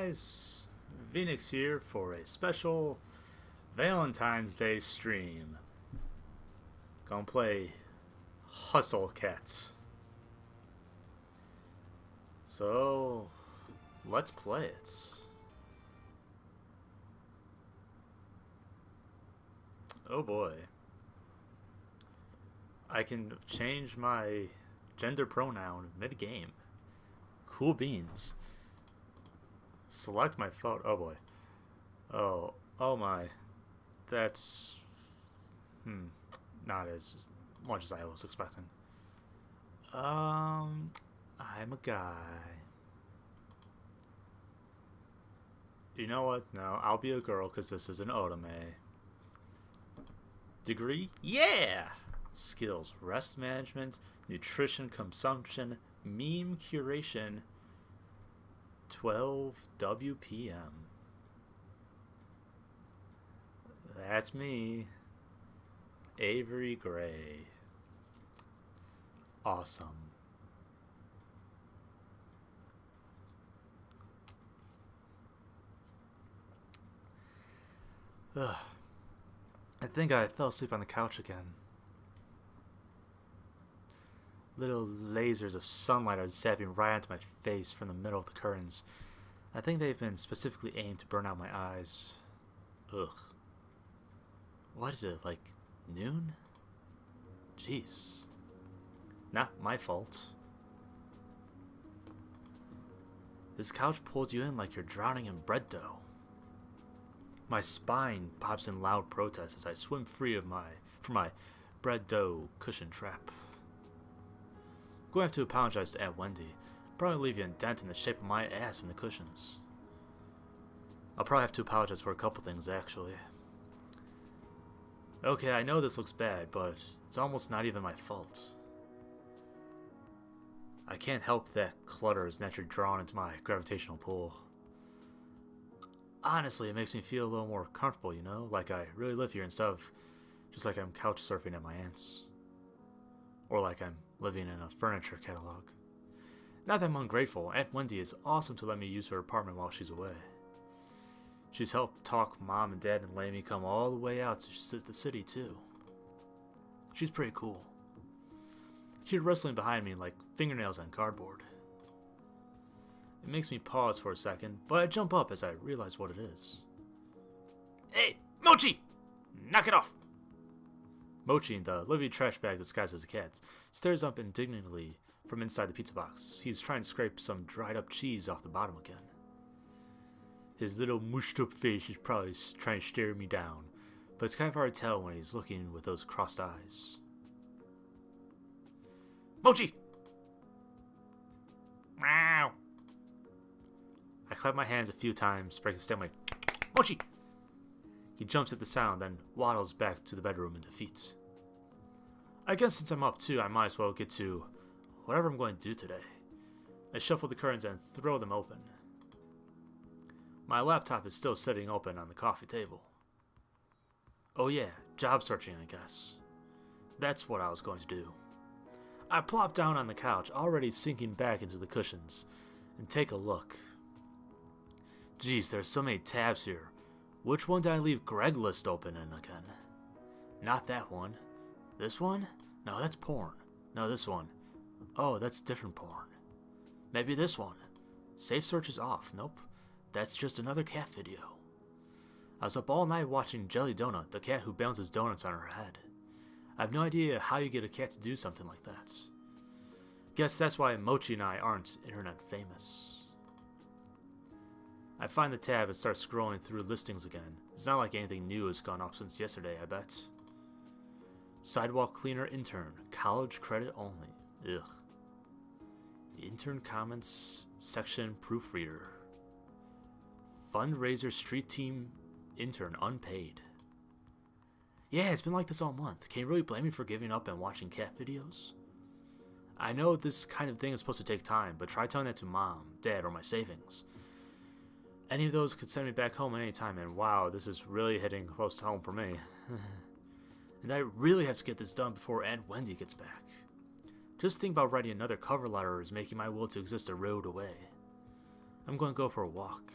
guys, Phoenix here for a special Valentine's Day stream. Gonna play Hustle Cats. So, let's play it. Oh boy. I can change my gender pronoun mid-game. Cool beans. Select my photo. Oh boy. Oh my. That's not as much as I was expecting. I'm a guy. You know what? No, I'll be a girl because this is an otome. Degree? Yeah! Skills: rest management, nutrition consumption, meme curation, 12 WPM. That's me. Avery Gray. Awesome. Ugh. I think I fell asleep on the couch again. Little lasers of sunlight are zapping right onto my face from the middle of the curtains. I think they've been specifically aimed to burn out my eyes. Ugh. What is it, like noon? Jeez. Not my fault. This couch pulls you in like you're drowning in bread dough. My spine pops in loud protest as I swim free from my bread dough cushion trap. I'm going to have to apologize to Aunt Wendy. I'll probably leave you a dent in the shape of my ass in the cushions. I'll probably have to apologize for a couple things, actually. Okay, I know this looks bad, but it's almost not even my fault. I can't help that clutter is naturally drawn into my gravitational pull. Honestly, it makes me feel a little more comfortable, you know? Like I really live here instead of just like I'm couch surfing at my aunt's. Or like I'm living in a furniture catalog. Not that I'm ungrateful. Aunt Wendy is awesome to let me use her apartment while she's away. She's helped talk Mom and Dad and let me come all the way out to the city too. She's pretty cool. She's wrestling behind me like fingernails on cardboard. It makes me pause for a second, but I jump up as I realize what it is. Hey, Mochi! Knock it off! Mochi, the living trash bag disguised as a cat, stares up indignantly from inside the pizza box. He's trying to scrape some dried up cheese off the bottom again. His little mushed up face is probably trying to stare me down, but it's kind of hard to tell when he's looking with those crossed eyes. Mochi! Meow! I clap my hands a few times, break the stem Mochi! He jumps at the sound, then waddles back to the bedroom in defeat. I guess since I'm up too, I might as well get to whatever I'm going to do today. I shuffle the curtains and throw them open. My laptop is still sitting open on the coffee table. Oh yeah, job searching, I guess. That's what I was going to do. I plop down on the couch, already sinking back into the cushions, and take a look. Geez, there's so many tabs here. Which one did I leave Craigslist open in again? Not that one. This one? No, that's porn. No, this one. Oh, that's different porn. Maybe this one. Safe search is off. Nope. That's just another cat video. I was up all night watching Jelly Donut, the cat who bounces donuts on her head. I have no idea how you get a cat to do something like that. Guess that's why Mochi and I aren't internet famous. I find the tab and start scrolling through listings again. It's not like anything new has gone up since yesterday, I bet. Sidewalk cleaner intern. College credit only. Ugh. Intern comments section proofreader. Fundraiser street team intern unpaid. Yeah, it's been like this all month. Can you really blame me for giving up and watching cat videos? I know this kind of thing is supposed to take time, but try telling that to Mom, Dad, or my savings. Any of those could send me back home at any time, and wow, this is really hitting close to home for me. And I really have to get this done before Aunt Wendy gets back. Just think about writing another cover letter is making my will to exist a road away. I'm going to go for a walk.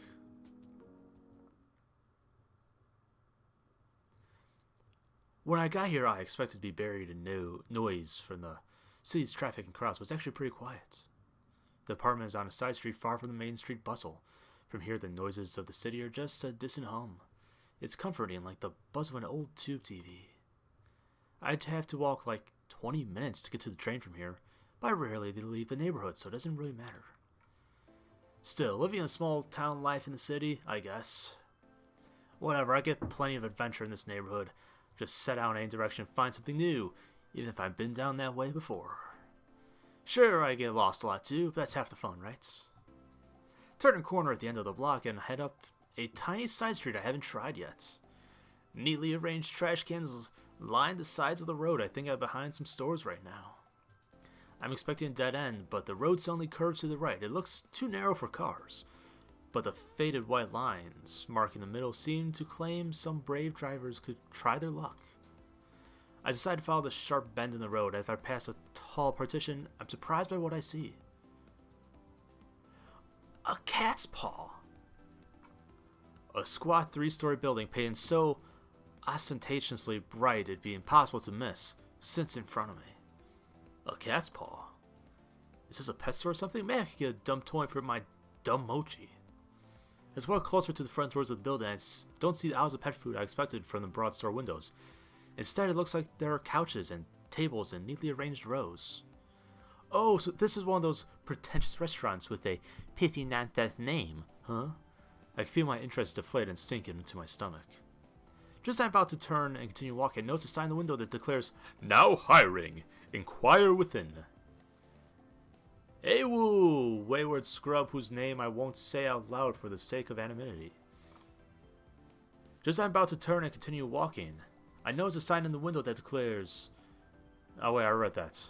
When I got here, I expected to be buried in noise from the city's traffic and crowds, but it's actually pretty quiet. The apartment is on a side street far from the main street bustle. From here, the noises of the city are just a distant hum. It's comforting, like the buzz of an old tube TV. I'd have to walk like 20 minutes to get to the train from here, but I rarely leave the neighborhood, so it doesn't really matter. Still, living a small town life in the city, I guess. Whatever, I get plenty of adventure in this neighborhood. Just set out in any direction and find something new, even if I've been down that way before. Sure, I get lost a lot too, but that's half the fun, right? Turn a corner at the end of the block and head up a tiny side street I haven't tried yet. Neatly arranged trash cans line the sides of the road. I think I'm behind some stores right now. I'm expecting a dead end, but the road suddenly curves to the right. It looks too narrow for cars, but the faded white lines marking the middle seem to claim some brave drivers could try their luck. I decide to follow the sharp bend in the road. As I pass a tall partition, I'm surprised by what I see. A cat's paw! A squat 3-story building painted so ostentatiously bright it'd be impossible to miss, sits in front of me. A cat's paw? Is this a pet store or something? Man, I could get a dumb toy for my dumb mochi. As I walk closer to the front doors of the building, I don't see the aisles of pet food I expected from the broad store windows. Instead, it looks like there are couches and tables in neatly arranged rows. Oh, so this is one of those pretentious restaurants with a pithy nonsense name, huh? I can feel my interest deflate and sink into my stomach. Just as I'm about to turn and continue walking, I notice a sign in the window that declares, "Now hiring! Inquire within." Hey woo! Wayward scrub whose name I won't say out loud for the sake of anonymity. Just as I'm about to turn and continue walking, I notice a sign in the window that declares... Oh wait, I read that.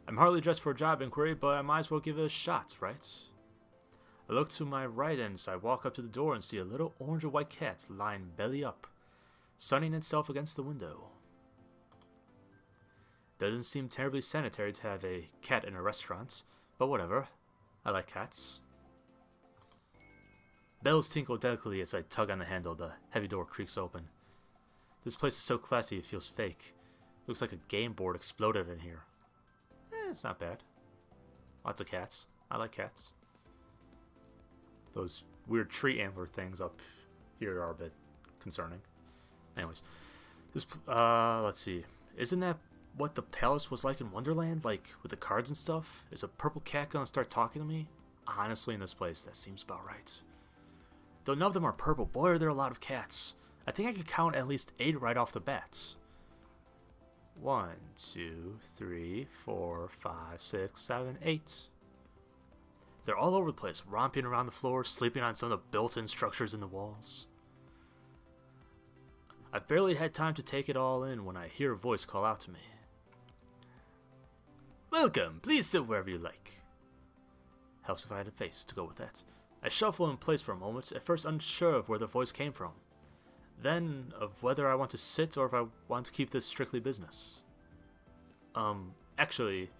I'm hardly dressed for a job inquiry, but I might as well give it a shot, right? I look to my right and I walk up to the door and see a little orange and white cat lying belly up, sunning itself against the window. Doesn't seem terribly sanitary to have a cat in a restaurant, but whatever. I like cats. Bells tinkle delicately as I tug on the handle. The heavy door creaks open. This place is so classy it feels fake. Looks like a game board exploded in here. It's not bad. Lots of cats. I like cats. Those weird tree antler things up here are a bit concerning. Anyways, this let's see. Isn't that what the palace was like in Wonderland? Like with the cards and stuff? Is a purple cat gonna start talking to me? Honestly, in this place, that seems about right. Though none of them are purple, boy, are there a lot of cats. I think I could count at least 8 right off the bat. 1, 2, 3, 4, 5, 6, 7, 8. They're all over the place, romping around the floor, sleeping on some of the built-in structures in the walls. I've barely had time to take it all in when I hear a voice call out to me. Welcome, please sit wherever you like. Helps if I had a face to go with that. I shuffle in place for a moment, at first unsure of where the voice came from. Then of whether I want to sit or if I want to keep this strictly business. Actually,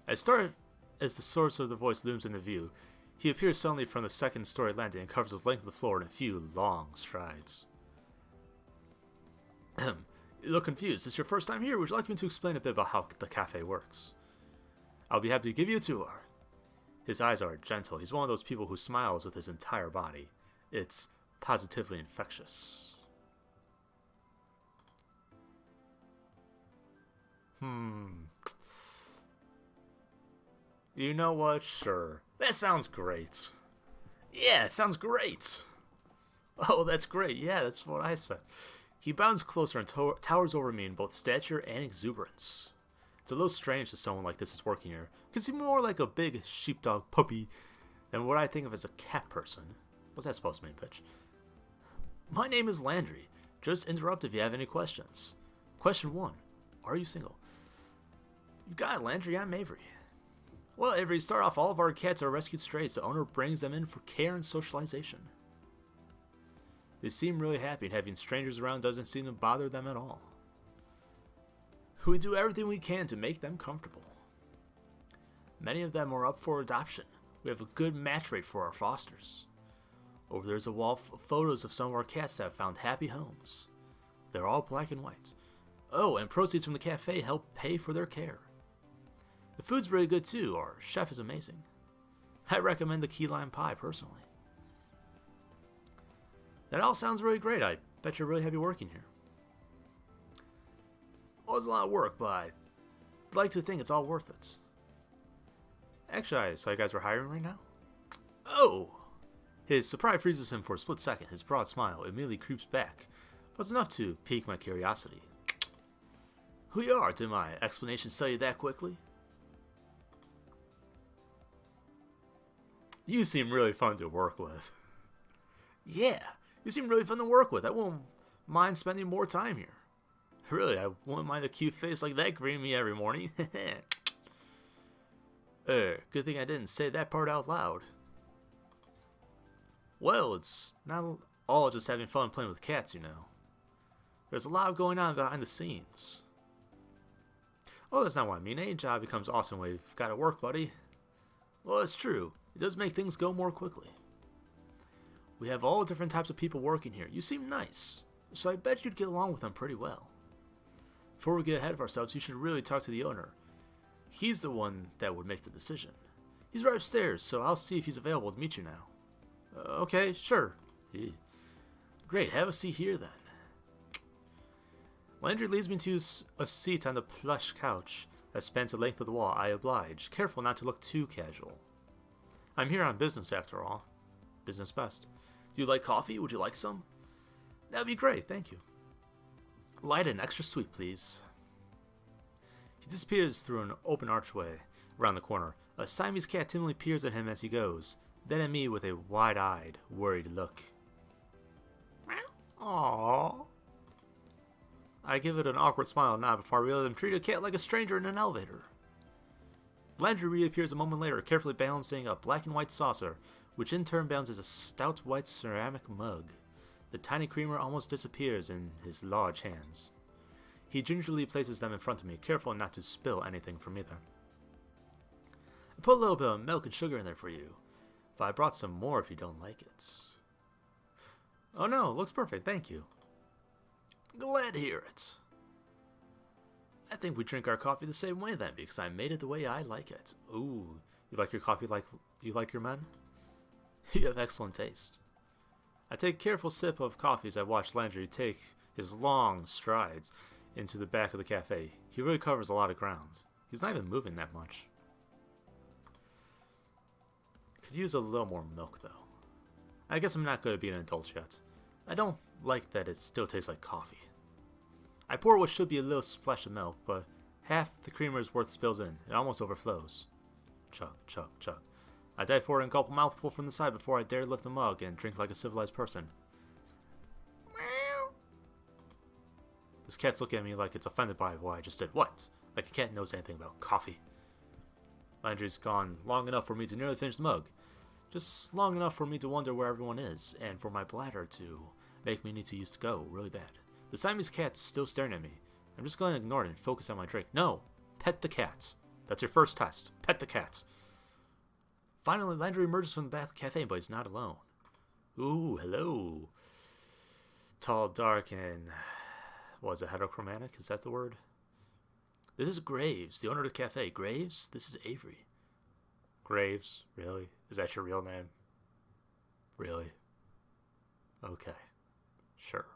I start as the source of the voice looms into view. He appears suddenly from the second-story landing and covers the length of the floor in a few long strides. You look confused. This is your first time here. Would you like me to explain a bit about how the cafe works? I'll be happy to give you a tour. His eyes are gentle. He's one of those people who smiles with his entire body. It's positively infectious. You know what? Sure. That sounds great. Yeah, it sounds great. Oh, that's great. Yeah, that's what I said. He bounds closer and towers over me in both stature and exuberance. It's a little strange that someone like this is working here, because he's more like a big sheepdog puppy than what I think of as a cat person. What's that supposed to mean, bitch? My name is Landry. Just interrupt if you have any questions. Question 1. Are you single? You got it, Landry. I'm Avery. Well, Avery, start off, all of our cats are rescued strays. The owner brings them in for care and socialization. They seem really happy, and having strangers around doesn't seem to bother them at all. We do everything we can to make them comfortable. Many of them are up for adoption. We have a good match rate for our fosters. Over there's a wall of photos of some of our cats that have found happy homes. They're all black and white. Oh, and proceeds from the cafe help pay for their care. The food's really good too. Our chef is amazing. I recommend the key lime pie personally. That all sounds really great. I bet you're really happy working here. Well, it's a lot of work, but I'd like to think it's all worth it. Actually, I saw you guys were hiring right now. Oh! His surprise freezes him for a split second. His broad smile immediately creeps back, but it's enough to pique my curiosity. Who you are? Did my explanation sell you that quickly? You seem really fun to work with. Yeah, you seem really fun to work with. I won't mind spending more time here. Really, I wouldn't mind a cute face like that greeting me every morning. Good thing I didn't say that part out loud. Well, it's not all just having fun playing with cats, you know. There's a lot going on behind the scenes. Oh, that's not what I mean. Any job becomes awesome when you've got to work, buddy. Well, it's true. It does make things go more quickly. We have all different types of people working here. You seem nice, so I bet you'd get along with them pretty well. Before we get ahead of ourselves, you should really talk to the owner. He's the one that would make the decision. He's right upstairs, so I'll see if he's available to meet you now. Okay, sure. Great, have a seat here then. Landry leads me to a seat on the plush couch that spans the length of the wall. I oblige, careful not to look too casual. I'm here on business after all. Business best. Do you like coffee? Would you like some? That'd be great, thank you. Light and extra sweet, please. He disappears through an open archway around the corner. A Siamese cat timidly peers at him as he goes, then at me with a wide-eyed, worried look. Aww. I give it an awkward smile and nod before I realize I'm treating a cat like a stranger in an elevator. Landry reappears a moment later, carefully balancing a black and white saucer, which in turn balances a stout white ceramic mug. The tiny creamer almost disappears in his large hands. He gingerly places them in front of me, careful not to spill anything from either. I put a little bit of milk and sugar in there for you, but I brought some more if you don't like it. Oh no, it looks perfect, thank you. Glad to hear it. I think we drink our coffee the same way then, because I made it the way I like it. Ooh, you like your coffee like you like your men? You have excellent taste. I take a careful sip of coffee as I watch Landry take his long strides into the back of the cafe. He really covers a lot of ground. He's not even moving that much. Could use a little more milk, though. I guess I'm not going to be an adult yet. I don't like that it still tastes like coffee. I pour what should be a little splash of milk, but half the creamer's worth spills in. It almost overflows. Chug, chug, chug. I dive forward and gulp a mouthful from the side before I dare lift the mug and drink like a civilized person. Meow. This cat's looking at me like it's offended by what I just did. What? Like a cat knows anything about coffee. Landry's gone long enough for me to nearly finish the mug. Just long enough for me to wonder where everyone is, and for my bladder to make me need to use to go really bad. The Siamese cat's still staring at me. I'm just going to ignore it and focus on my drink. No! Pet the cat. That's your first test. Pet the cat. Finally, Landry emerges from the back of the cafe, but he's not alone. Ooh, hello. Tall, dark, and... was it heterochromatic? Is that the word? This is Graves, the owner of the cafe. Graves? This is Avery. Graves? Really? Is that your real name? Really? Okay. Sure.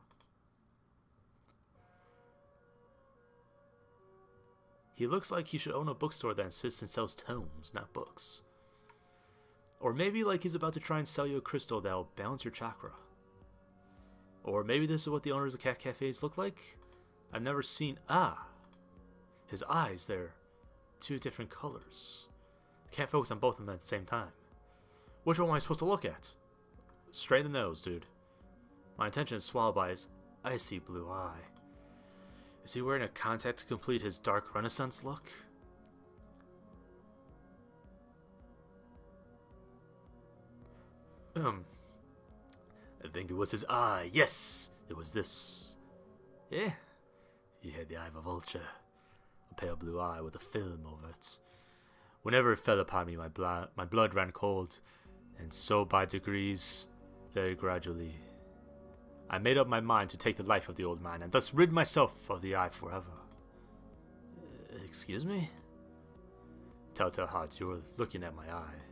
He looks like he should own a bookstore that insists and sells tomes, not books. Or maybe like he's about to try and sell you a crystal that'll balance your chakra. Or maybe this is what the owners of cat cafes look like? I've never seen... Ah! His eyes, they're two different colors. I can't focus on both of them at the same time. Which one am I supposed to look at? Straight in the nose, dude. My attention is swallowed by his icy blue eye. Is he wearing a contact to complete his dark Renaissance look? I think it was his eye. Yes, it was this. Yeah, he had the eye of a vulture. A pale blue eye with a film over it. Whenever it fell upon me, my blood ran cold, and so by degrees, very gradually, I made up my mind to take the life of the old man, and thus rid myself of the eye forever. Excuse me? Telltale Hearts, you were looking at my eye.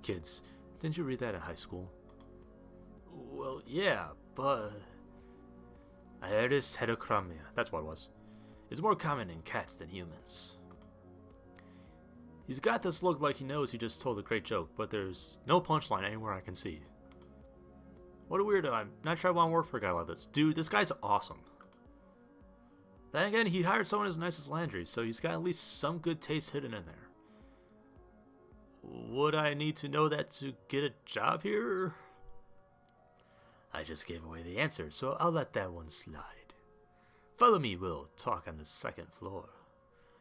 Kids, didn't you read that in high school? Well, yeah, but... Aedes heterochromia, that's what it was. It's more common in cats than humans. He's got this look like he knows he just told a great joke, but there's no punchline anywhere I can see. What a weirdo. I'm not sure I want to work for a guy like this. Dude, this guy's awesome. Then again, he hired someone as nice as Landry, so he's got at least some good taste hidden in there. Would I need to know that to get a job here? I just gave away the answer, so I'll let that one slide. Follow me, we'll talk on the second floor.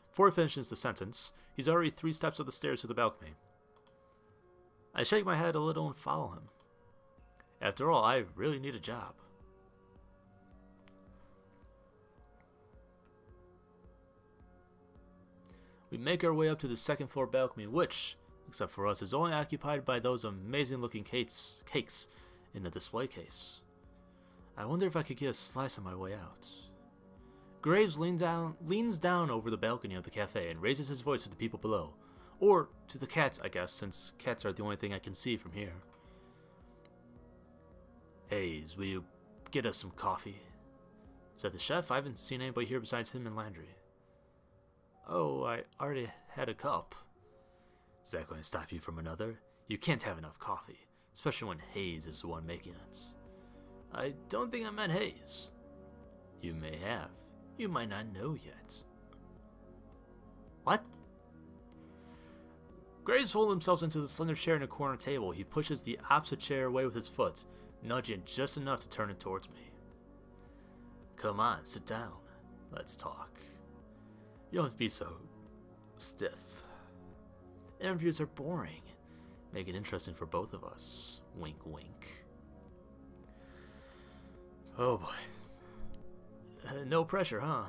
Before he finishes the sentence, he's already 3 steps up the stairs to the balcony. I shake my head a little and follow him. After all, I really need a job. We make our way up to the second floor balcony, which, except for us, is only occupied by those amazing looking cakes in the display case. I wonder if I could get a slice on my way out. Graves leans down over the balcony of the cafe and raises his voice to the people below. Or to the cats, I guess, since cats are the only thing I can see from here. Hayes, will you get us some coffee? Is that the chef? I haven't seen anybody here besides him and Landry. Oh, I already had a cup. Is that going to stop you from another? You can't have enough coffee, especially when Hayes is the one making it. I don't think I meant Hayes. You may have. You might not know yet. What? Graves folds himself into the slender chair in a corner table. He pushes the opposite chair away with his foot, nudging just enough to turn it towards me. Come on, sit down. Let's talk. You don't have to be so stiff. Interviews are boring. Make it interesting for both of us. Wink, wink. Oh boy. No pressure, huh?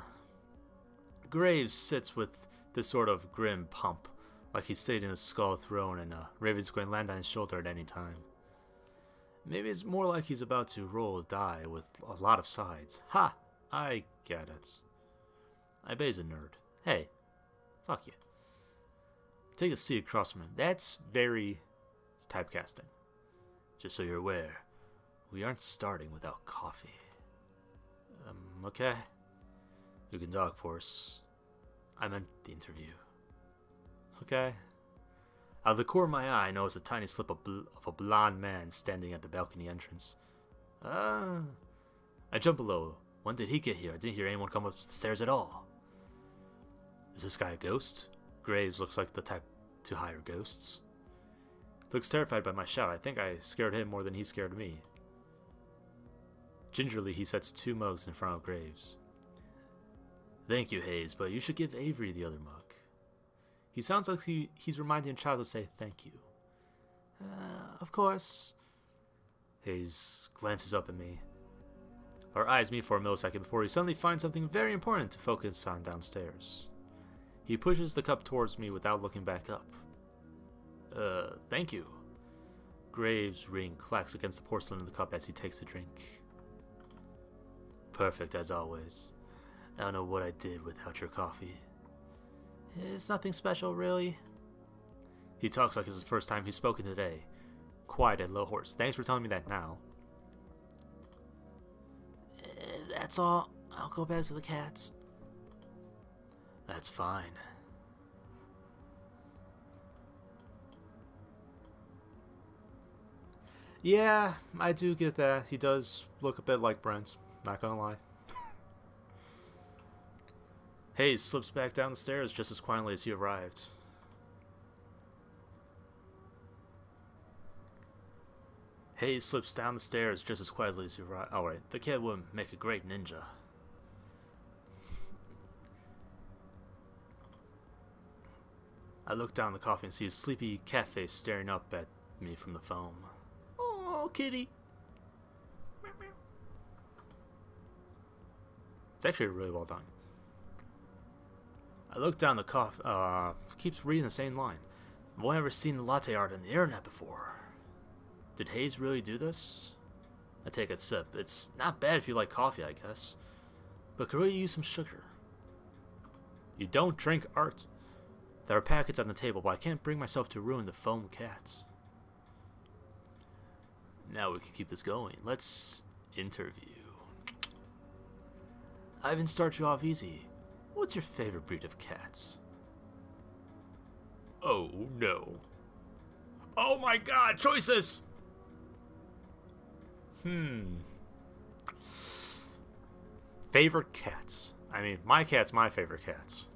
Graves sits with this sort of grim pump, like he's sitting in a skull throne and Raven's going to land on his shoulder at any time. Maybe it's more like he's about to roll a die with a lot of sides. Ha! I get it. I bet he's a nerd. Hey, fuck you. Take a seat across from him. That's very typecasting. Just so you're aware, we aren't starting without coffee. Okay. You can talk for us. I meant the interview. Okay. Out of the corner of my eye, I notice a tiny slip of a blonde man standing at the balcony entrance. I jump below. When did he get here? I didn't hear anyone come up the stairs at all. Is this guy a ghost? Graves looks like the type to hire ghosts. Looks terrified by my shout. I think I scared him more than he scared me. Gingerly, he sets 2 mugs in front of Graves. Thank you, Hayes, but you should give Avery the other mug. He sounds like he's reminding a child to say thank you. Of course. Hayes glances up at me. Our eyes meet for a millisecond before he suddenly finds something very important to focus on downstairs. He pushes the cup towards me without looking back up. Thank you. Graves' ring clacks against the porcelain in the cup as he takes a drink. Perfect as always. I don't know what I did without your coffee. It's nothing special, really. He talks like it's the first time he's spoken today. Quiet and low horse. Thanks for telling me that now. That's all. I'll go back to the cats. That's fine. Yeah, I do get that. He does look a bit like Brent. Not gonna lie. Hayes slips back down the stairs just as quietly as he arrived. Hayes slips down the stairs just as quietly as he arrived. Alright, the kid would make a great ninja. I look down the coffee and see a sleepy cat face staring up at me from the foam. Oh, kitty. It's actually really well done. I look down the coffee, keeps reading the same line. I've only ever seen the latte art on the internet before. Did Hayes really do this? I take a sip. It's not bad if you like coffee, I guess. But could really use some sugar. You don't drink art. There are packets on the table, but I can't bring myself to ruin the foam cats. Now we can keep this going. Let's interview. Ivan, start you off easy. What's your favorite breed of cats? Oh no. Oh my god, choices! Favorite cats. I mean, my cat's my favorite cats.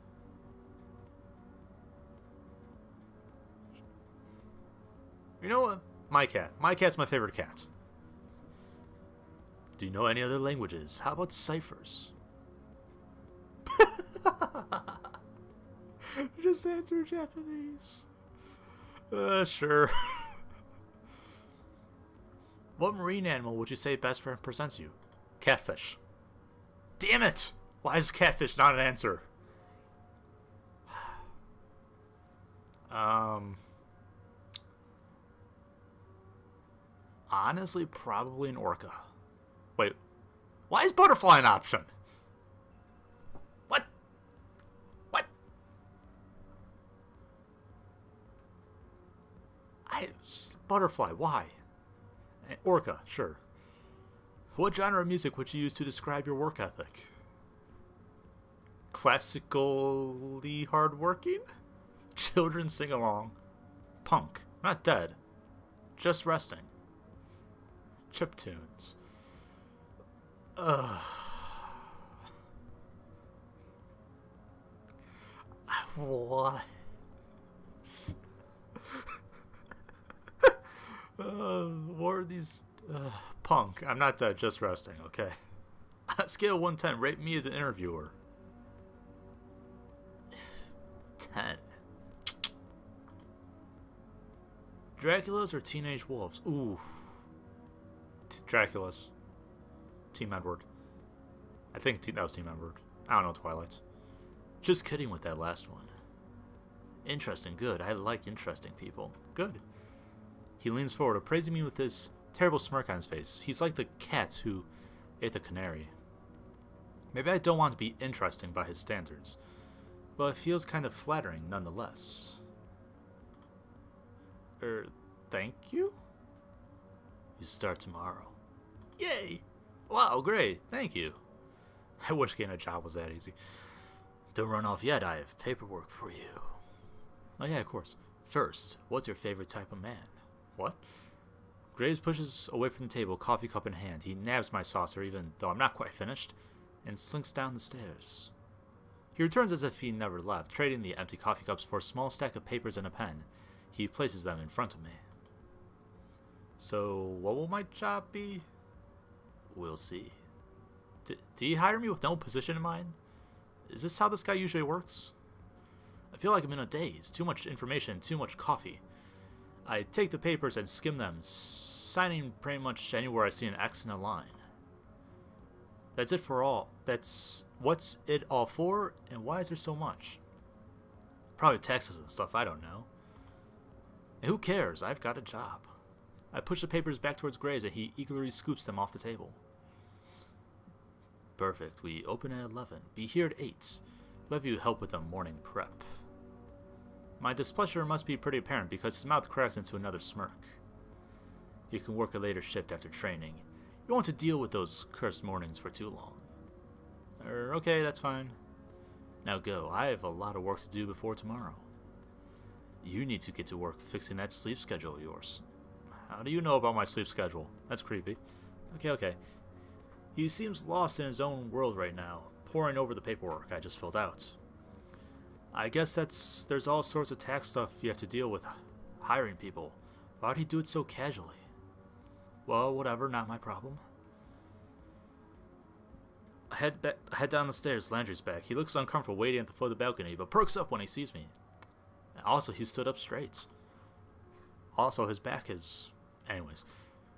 You know what? My cat. My cat's my favorite cat. Do you know any other languages? How about ciphers? Just answer Japanese. Sure. What marine animal would you say best represents you? Catfish. Damn it! Why is catfish not an answer? Honestly, probably an orca. Wait, why is butterfly an option? What? What? Butterfly, why? Orca, sure. What genre of music would you use to describe your work ethic? Classically hardworking? Children sing along. Punk, not dead. Just resting. Chiptunes. What? What are these? Punk. I'm not dead, just resting, okay? Scale 1-10, rate me as an interviewer. 10. Draculas or teenage wolves? Ooh. Draculas. Team Edward. I think that was Team Edward. I don't know Twilight. Just kidding with that last one. Interesting, good. I like interesting people. Good. He leans forward, appraising me with this terrible smirk on his face. He's like the cat who ate the canary. Maybe I don't want to be interesting by his standards, but it feels kind of flattering nonetheless. Thank you? You start tomorrow. Yay! Wow, great, thank you. I wish getting a job was that easy. Don't run off yet, I have paperwork for you. Oh yeah, of course. First, what's your favorite type of man? What? Graves pushes away from the table, coffee cup in hand. He nabs my saucer, even though I'm not quite finished, and slinks down the stairs. He returns as if he never left, trading the empty coffee cups for a small stack of papers and a pen. He places them in front of me. So, what will my job be? We'll see. Do you hire me with no position in mind? Is this how this guy usually works? I feel like I'm in a daze. Too much information, too much coffee. I take the papers and skim them, signing pretty much anywhere I see an X in a line. That's it for all. That's what's it all for, and why is there so much? Probably taxes and stuff, I don't know. And who cares? I've got a job. I push the papers back towards Graves and he eagerly scoops them off the table. Perfect. We open at 11. Be here at 8. We'll have you help with the morning prep. My displeasure must be pretty apparent because his mouth cracks into another smirk. You can work a later shift after training. You want to deal with those cursed mornings for too long. Okay, that's fine. Now go. I have a lot of work to do before tomorrow. You need to get to work fixing that sleep schedule of yours. How do you know about my sleep schedule? That's creepy. Okay. He seems lost in his own world right now, poring over the paperwork I just filled out. I guess there's all sorts of tax stuff you have to deal with hiring people. Why'd he do it so casually? Well, whatever, not my problem. I head down the stairs. Landry's back. He looks uncomfortable waiting at the foot of the balcony, but perks up when he sees me. Also, he stood up straight. Also, his back is... Anyways,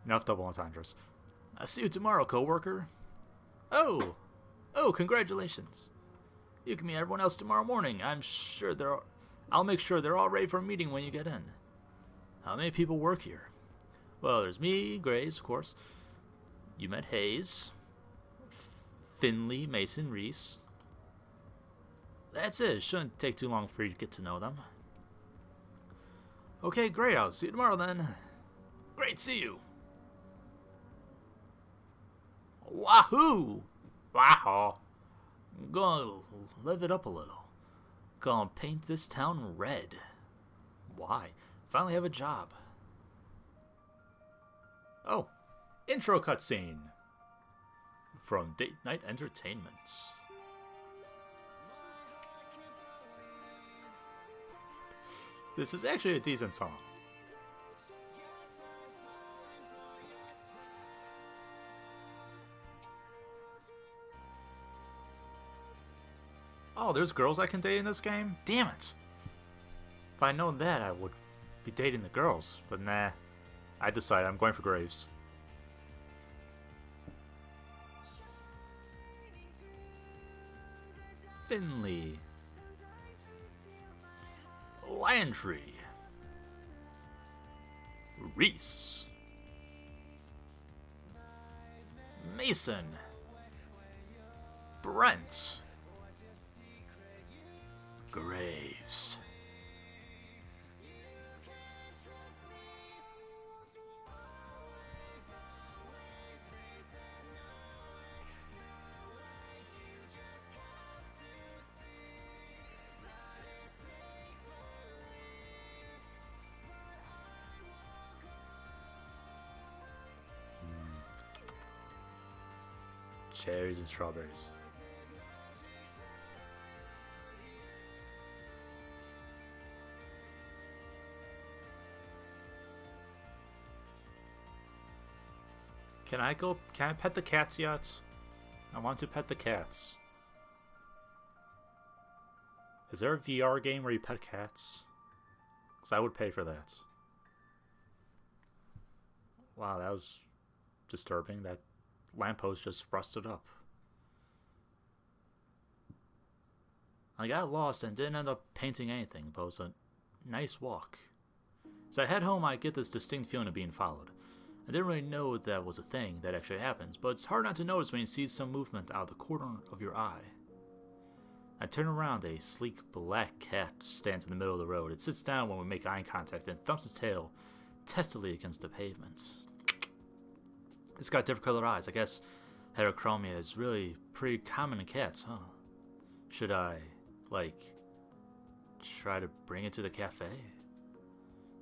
enough double entendres. I'll see you tomorrow, coworker. Oh, congratulations. You can meet everyone else tomorrow morning. I'll make sure they're all ready for a meeting when you get in. How many people work here? Well, there's me, Graves, of course. You met Hayes, Finley, Mason, Reese. That's it. It shouldn't take too long for you to get to know them. Okay, great. I'll see you tomorrow then. Great, see you. Wahoo! Wow. I'm gonna live it up a little. Gonna paint this town red. Why? Finally have a job. Oh, intro cutscene from Date Night Entertainment. This is actually a decent song. Oh, there's girls I can date in this game? Damn it! If I'd known that, I would be dating the girls, but nah. I decided I'm going for Graves. Finley. Landry. Reese. Mason. Brent. Graves. Cherries and strawberries. Can I pet the cats yet? I want to pet the cats. Is there a VR game where you pet cats? Because I would pay for that. Wow, that was disturbing. That lamppost just rusted up. I got lost and didn't end up painting anything, but it was a nice walk. As I head home, I get this distinct feeling of being followed. I didn't really know that was a thing that actually happens, but it's hard not to notice when you see some movement out of the corner of your eye. I turn around, a sleek black cat stands in the middle of the road. It sits down when we make eye contact and thumps its tail testily against the pavement. It's got different colored eyes. I guess heterochromia is really pretty common in cats, huh? Should I, try to bring it to the cafe?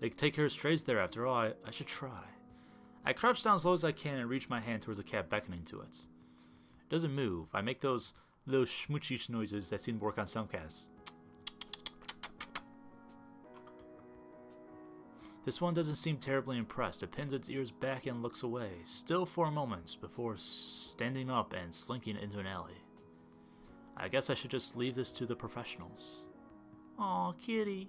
They take care of strays there after all. I should try. I crouch down as low as I can and reach my hand towards the cat, beckoning to it. It doesn't move. I make those little schmoochish noises that seem to work on some cats. This one doesn't seem terribly impressed. It pins its ears back and looks away, still for a moment, before standing up and slinking into an alley. I guess I should just leave this to the professionals. Aw, kitty.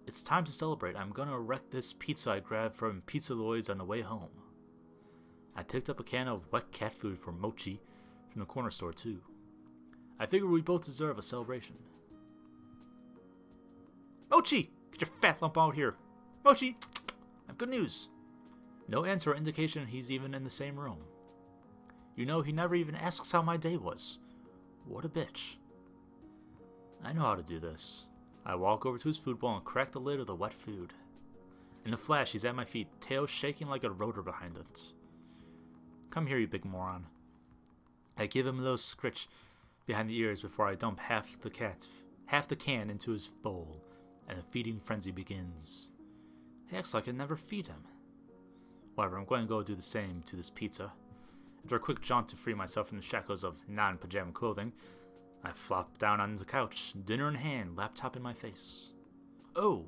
It's time to celebrate. I'm gonna wreck this pizza I grabbed from Pizza Lloyd's on the way home. I picked up a can of wet cat food from Mochi from the corner store too. I figure we both deserve a celebration. Mochi! Get your fat lump out here! Mochi! I have good news. No answer or indication he's even in the same room. You know, he never even asks how my day was. What a bitch. I know how to do this. I walk over to his food bowl and crack the lid of the wet food. In a flash, he's at my feet, tail shaking like a rotor behind it. Come here, you big moron. I give him a little scritch behind the ears before I dump half the can into his bowl, and a feeding frenzy begins. He acts like I never feed him. Whatever, I'm going to go do the same to this pizza. After a quick jaunt to free myself from the shackles of non-pajama clothing, I flop down on the couch, dinner in hand, laptop in my face. Oh,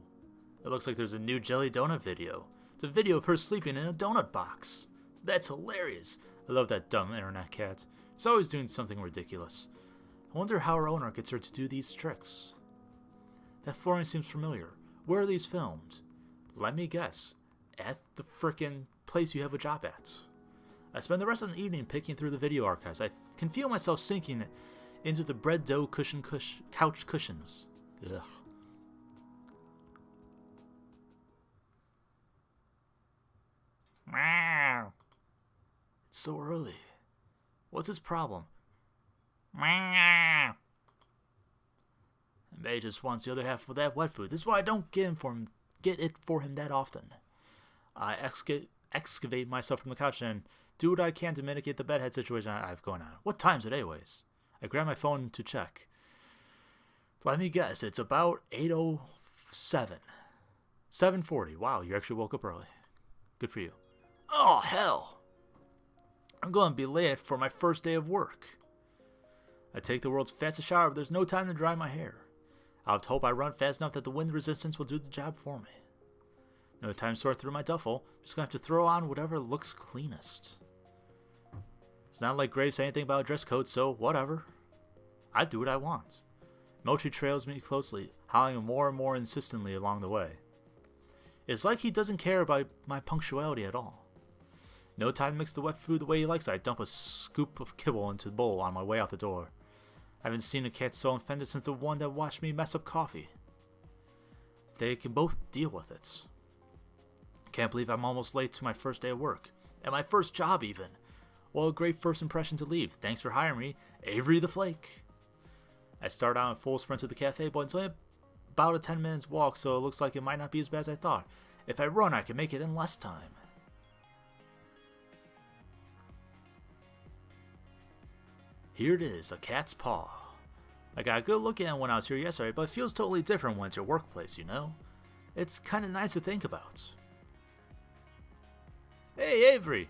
it looks like there's a new Jelly Donut video. It's a video of her sleeping in a donut box. That's hilarious. I love that dumb internet cat. She's always doing something ridiculous. I wonder how her owner gets her to do these tricks. That flooring seems familiar. Where are these filmed? Let me guess. At the frickin' place you have a job at. I spend the rest of the evening picking through the video archives. I can feel myself sinking into the bread dough couch cushions. Ugh. It's so early. What's his problem? May just wants the other half of that wet food. This is why I don't get it for him that often. I excavate myself from the couch and do what I can to mitigate the bedhead situation I have going on. What time's it anyways? I grab my phone to check. Let me guess, it's about 8:07. 7:40. Wow, you actually woke up early. Good for you. Oh, hell! I'm going to be late for my first day of work. I take the world's fastest shower, but there's no time to dry my hair. I would hope I run fast enough that the wind resistance will do the job for me. No time to sort through my duffel. Just going to have to throw on whatever looks cleanest. It's not like Graves said anything about a dress code, so whatever. I do what I want. Mochi trails me closely, howling more and more insistently along the way. It's like he doesn't care about my punctuality at all. No time to mix the wet food the way he likes. I dump a scoop of kibble into the bowl on my way out the door. I haven't seen a cat so offended since the one that watched me mess up coffee. They can both deal with it. Can't believe I'm almost late to my first day of work. And my first job even. What a great first impression to leave. Thanks for hiring me, Avery the Flake. I start out in full sprint to the cafe, but it's only about a 10 minutes walk, so it looks like it might not be as bad as I thought. If I run, I can make it in less time. Here it is, a cat's paw. I got a good look at it when I was here yesterday, but it feels totally different when it's your workplace, you know? It's kind of nice to think about. Hey, Avery!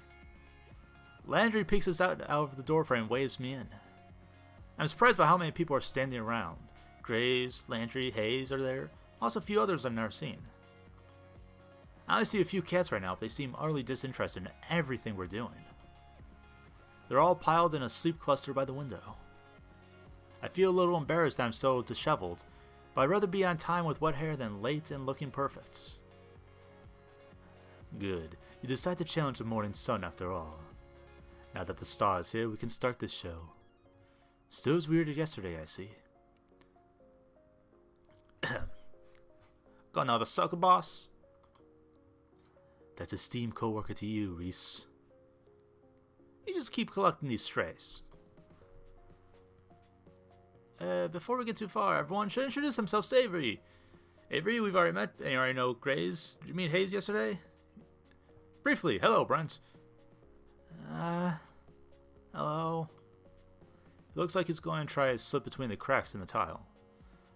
Landry peeks us out of the doorframe and waves me in. I'm surprised by how many people are standing around. Graves, Landry, Hayes are there. Also a few others I've never seen. I only see a few cats right now, but they seem utterly disinterested in everything we're doing. They're all piled in a sleep cluster by the window. I feel a little embarrassed that I'm so disheveled, but I'd rather be on time with wet hair than late and looking perfect. Good. You decide to challenge the morning sun after all. Now that the star is here, we can start this show. Still as weird as yesterday, I see. Got another sucker, boss? That's esteemed co-worker to you, Reese. You just keep collecting these strays. Before we get too far, everyone should introduce themselves to Avery. Avery, we've already met, and you already know Graves. Did you meet Hayes yesterday? Briefly, hello, Brent. Hello. It looks like he's going to try to slip between the cracks in the tile.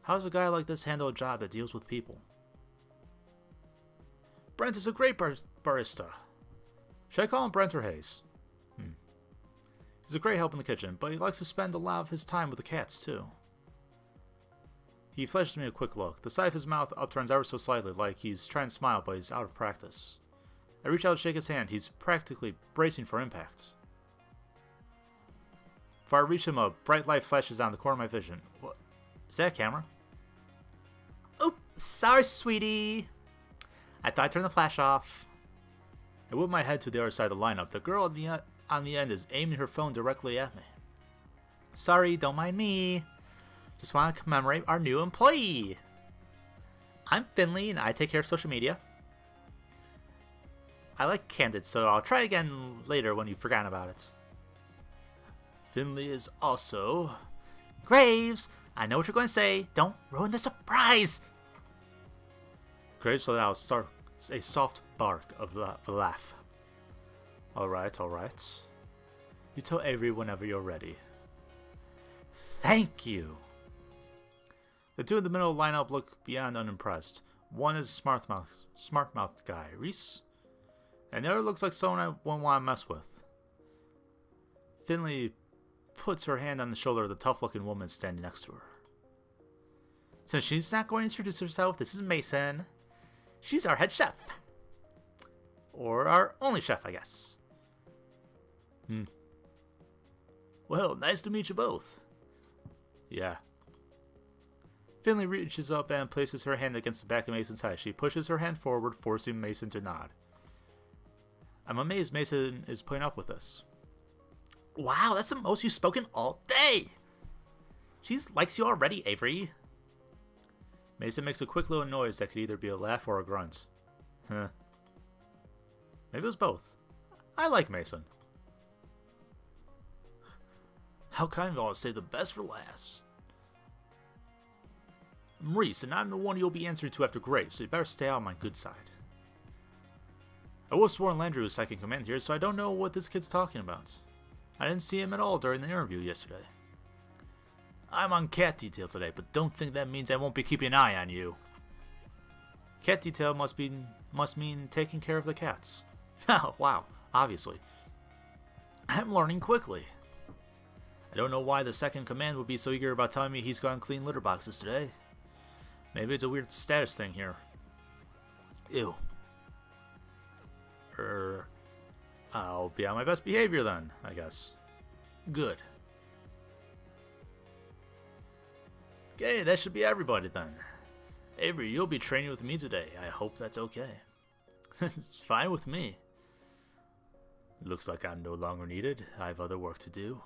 How does a guy like this handle a job that deals with people? Brent is a great barista. Should I call him Brent or Hayes? He's a great help in the kitchen, but he likes to spend a lot of his time with the cats, too. He flashes me a quick look. The side of his mouth upturns ever so slightly, like he's trying to smile, but he's out of practice. I reach out to shake his hand. He's practically bracing for impact. Before I reach him, a bright light flashes on the corner of my vision. What? Is that a camera? Oh, sorry, sweetie. I thought I'd turn the flash off. I whip my head to the other side of the lineup. The girl on the end is aiming her phone directly at me. Sorry, don't mind me. Just want to commemorate our new employee. I'm Finley, and I take care of social media. I like Candid, so I'll try again later when you've forgotten about it. Finley is also... Graves! I know what you're going to say. Don't ruin the surprise! Graves let out a soft bark of the laugh. Alright. You tell Avery whenever you're ready. Thank you! The two in the middle of the lineup look beyond unimpressed. One is a smart-mouthed guy, Reese. And the other looks like someone I wouldn't want to mess with. Finley puts her hand on the shoulder of the tough-looking woman standing next to her. Since she's not going to introduce herself, this is Mason. She's our head chef. Or our only chef, I guess. Well, nice to meet you both. Yeah. Finley reaches up and places her hand against the back of Mason's head. She pushes her hand forward, forcing Mason to nod. I'm amazed Mason is putting up with this. Wow, that's the most you've spoken all day! She likes you already, Avery. Mason makes a quick little noise that could either be a laugh or a grunt. Huh. Maybe it was both. I like Mason. How kind of you all to save the best for last. Maurice, and I'm the one you'll be answering to after Graves, so you better stay on my good side. I was sworn Landry was second command here, so I don't know what this kid's talking about. I didn't see him at all during the interview yesterday. I'm on cat detail today, but don't think that means I won't be keeping an eye on you. Cat detail must mean taking care of the cats. Oh, wow, obviously. I'm learning quickly. I don't know why the second command would be so eager about telling me he's gone clean litter boxes today. Maybe it's a weird status thing here. Ew. I'll be on my best behavior then, I guess. Good. Okay, that should be everybody then. Avery, you'll be training with me today. I hope that's okay. It's fine with me. Looks like I'm no longer needed. I have other work to do.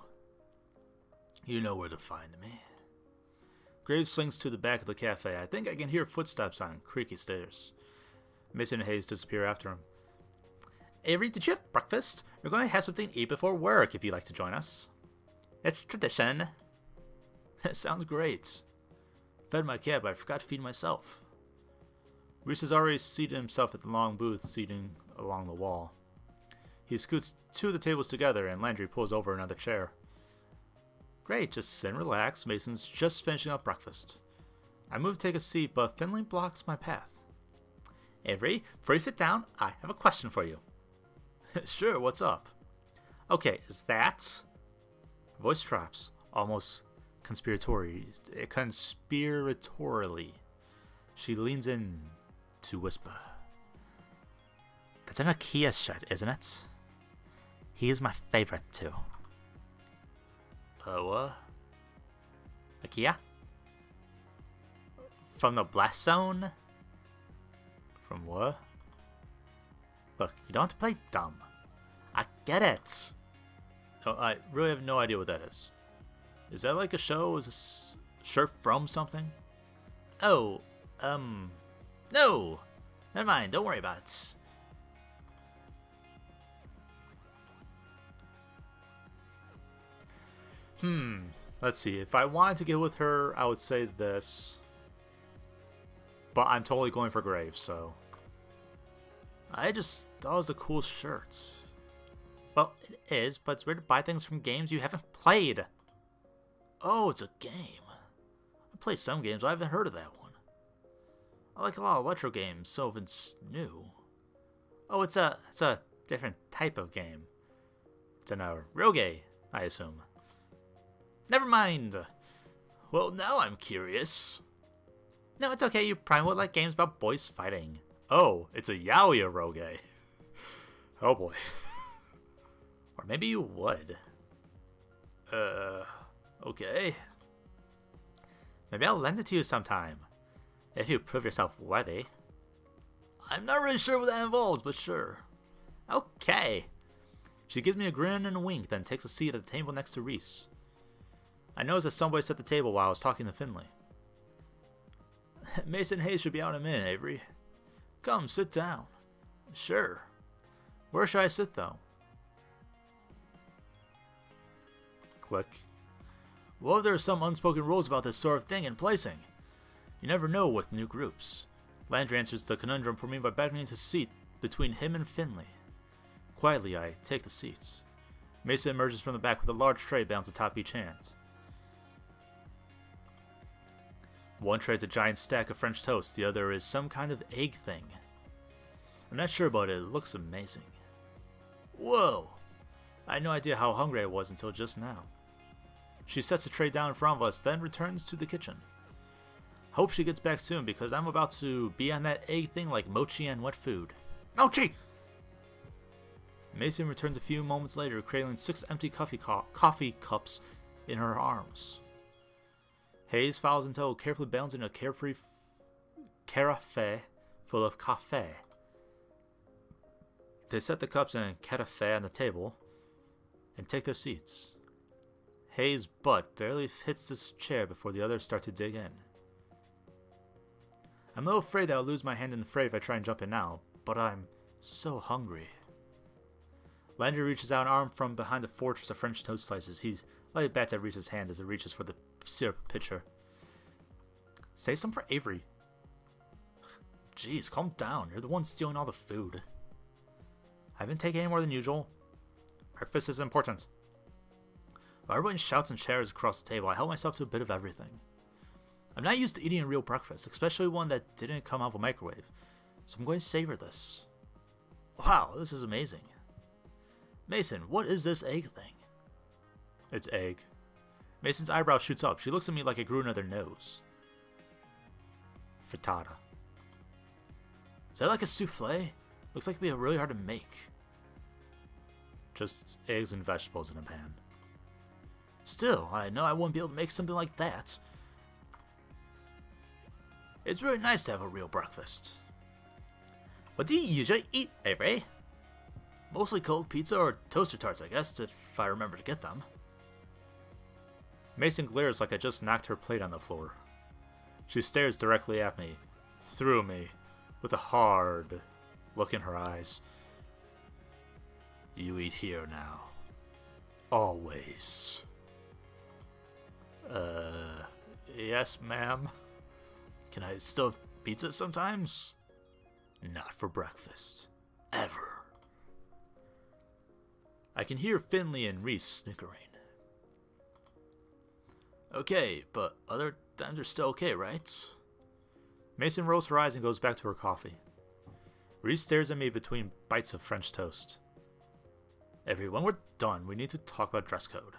You know where to find me. Graves slings to the back of the cafe. I think I can hear footsteps on creaky stairs. Mason and Hayes disappear after him. Avery, did you have breakfast? We're going to have something to eat before work if you'd like to join us. It's tradition. Sounds great. Fed my cat, but I forgot to feed myself. Reese has already seated himself at the long booth seating along the wall. He scoots two of the tables together and Landry pulls over another chair. Great, just sit and relax. Mason's just finishing up breakfast. I move to take a seat, but Finley blocks my path. Avery, before you sit down, I have a question for you. Sure, what's up? Okay, is that... Voice drops, almost conspiratorially. She leans in to whisper. That's an IKEA shirt, isn't it? He is my favorite too. What? IKEA? From the Blast Zone? From what? Look, you don't have to play dumb. I get it. No, I really have no idea what that is. Is that like a show? Is this shirt from something? Oh, no. Never mind, don't worry about it. Let's see. If I wanted to get with her, I would say this. But I'm totally going for Graves, so... I just thought it was a cool shirt. Well, it is, but it's weird to buy things from games you haven't played. Oh, it's a game. I play some games, but I haven't heard of that one. I like a lot of retro games, so if it's new... Oh, it's a different type of game. It's an Rogue, I assume. Never mind. Well, now I'm curious. No, it's okay. You probably would like games about boys fighting. Oh, it's a yaoi Rogue. Oh boy. Or maybe you would. Okay. Maybe I'll lend it to you sometime. If you prove yourself worthy. I'm not really sure what that involves, but sure. Okay. She gives me a grin and a wink, then takes a seat at the table next to Reese. I noticed that somebody set the table while I was talking to Finley. Mason Hayes should be out in a minute, Avery. Come, sit down. Sure. Where should I sit, though? Click. Well, there are some unspoken rules about this sort of thing in placing. You never know with new groups. Landry answers the conundrum for me by beckoning to a seat between him and Finley. Quietly, I take the seats. Mason emerges from the back with a large tray balanced atop each hand. One tray is a giant stack of French toast, the other is some kind of egg thing. I'm not sure about it, it looks amazing. Whoa! I had no idea how hungry I was until just now. She sets the tray down in front of us, then returns to the kitchen. Hope she gets back soon because I'm about to be on that egg thing like mochi and wet food. Mochi! Mason returns a few moments later, cradling 6 empty coffee cups in her arms. Hayes follows in tow, carefully balancing a carefree carafe full of cafe. They set the cups in a carafe on the table and take their seats. Hayes' butt barely hits this chair before the others start to dig in. I'm a little afraid that I'll lose my hand in the fray if I try and jump in now, but I'm so hungry. Landry reaches out an arm from behind the fortress of French toast slices. He Light bats at Reese's hand as it reaches for the syrup pitcher. Save some for Avery. Jeez, calm down. You're the one stealing all the food. I haven't taken any more than usual. Breakfast is important. While everyone shouts and shares across the table, I help myself to a bit of everything. I'm not used to eating a real breakfast, especially one that didn't come out of a microwave, so I'm going to savor this. Wow, this is amazing. Mason, what is this egg thing? It's egg. Mason's eyebrow shoots up. She looks at me like I grew another nose. Frittata. Is that like a souffle? Looks like it'd be really hard to make. Just eggs and vegetables in a pan. Still, I know I wouldn't be able to make something like that. It's really nice to have a real breakfast. What do you usually eat, Avery? Mostly cold pizza or toaster tarts, I guess, if I remember to get them. Mason glares like I just knocked her plate on the floor. She stares directly at me, through me, with a hard look in her eyes. You eat here now. Always. Yes, ma'am. Can I still have pizza sometimes? Not for breakfast. Ever. I can hear Finley and Reese snickering. Okay, but other times are still okay, right? Mason rolls her eyes and goes back to her coffee. Reese stares at me between bites of French toast. Everyone, we're done. We need to talk about dress code.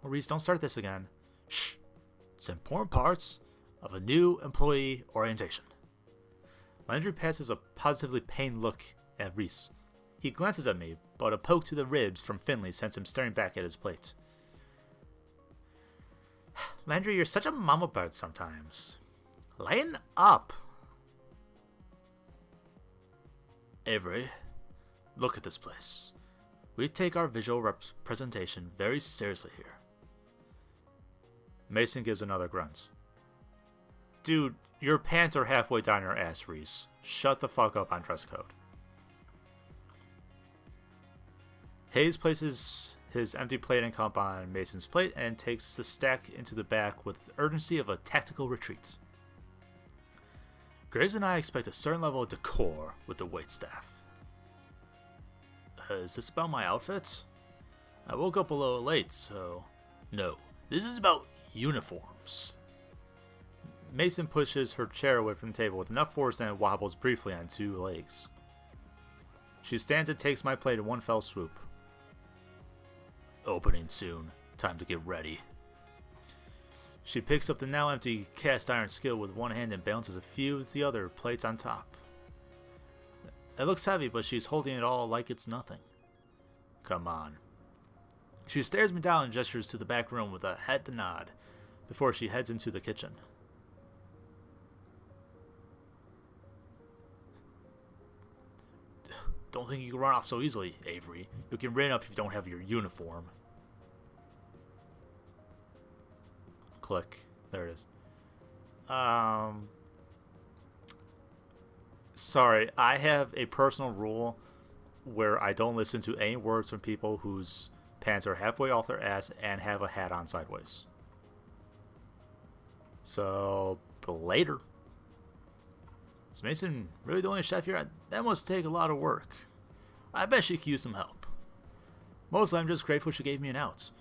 Oh, Reese, don't start this again. Shh. It's important parts of a new employee orientation. Landry passes a positively pained look at Reese. He glances at me, but a poke to the ribs from Finley sends him staring back at his plate. Landry, you're such a mama bird sometimes. Lighten up! Avery, look at this place. We take our visual representation very seriously here. Mason gives another grunt. Dude, your pants are halfway down your ass, Reese. Shut the fuck up on dress code. Hayes places his empty plate and cup on Mason's plate and takes the stack into the back with the urgency of a tactical retreat. Graves and I expect a certain level of decor with the waitstaff. Is this about my outfit? I woke up a little late, so... No, this is about uniforms. Mason pushes her chair away from the table with enough force and it wobbles briefly on two legs. She stands and takes my plate in one fell swoop. Opening soon. Time to get ready. She picks up the now empty cast iron skillet with one hand and balances a few of the other plates on top. It looks heavy, but she's holding it all like it's nothing. Come on. She stares me down and gestures to the back room with a head nod before she heads into the kitchen. Don't think you can run off so easily, Avery. You can run up if you don't have your uniform. Click. There it is. Sorry, I have a personal rule where I don't listen to any words from people whose pants are halfway off their ass and have a hat on sideways. So, later. Is Mason really the only chef here? That must take a lot of work. I bet she could use some help. Mostly I'm just grateful she gave me an out.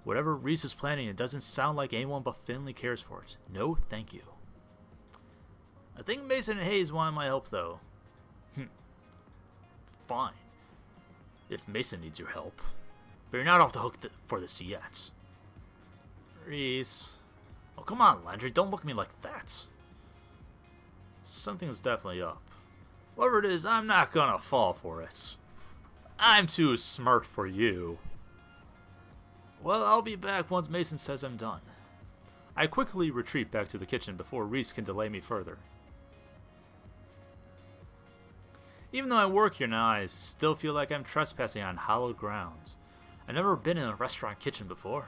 Whatever Reese is planning, it doesn't sound like anyone but Finley cares for it. No, thank you. I think Mason and Hayes want my help, though. Fine. If Mason needs your help. But you're not off the hook for this yet. Reese. Oh, come on, Landry. Don't look at me like that. Something's definitely up. Whatever it is, I'm not gonna fall for it. I'm too smart for you. Well, I'll be back once Mason says I'm done. I quickly retreat back to the kitchen before Reese can delay me further. Even though I work here now, I still feel like I'm trespassing on hallowed ground. I've never been in a restaurant kitchen before.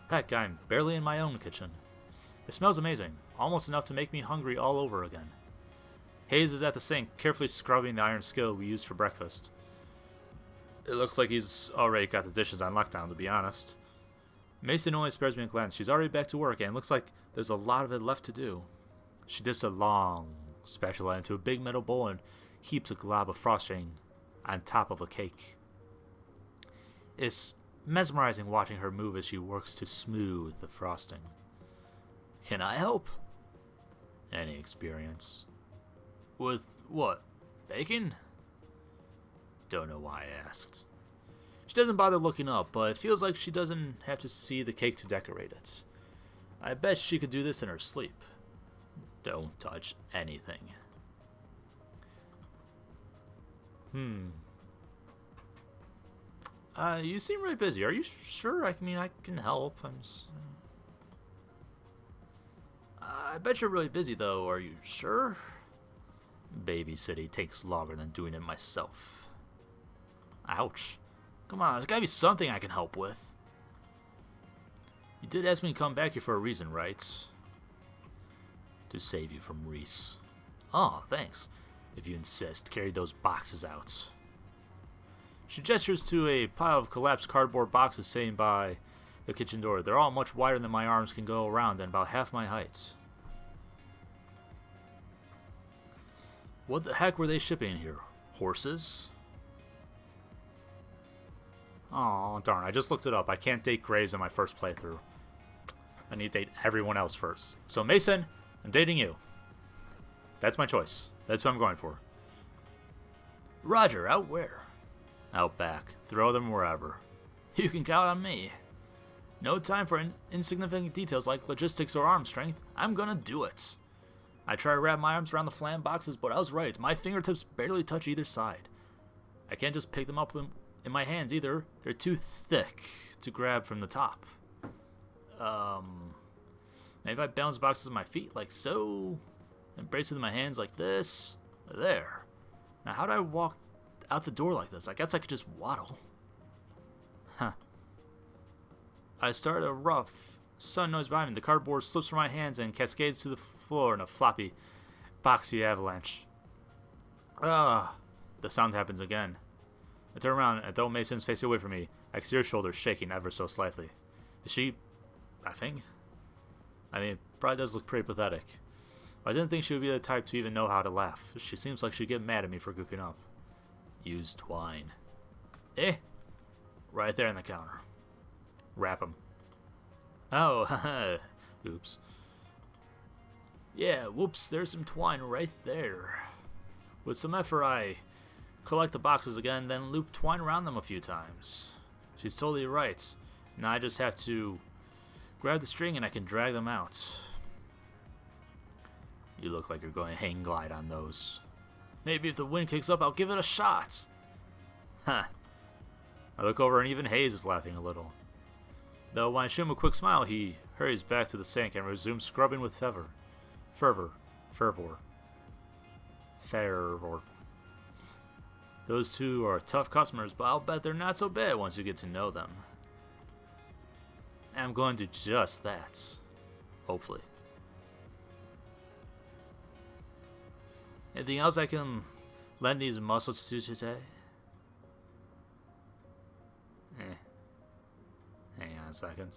Heck, I'm barely in my own kitchen. It smells amazing, almost enough to make me hungry all over again. Hayes is at the sink, carefully scrubbing the iron skillet we used for breakfast. It looks like he's already got the dishes on lockdown, to be honest. Mason only spares me a glance. She's already back to work, and it looks like there's a lot of it left to do. She dips a long spatula into a big metal bowl and heaps a glob of frosting on top of a cake. It's mesmerizing watching her move as she works to smooth the frosting. Can I help? Any experience? With what? Bacon? Don't know why I asked. She doesn't bother looking up, but it feels like she doesn't have to see the cake to decorate it. I bet she could do this in her sleep. Don't touch anything. You seem really busy. Are you sure? I mean, I can help. I bet you're really busy, though. Are you sure? Babysitting takes longer than doing it myself. Ouch. Come on, there's gotta be something I can help with. You did ask me to come back here for a reason, right? To save you from Reese. Oh, thanks. If you insist, carry those boxes out. She gestures to a pile of collapsed cardboard boxes saying by the kitchen door. They're all much wider than my arms can go around and about half my height. What the heck were they shipping here? Horses? Oh, darn. I just looked it up. I can't date Graves in my first playthrough. I need to date everyone else first. So, Mason, I'm dating you. That's my choice. That's what I'm going for. Roger, out where? Out back. Throw them wherever. You can count on me. No time for insignificant details like logistics or arm strength. I'm gonna do it. I try to wrap my arms around the flam boxes, but I was right. My fingertips barely touch either side. I can't just pick them up in my hands either. They're too thick to grab from the top. Maybe I balance boxes on my feet like so, and brace it in my hands like this. There. Now how do I walk out the door like this? I guess I could just waddle. Huh. I start a rough sudden noise behind me. The cardboard slips from my hands and cascades to the floor in a floppy, boxy avalanche. The sound happens again. I turn around and throw Mason's face away from me. I can see her shoulders shaking ever so slightly. Is she laughing? I mean, it probably does look pretty pathetic. But I didn't think she would be the type to even know how to laugh. She seems like she'd get mad at me for goofing up. Use twine. Right there on the counter. Wrap him. Oh, haha. Oops. Yeah, whoops, there's some twine right there. With some effort, I collect the boxes again, then loop twine around them a few times. She's totally right. Now I just have to grab the string and I can drag them out. You look like you're going to hang glide on those. Maybe if the wind kicks up, I'll give it a shot. Huh. I look over and even Hayes is laughing a little. Though when I show him a quick smile, he hurries back to the sink and resumes scrubbing with fervor. Those two are tough customers, but I'll bet they're not so bad once you get to know them. I'm going to do just that. Hopefully. Anything else I can lend these muscles to today? Hang on a second.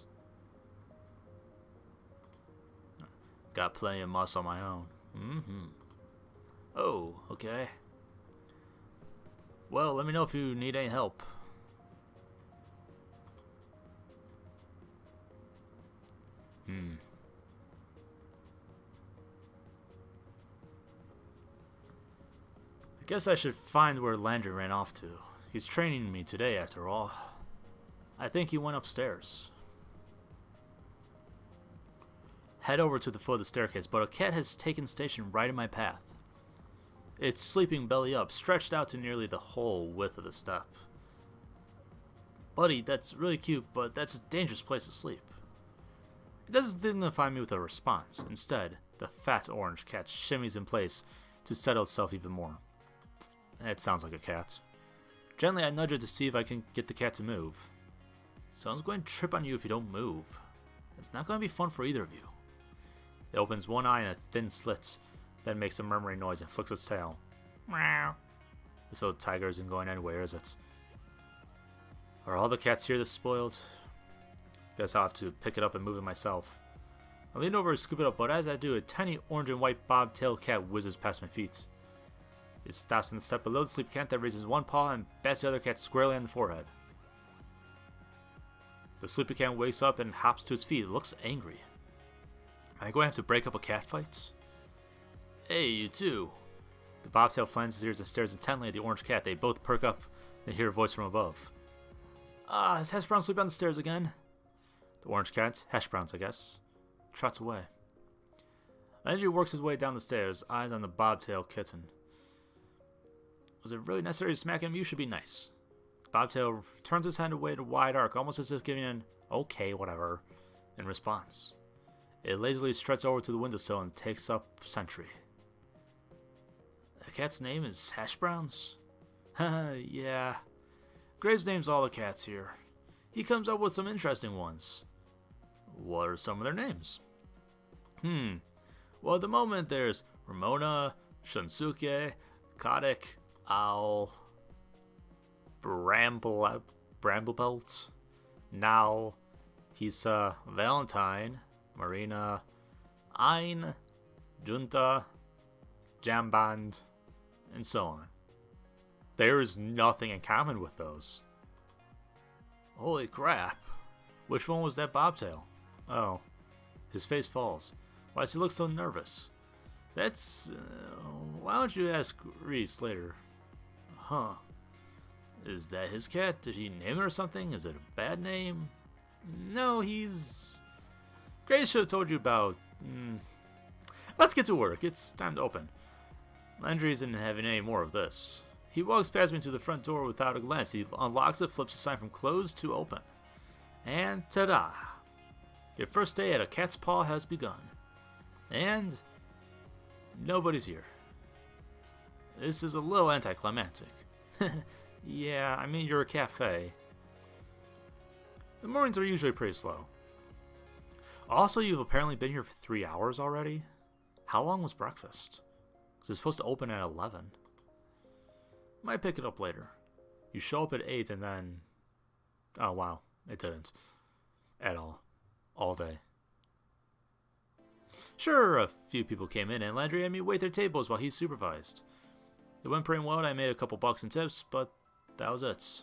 Got plenty of muscle of my own. Oh, okay. Well, let me know if you need any help. I guess I should find where Landry ran off to. He's training me today, after all. I think he went upstairs. Head over to the foot of the staircase, but a cat has taken station right in my path. It's sleeping belly up, stretched out to nearly the whole width of the step. Buddy, that's really cute, but that's a dangerous place to sleep. It doesn't dignify me with a response. Instead, the fat orange cat shimmies in place to settle itself even more. It sounds like a cat. Gently, I nudge it to see if I can get the cat to move. Someone's going to trip on you if you don't move. It's not going to be fun for either of you. It opens one eye in a thin slit, then makes a murmuring noise and flicks its tail. Meow. This little tiger isn't going anywhere, is it? Are all the cats here this spoiled? Guess I'll have to pick it up and move it myself. I lean over and scoop it up, but as I do, a tiny orange and white bobtail cat whizzes past my feet. It stops in the step below the sleepy cat that raises one paw and bats the other cat squarely on the forehead. The sleepy cat wakes up and hops to its feet. It looks angry. Am I going to have to break up a cat fight? Hey, you two. The bobtail flans his ears and stares intently at the orange cat. They both perk up and hear a voice from above. Is Hash Brown sleeping on the stairs again? The orange cat, Hash Brown's I guess, trots away. Landry works his way down the stairs, eyes on the bobtail kitten. Was it really necessary to smack him? You should be nice. Bobtail turns his hand away in a wide arc, almost as if giving an okay, whatever, in response. It lazily struts over to the windowsill and takes up sentry. The cat's name is Hash Brown's? Haha, yeah. Graves names all the cats here. He comes up with some interesting ones. What are some of their names? Well, at the moment there's Ramona, Shunsuke, Kotick, Owl, Bramblebelt, Now, Hisa, Valentine, Marina, Ein, Junta, Jamband, and so on. There is nothing in common with those. Holy crap. Which one was that bobtail? Oh. His face falls. Why does he look so nervous? That's... why don't you ask Reese later? Huh. Is that his cat? Did he name it or something? Is it a bad name? No, he's... Grace should have told you about... Let's get to work. It's time to open. Landry isn't having any more of this. He walks past me to the front door without a glance. He unlocks it, flips the sign from closed to open. And ta-da! Your first day at a cat's paw has begun. And... nobody's here. This is a little anticlimactic. Yeah, I mean, you're a cafe. The mornings are usually pretty slow. Also, you've apparently been here for 3 hours already? How long was breakfast? Because it's supposed to open at 11. Might pick it up later. You show up at 8 and then... oh, wow. It didn't. At all. All day. Sure, a few people came in and Landry had me wait their tables while he supervised. It went pretty well and I made a couple bucks in tips, but that was it.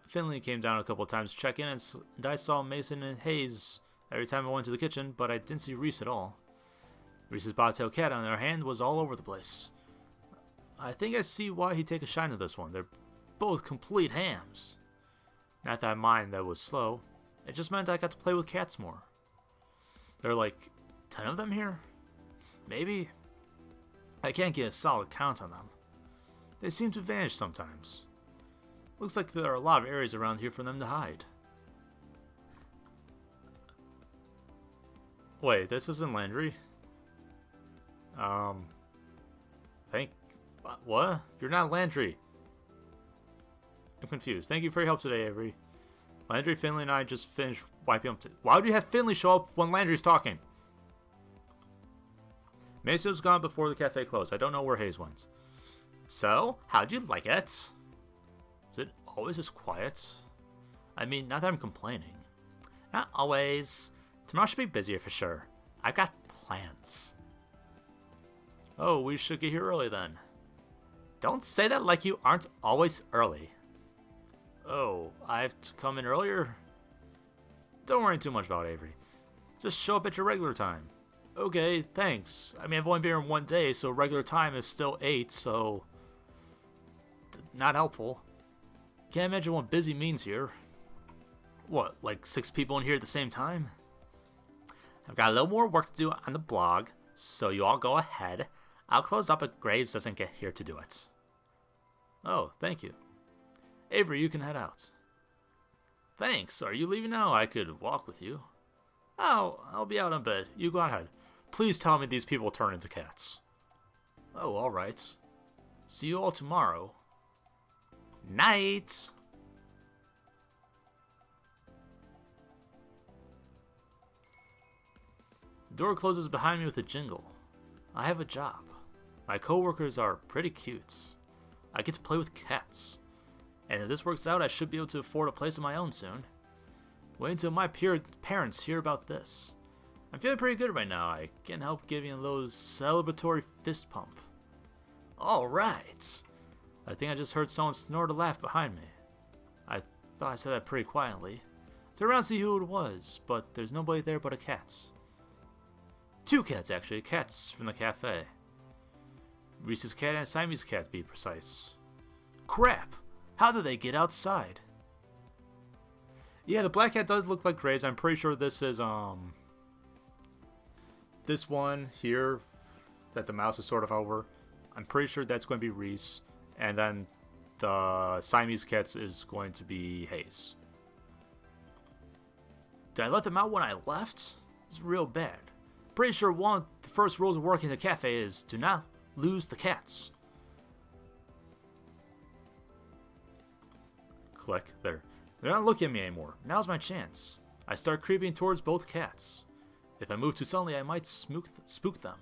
Finley came down a couple times to check in and I saw Mason and Hayes every time I went to the kitchen, but I didn't see Reese at all. Reese's bobtail cat, on the other hand, was all over the place. I think I see why he'd take a shine to this one. They're both complete hams. Not that I mind that was slow. It just meant I got to play with cats more. There are like 10 of them here? Maybe? I can't get a solid count on them. They seem to vanish sometimes. Looks like there are a lot of areas around here for them to hide. Wait, this isn't Landry? What? You're not Landry. I'm confused. Thank you for your help today, Avery. Landry, Finley, and I just finished wiping up. Why would you have Finley show up when Landry's talking? Mason was gone before the cafe closed. I don't know where Hayes went. So, how'd you like it? Is it always this quiet? I mean, not that I'm complaining. Not always. Tomorrow should be busier for sure. I've got plans. Oh, we should get here early then. Don't say that like you aren't always early. Oh, I have to come in earlier? Don't worry too much about Avery. Just show up at your regular time. Okay, thanks. I mean, I've only been here 1 day, so regular time is still 8, so... not helpful. Can't imagine what busy means here. What, like 6 people in here at the same time? I've got a little more work to do on the blog, so you all go ahead. I'll close up if Graves doesn't get here to do it. Oh, thank you. Avery, you can head out. Thanks. Are you leaving now? I could walk with you. Oh, I'll be out in bed. You go ahead. Please tell me these people turn into cats. Oh, alright. See you all tomorrow. Night! The door closes behind me with a jingle. I have a job. My coworkers are pretty cute. I get to play with cats. And if this works out, I should be able to afford a place of my own soon. Wait until my parents hear about this. I'm feeling pretty good right now. I can't help giving a little celebratory fist pump. Alright. I think I just heard someone snort a laugh behind me. I thought I said that pretty quietly. Turn around to see who it was, but there's nobody there but a cat. Two cats, actually. Cats from the cafe. Reese's cat and Siamese cat, to be precise. Crap! How did they get outside? Yeah, the black cat does look like Graves. I'm pretty sure this is, this one here that the mouse is sort of over. I'm pretty sure that's going to be Reese. And then the Siamese cats is going to be Hayes. Did I let them out when I left? It's real bad. Pretty sure one of the first rules of working in a cafe is do not lose the cats. Click. There. They're not looking at me anymore. Now's my chance. I start creeping towards both cats. If I move too suddenly, I might spook them.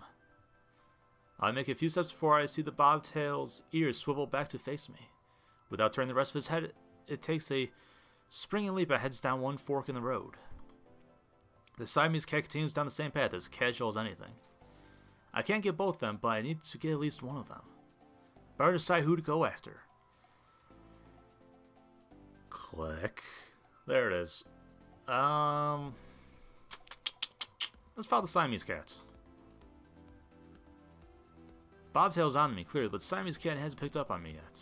I make a few steps before I see the bobtail's ears swivel back to face me. Without turning the rest of his head, it takes a springing leap and heads down one fork in the road. The Siamese cat continues down the same path, as casual as anything. I can't get both of them, but I need to get at least one of them. Better decide who to go after. Click. There it is. Let's follow the Siamese cats. Bobtail's on me, clearly, but Siamese cat hasn't picked up on me yet.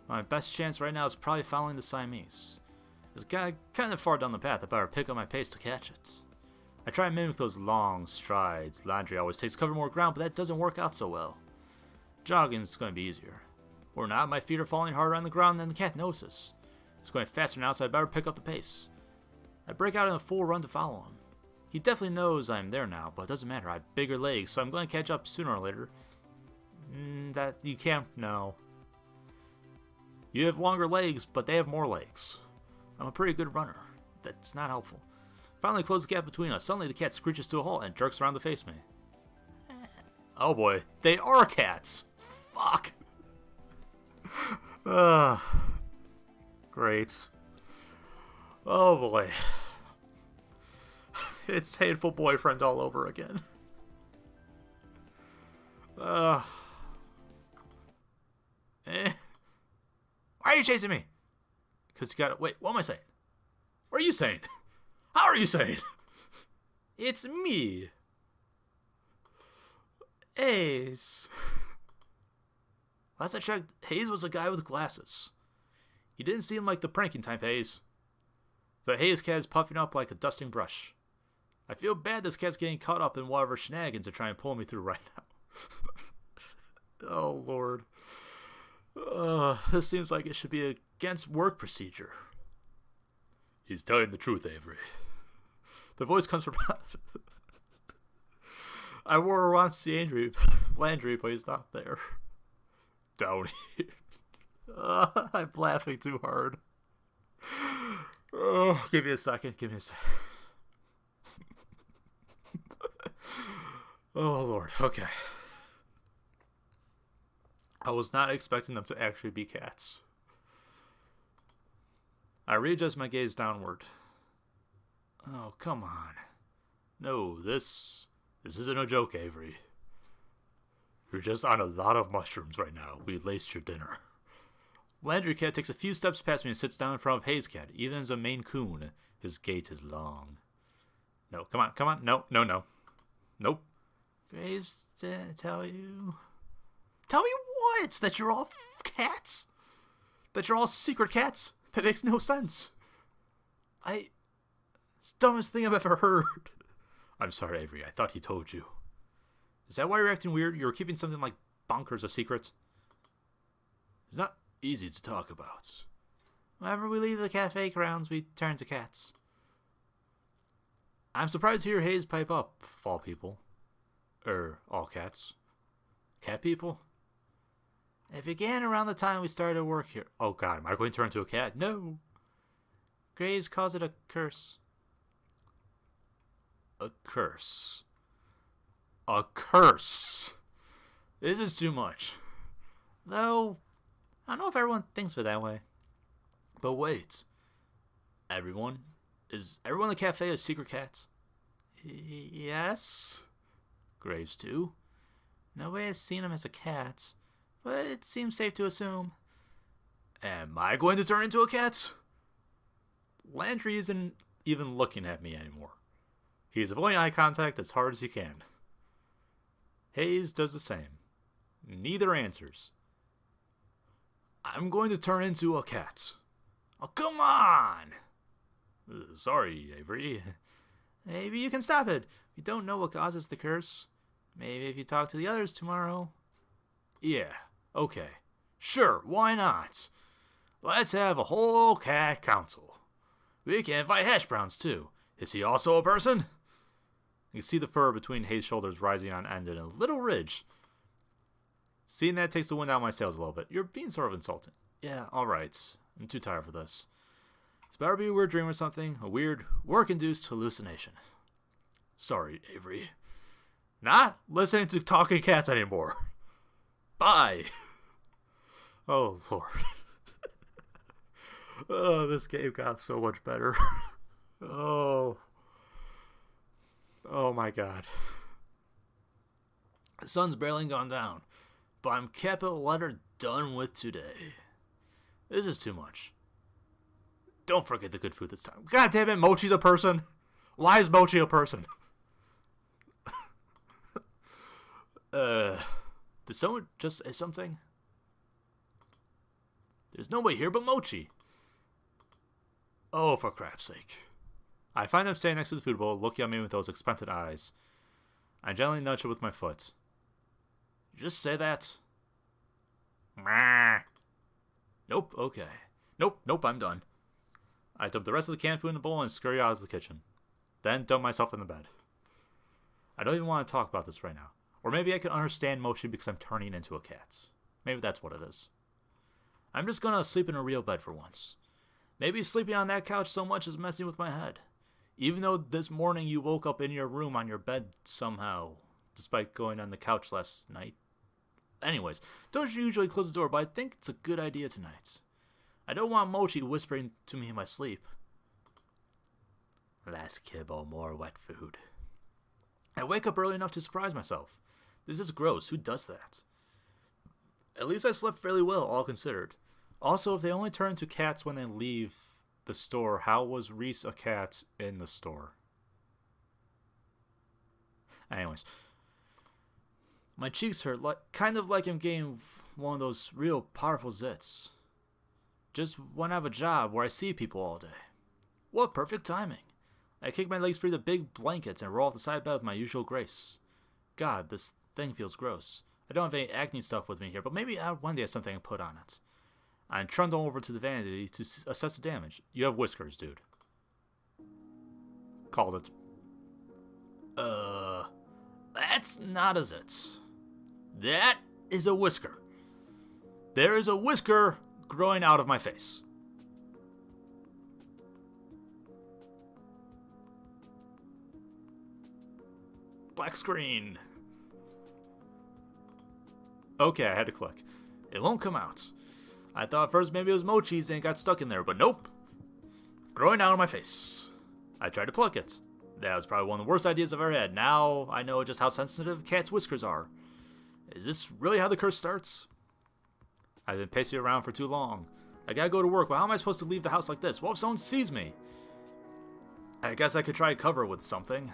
My best chance right now is probably following the Siamese. It's kind of far down the path. I better pick up my pace to catch it. I try and mimic those long strides. Landry always takes cover more ground, but that doesn't work out so well. Jogging's going to be easier. Or not, my feet are falling harder on the ground than the cat notices. It's going faster now, so I better pick up the pace. I break out in a full run to follow him. He definitely knows I'm there now, but it doesn't matter. I have bigger legs, so I'm going to catch up sooner or later. That you can't. No. You have longer legs, but they have more legs. I'm a pretty good runner. That's not helpful. Finally close the gap between us. Suddenly the cat screeches to a halt and jerks around to face me. Oh boy. They are cats! Fuck! Great. Oh boy. It's hateful boyfriend all over again. Why are you chasing me? Because you gotta... Wait, what am I saying? What are you saying? How are you saying? It's me. Ace. Last I checked, Hayes was a guy with glasses. He didn't seem like the pranking type Hayes. The Hayes cat is puffing up like a dusting brush. I feel bad this cat's getting caught up in whatever shenanigans are trying to pull me through right now. Oh, Lord. This seems like it should be against work procedure. He's telling the truth, Avery. The voice comes from... I wore around to see Landry, but he's not there. Down here. I'm laughing too hard. Oh, give me a second. Give me a second. Oh, Lord. Okay. I was not expecting them to actually be cats. I readjust my gaze downward. Oh, come on. No, this isn't a joke, Avery. You're just on a lot of mushrooms right now. We laced your dinner. Landry Cat takes a few steps past me and sits down in front of Hayes Cat. Even as a Maine Coon, his gait is long. No, come on, come on. No. Nope. Grace, tell you... Tell me what? That you're all cats? That you're all secret cats? That makes no sense. It's the dumbest thing I've ever heard. I'm sorry, Avery. I thought he told you. Is that why you're acting weird? You were keeping something like bonkers a secret? It's not easy to talk about. Whenever we leave the cafe grounds, we turn to cats. I'm surprised to hear Hayes pipe up, fall people. All cats. Cat people? It began around the time we started work here. Oh god, am I going to turn into a cat? No! Graves calls it a curse. A curse. A curse! This is too much. Though, I don't know if everyone thinks of it that way. But wait. Everyone Is everyone in the cafe a secret cat? Yes. Graves too. Nobody has seen him as a cat, but it seems safe to assume. Am I going to turn into a cat? Landry isn't even looking at me anymore. He's avoiding eye contact as hard as he can. Hayes does the same. Neither answers. I'm going to turn into a cat. Oh, come on! Sorry, Avery. Maybe you can stop it. We don't know what causes the curse. Maybe if you talk to the others tomorrow. Yeah, okay. Sure, why not? Let's have a whole cat council. We can invite Hash Browns, too. Is he also a person? You can see the fur between Hayes' shoulders rising on end in a little ridge. Seeing that takes the wind out of my sails a little bit. You're being sort of insulting. Yeah, alright. I'm too tired for this. It's better be a weird dream or something. A weird, work-induced hallucination. Sorry, Avery. Not listening to talking cats anymore. Bye. Oh, Lord. Oh, this game got so much better. Oh. Oh my god. The sun's barely gone down, but I'm capital letter done with today. This is too much. Don't forget the good food this time. God damn it, Mochi's a person. Why is Mochi a person? Did someone just say something? There's nobody here but Mochi. Oh, for crap's sake. I find him standing next to the food bowl, looking at me with those expectant eyes. I gently nudge it with my foot. Just say that. Nope, okay. Nope, I'm done. I dump the rest of the canned food in the bowl and scurry out of the kitchen. Then dump myself in the bed. I don't even want to talk about this right now. Or maybe I can understand Mochi because I'm turning into a cat. Maybe that's what it is. I'm just gonna sleep in a real bed for once. Maybe sleeping on that couch so much is messing with my head. Even though this morning you woke up in your room on your bed somehow, despite going on the couch last night. Anyways, don't usually close the door, but I think it's a good idea tonight. I don't want Mochi whispering to me in my sleep. Less kibble, more wet food. I wake up early enough to surprise myself. This is gross. Who does that? At least I slept fairly well, all considered. Also, if they only turn into cats when they leave the store, how was Reese a cat in the store? Anyways. My cheeks hurt, kind of like I'm getting one of those real powerful zits. Just when I have a job where I see people all day. What perfect timing. I kick my legs free of the big blankets and roll off the side bed with my usual grace. God, this thing feels gross. I don't have any acne stuff with me here, but maybe Wendy has something to put on it. I trundle over to the vanity to assess the damage. You have whiskers, dude. Called it. That's not a zit. That is a whisker. There is a whisker growing out of my face. Black screen. Okay, I had to click. It won't come out. I thought at first maybe it was Mochi's and it got stuck in there, but nope. Growing out of my face. I tried to pluck it. That was probably one of the worst ideas I've ever had. Now I know just how sensitive cats' whiskers are. Is this really how the curse starts? I've been pacing around for too long. I gotta go to work, but how am I supposed to leave the house like this? What if someone sees me? I guess I could try to cover it with something.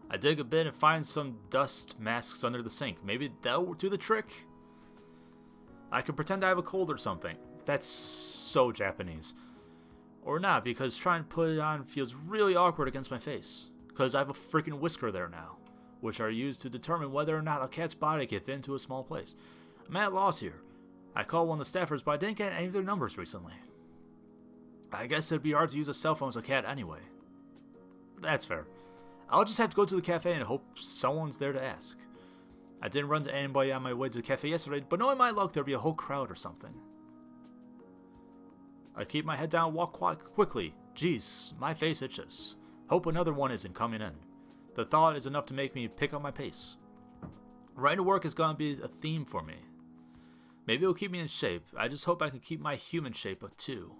I dig a bit and find some dust masks under the sink. Maybe that'll do the trick? I could pretend I have a cold or something. That's so Japanese. Or not, because trying to put it on feels really awkward against my face. Because I have a freaking whisker there now, which are used to determine whether or not a cat's body can fit into a small place. I'm at a loss here. I called one of the staffers, but I didn't get any of their numbers recently. I guess it'd be hard to use a cell phone as a cat anyway. That's fair. I'll just have to go to the cafe and hope someone's there to ask. I didn't run into anybody on my way to the cafe yesterday, but knowing my luck, there'll be a whole crowd or something. I keep my head down and walk quite quickly. Jeez, my face itches. Hope another one isn't coming in. The thought is enough to make me pick up my pace. Riding to work is going to be a theme for me. Maybe it'll keep me in shape. I just hope I can keep my human shape too.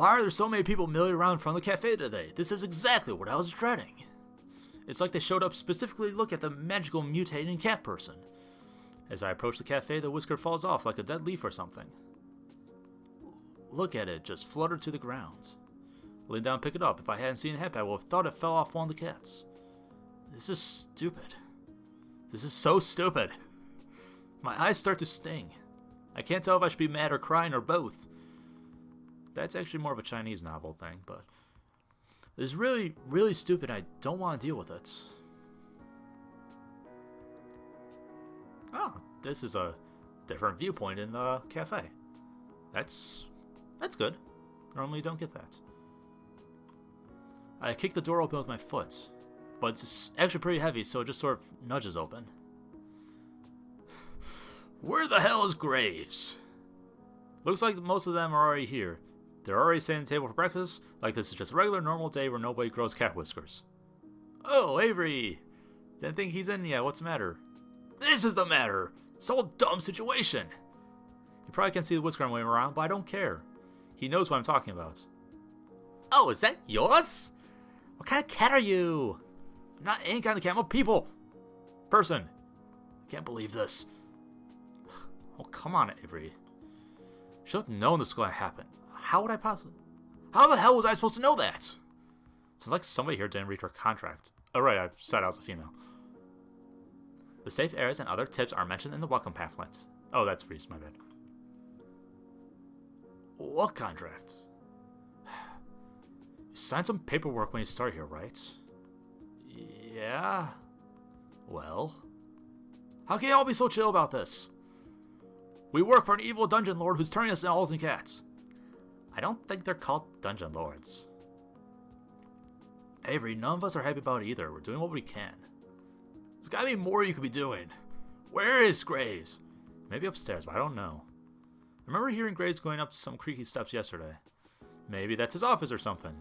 Why are there so many people milling around in front of the cafe today? This is exactly what I was dreading. It's like they showed up specifically to look at the magical mutating cat person. As I approach the cafe, the whisker falls off like a dead leaf or something. Look at it, just fluttered to the ground. I lean down and pick it up. If I hadn't seen it happen, I would have thought it fell off one of the cats. This is stupid. This is so stupid. My eyes start to sting. I can't tell if I should be mad or crying or both. That's actually more of a Chinese novel thing, but this is really, really stupid. I don't want to deal with it. Oh, this is a different viewpoint in the cafe. That's good. Normally you don't get that. I kick the door open with my foot, but it's actually pretty heavy, so it just sort of nudges open. Where the hell is Graves? Looks like most of them are already here. They're already sitting at the table for breakfast, like this is just a regular normal day where nobody grows cat whiskers. Oh, Avery! Didn't think he's in yet, what's the matter? This is the matter! It's a whole dumb situation! You probably can't see the whisker I'm waving around, but I don't care. He knows what I'm talking about. Oh, is that yours? What kind of cat are you? I'm not any kind of cat, I'm a people! Person! I can't believe this. Oh, come on, Avery. Should have known this was going to happen. How would I possibly... How the hell was I supposed to know that? It's like somebody here didn't read her contract. Oh, right, I said I was a female. The safe areas and other tips are mentioned in the welcome pamphlet. Oh, that's Reese, my bad. What contract? You signed some paperwork when you started here, right? Yeah. Well? How can you all be so chill about this? We work for an evil dungeon lord who's turning us into owls and cats. I don't think they're called dungeon lords. Avery, none of us are happy about it either. We're doing what we can. There's gotta be more you could be doing. Where is Graves? Maybe upstairs, but I don't know. I remember hearing Graves going up some creaky steps yesterday. Maybe that's his office or something.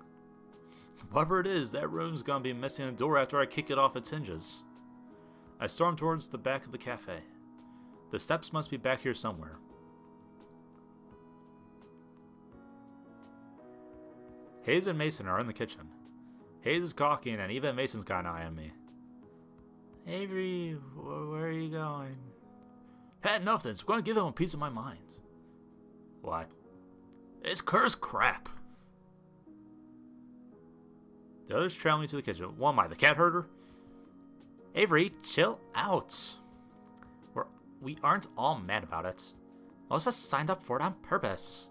Whatever it is, that room's gonna be missing the door after I kick it off its hinges. I storm towards the back of the cafe. The steps must be back here somewhere. Hayes and Mason are in the kitchen. Hayes is gawking, and even Mason's got an eye on me. Avery, where are you going? Had enough of this. I'm going to give him a piece of my mind. What? It's cursed crap. The others trail me to the kitchen. What am I, the cat herder? Avery, chill out. We aren't all mad about it. Most of us signed up for it on purpose.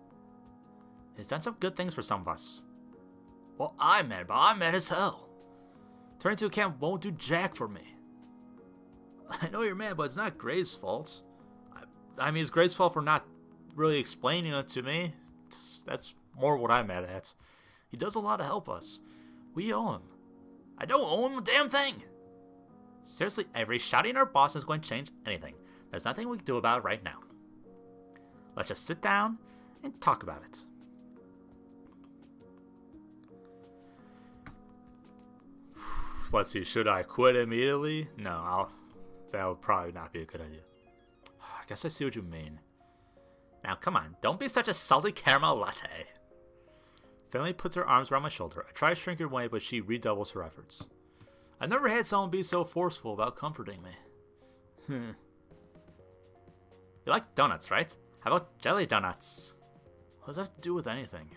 It's done some good things for some of us. Well, I'm mad, but I'm mad as hell. Turning to a cat won't do jack for me. I know you're mad, but it's not Graves' fault. I mean, it's Graves' fault for not really explaining it to me. That's more what I'm mad at. He does a lot to help us. We owe him. I don't owe him a damn thing. Seriously, Avery, shouting at our boss is going to change anything. There's nothing we can do about it right now. Let's just sit down and talk about it. Let's see, should I quit immediately? No, that would probably not be a good idea. I guess I see what you mean. Now, come on, don't be such a salty caramel latte. Finley puts her arms around my shoulder. I try to shrink her away, but she redoubles her efforts. I've never had someone be so forceful about comforting me. You like donuts, right? How about jelly donuts? What does that have to do with anything?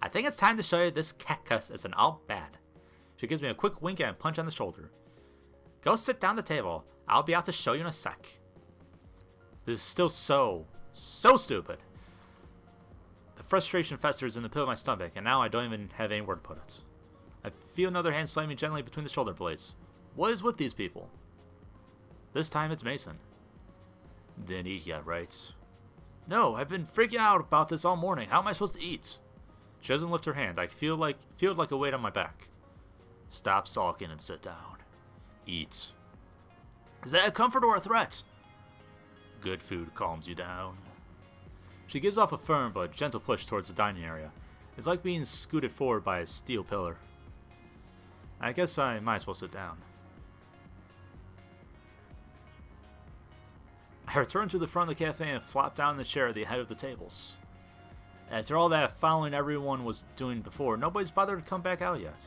I think it's time to show you this cactus isn't all bad. She gives me a quick wink and a punch on the shoulder. Go sit down at the table. I'll be out to show you in a sec. This is still so stupid. The frustration festers in the pit of my stomach, and now I don't even have anywhere to put it. I feel another hand slam me gently between the shoulder blades. What is with these people? This time it's Mason. Didn't eat yet, right? No, I've been freaking out about this all morning. How am I supposed to eat? She doesn't lift her hand. I feel like a weight on my back. Stop sulking and sit down. Eat. Is that a comfort or a threat? Good food calms you down. She gives off a firm but gentle push towards the dining area. It's like being scooted forward by a steel pillar. I guess I might as well sit down. I return to the front of the cafe and flop down in the chair at the head of the tables. After all that following everyone was doing before, nobody's bothered to come back out yet.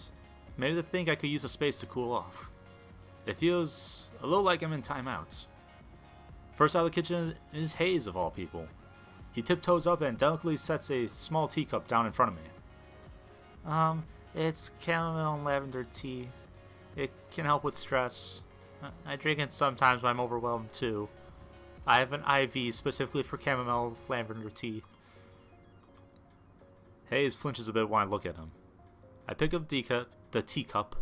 Maybe they think I could use a space to cool off. It feels a little like I'm in timeout. First out of the kitchen is Hayes, of all people. He tiptoes up and delicately sets a small teacup down in front of me. It's chamomile and lavender tea. It can help with stress. I drink it sometimes when I'm overwhelmed too. I have an IV specifically for chamomile lavender tea. Hayes flinches a bit when I look at him. I pick up the teacup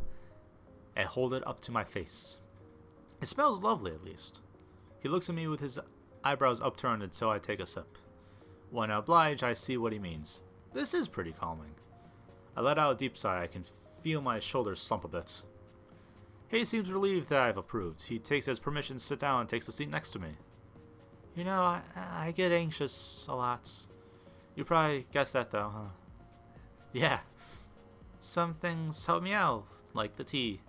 and hold it up to my face. It smells lovely, at least. He looks at me with his eyebrows upturned until I take a sip. When I oblige, I see what he means. This is pretty calming. I let out a deep sigh. I can feel my shoulders slump a bit. Hayes seems relieved that I've approved. He takes his permission to sit down and takes a seat next to me. You know, I get anxious a lot. You probably guessed that though, huh? Yeah. Some things help me out, like the tea.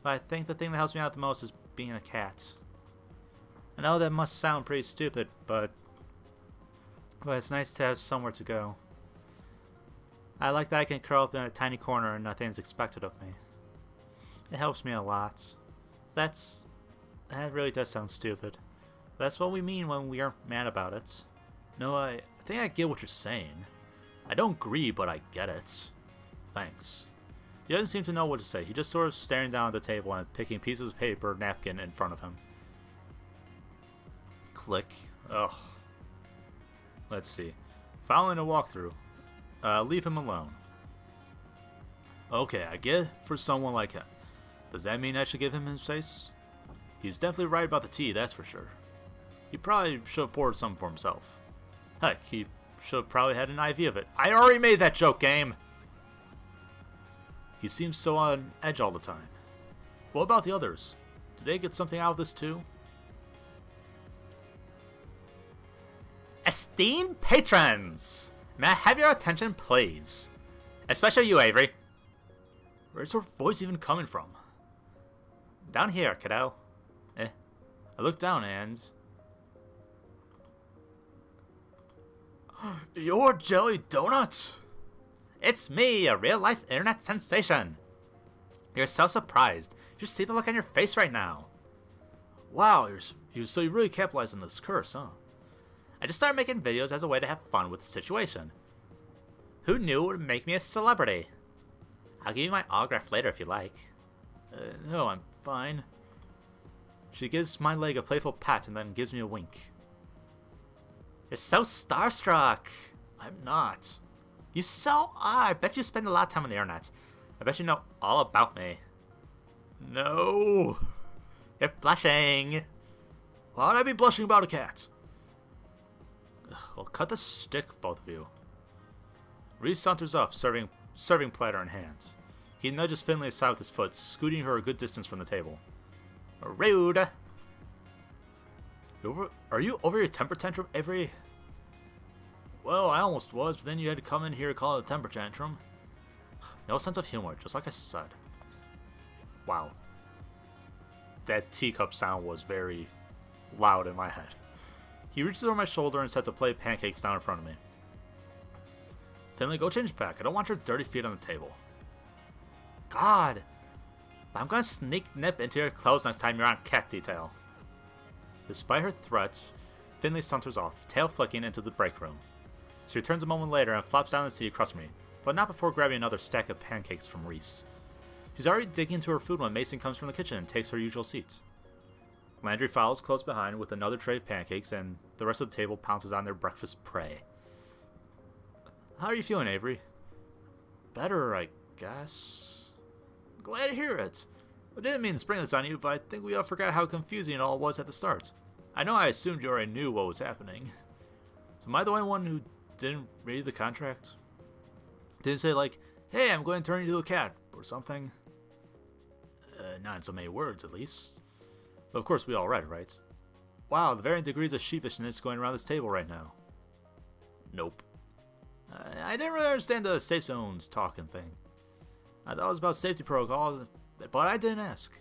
But I think the thing that helps me out the most is being a cat. I know that must sound pretty stupid, but it's nice to have somewhere to go. I like that I can curl up in a tiny corner and nothing's expected of me. It helps me a lot. That really does sound stupid. That's what we mean when we aren't mad about it. No, I think I get what you're saying. I don't agree, but I get it. Thanks. He doesn't seem to know what to say. He just sort of staring down at the table and picking pieces of paper, napkin in front of him. Click. Ugh. Let's see. Following a walkthrough. Leave him alone. Okay, I get it for someone like him. Does that mean I should give him his space? He's definitely right about the tea, that's for sure. He probably should have poured some for himself. Heck, he should have probably had an IV of it. I already made that joke, game! He seems so on edge all the time. What about the others? Do they get something out of this too? Esteemed patrons! May I have your attention, please? Especially you, Avery. Where's her voice even coming from? Down here, kiddo. I look down and... You're Jelly Donut! It's me, a real-life internet sensation. You're so surprised. Just see the look on your face right now. Wow, so you really capitalized on this curse, huh? I just started making videos as a way to have fun with the situation. Who knew it would make me a celebrity? I'll give you my autograph later if you like. No, I'm fine. She gives my leg a playful pat and then gives me a wink. You're so starstruck. I'm not. You so are. I bet you spend a lot of time on the internet. I bet you know all about me. No. You're blushing. Why would I be blushing about a cat? Well, cut the stick, both of you. Reese saunters up, serving platter in hand. He nudges Finley aside with his foot, scooting her a good distance from the table. Rude! Are you over your temper tantrum, Avery? Well, I almost was, but then you had to come in here and call it a temper tantrum. No sense of humor, just like I said. Wow. That teacup sound was very loud in my head. He reaches over my shoulder and sets a plate of pancakes down in front of me. Finley, go change back. I don't want your dirty feet on the table. God! I'm gonna sneak nip into your clothes next time you're on cat detail. Despite her threats, Finley saunters off, tail flicking into the break room. She returns a moment later and flops down the seat across from me, but not before grabbing another stack of pancakes from Reese. She's already digging into her food when Mason comes from the kitchen and takes her usual seat. Landry follows close behind with another tray of pancakes, and the rest of the table pounces on their breakfast prey. How are you feeling, Avery? Better, I guess. Glad to hear it. I didn't mean to spring this on you, but I think we all forgot how confusing it all was at the start. I know I assumed you already knew what was happening. So am I the only one who didn't read the contract? Didn't say like, hey, I'm going to turn you into a cat, or something? Not in so many words, at least. But of course we all read, right? Wow, the varying degrees of sheepishness going around this table right now. Nope. I didn't really understand the safe zones talking thing. I thought it was about safety protocols, but I didn't ask.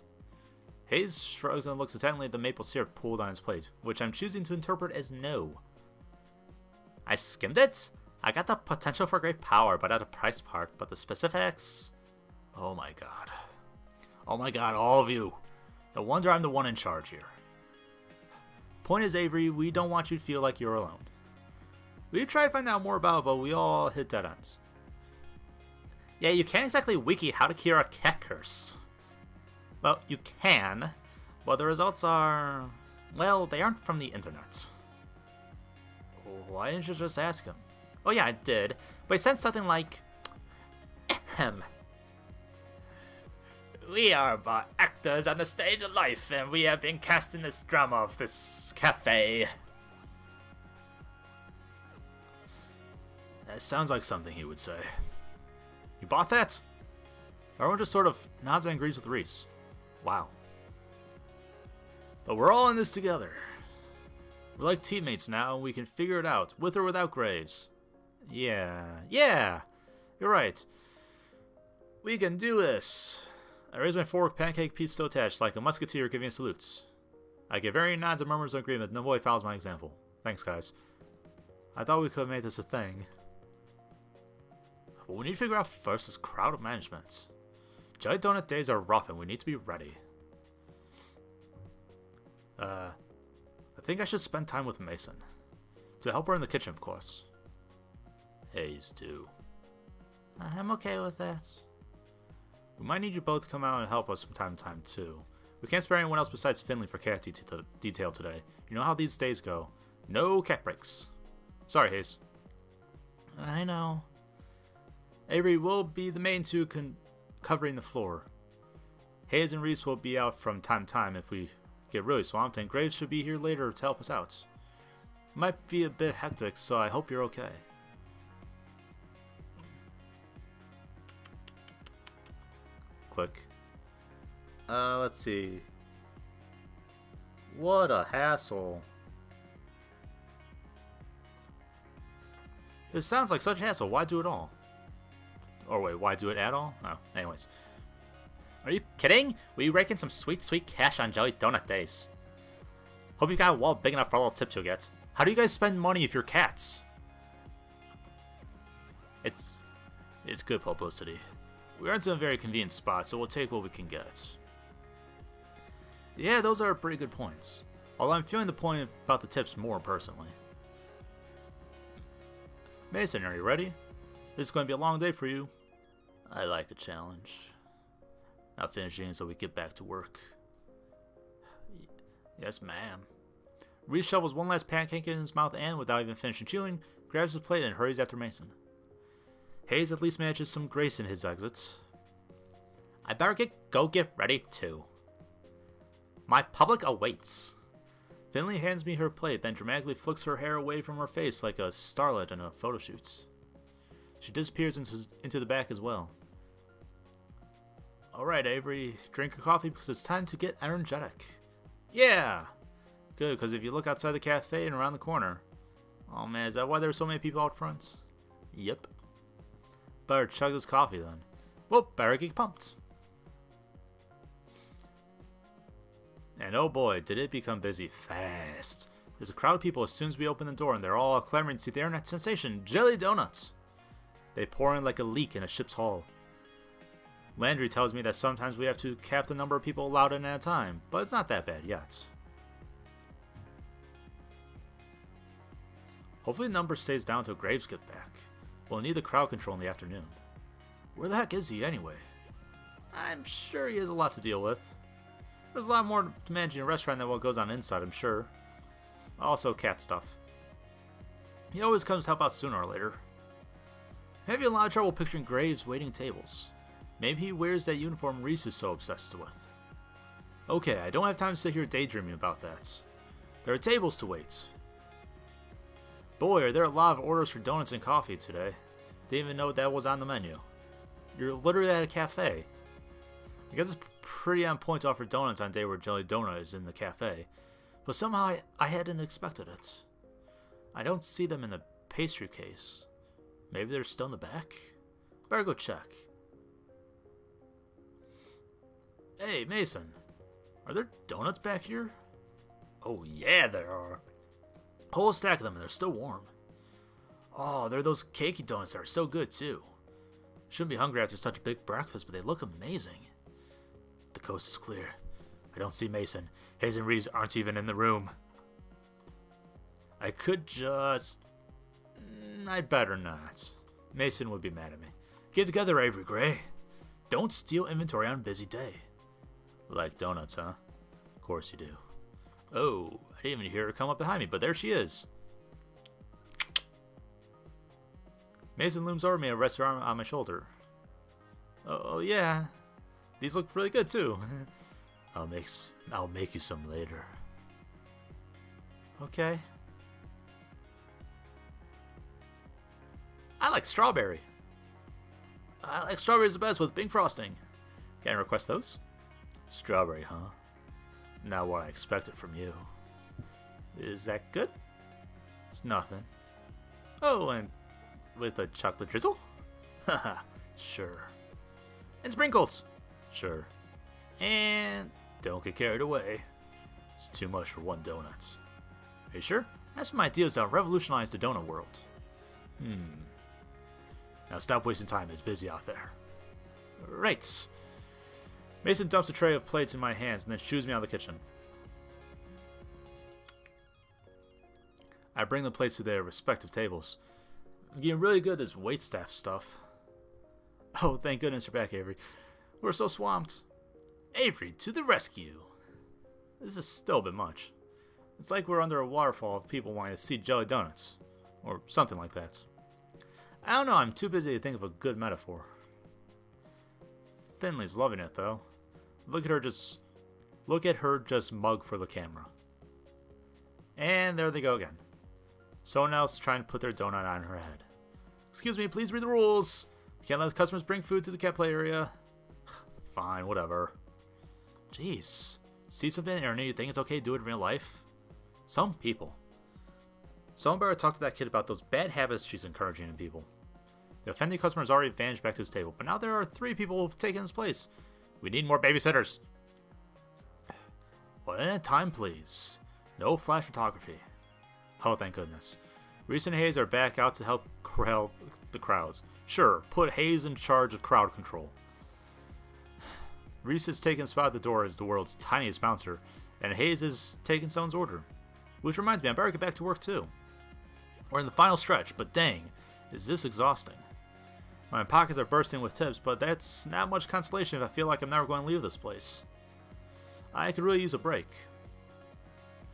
Hayes shrugs and looks intently at the maple syrup pooled on his plate, which I'm choosing to interpret as no. I skimmed it? I got the potential for great power, but at a price part. But the specifics... Oh my god. Oh my god, all of you. No wonder I'm the one in charge here. Point is, Avery, we don't want you to feel like you're alone. We tried to find out more about it, but we all hit dead ends. Yeah, you can't exactly wiki how to cure a cat curse. Well, you can, but the results are... Well, they aren't from the internet. Why didn't you just ask him? Oh yeah, I did, but he said something like... Ahem. We are but actors on the stage of life, and we have been cast in this drama of this cafe. That sounds like something he would say. You bought that? Everyone just sort of nods and agrees with Reese. Wow. But we're all in this together. We're like teammates now, and we can figure it out, with or without Graves. Yeah, you're right. We can do this. I raise my fork, pancake piece still attached, like a musketeer giving a salute. I give varying nods and murmurs of agreement. No boy follows my example. Thanks, guys. I thought we could have made this a thing. What we need to figure out first is crowd management. Jelly Donut days are rough, and we need to be ready. I think I should spend time with Mason. To help her in the kitchen, of course. Hayes, too. I'm okay with that. We might need you both to come out and help us from time to time, too. We can't spare anyone else besides Finley for cat detail today. You know how these days go. No cat breaks. Sorry, Hayes. I know. Avery will be the main two covering the floor. Hayes and Reese will be out from time to time if we get really swamped, and Graves should be here later to help us out. It might be a bit hectic, so I hope you're okay. Click. Let's see. What a hassle. This sounds like such a hassle. Why do it all? Or wait, why do it at all? Oh, anyways. Are you kidding? We raking some sweet, sweet cash on Jelly Donut days. Hope you got a wallet big enough for all the tips you'll get. How do you guys spend money if you're cats? It's good publicity. We aren't in a very convenient spot, so we'll take what we can get. Yeah, those are pretty good points. Although I'm feeling the point about the tips more personally. Mason, are you ready? This is going to be a long day for you. I like a challenge. Not finishing until we get back to work. Yes, ma'am. Reese shovels one last pancake in his mouth and, without even finishing chewing, grabs his plate and hurries after Mason. Hayes at least manages some grace in his exits. I better go get ready too. My public awaits. Finley hands me her plate, then dramatically flicks her hair away from her face like a starlet in a photo shoot. She disappears into the back as well. Alright, Avery, drink your coffee because it's time to get energetic. Yeah! Good, because if you look outside the cafe and around the corner... Oh man, is that why there are so many people out front? Yep. Better chug this coffee then. Well, better get pumped. And oh boy, did it become busy fast. There's a crowd of people as soon as we open the door, and they're all clamoring to see the internet sensation, Jelly Donuts. They pour in like a leak in a ship's hull. Landry tells me that sometimes we have to cap the number of people allowed in at a time, but it's not that bad yet. Hopefully the number stays down until Graves gets back. We'll need the crowd control in the afternoon. Where the heck is he anyway? I'm sure he has a lot to deal with. There's a lot more to managing a restaurant than what goes on inside, I'm sure. Also cat stuff. He always comes to help out sooner or later. I'm having a lot of trouble picturing Graves waiting tables. Maybe he wears that uniform Reese is so obsessed with. Okay, I don't have time to sit here daydreaming about that. There are tables to wait. Boy, are there a lot of orders for donuts and coffee today. Didn't even know that was on the menu. You're literally at a cafe. I guess it's pretty on point to offer donuts on a day where Jelly Donut is in the cafe, but somehow I hadn't expected it. I don't see them in the pastry case. Maybe they're still in the back? Better go check. Hey, Mason. Are there donuts back here? Oh yeah, there are. Whole stack of them, and they're still warm. Oh, they're those cakey donuts that are so good, too. Shouldn't be hungry after such a big breakfast, but they look amazing. The coast is clear. I don't see Mason. Hayes and Reese aren't even in the room. I could just... I'd better not. Mason would be mad at me. Get together, Avery Gray. Don't steal inventory on a busy day. Like donuts, huh? Of course you do. Oh, I didn't even hear her come up behind me, but there she is. Mason looms over me and rests her arm on my shoulder. Oh yeah. These look really good, too. I'll make you some later. Okay. I like strawberry. I like strawberries the best with pink frosting. Can I request those? Strawberry, huh? Not what I expected from you. Is that good? It's nothing. Oh, and with a chocolate drizzle? Haha, sure. And sprinkles? Sure. And don't get carried away. It's too much for one donut. Are you sure? I have some ideas that'll revolutionize the donut world. Now stop wasting time, it's busy out there. Right. Mason dumps a tray of plates in my hands and then shoos me out of the kitchen. I bring the plates to their respective tables. I'm getting really good at this waitstaff stuff. Oh, thank goodness you're back, Avery. We're so swamped. Avery, to the rescue. This is still a bit much. It's like we're under a waterfall of people wanting to see jelly donuts. Or something like that. I don't know, I'm too busy to think of a good metaphor. Finley's loving it, though. Look at her just mug for the camera. And there they go again. Someone else trying to put their donut on her head. Excuse me, please read the rules. You can't let customers bring food to the cat play area. Fine, whatever. Jeez. See something on the internet you think it's okay to do it in real life? Some people. Someone better talk to that kid about those bad habits she's encouraging in people. The offending customer has already vanished back to his table, but now there are 3 people who have taken his place. We need more babysitters. One at a time, please. No flash photography. Oh, thank goodness. Reese and Hayes are back out to help corral the crowds. Sure, put Hayes in charge of crowd control. Reese has taken a spot at the door as the world's tiniest bouncer, and Hayes is taking someone's order. Which reminds me, I better get back to work too. We're in the final stretch, but dang, is this exhausting. My pockets are bursting with tips, but that's not much consolation if I feel like I'm never going to leave this place. I could really use a break.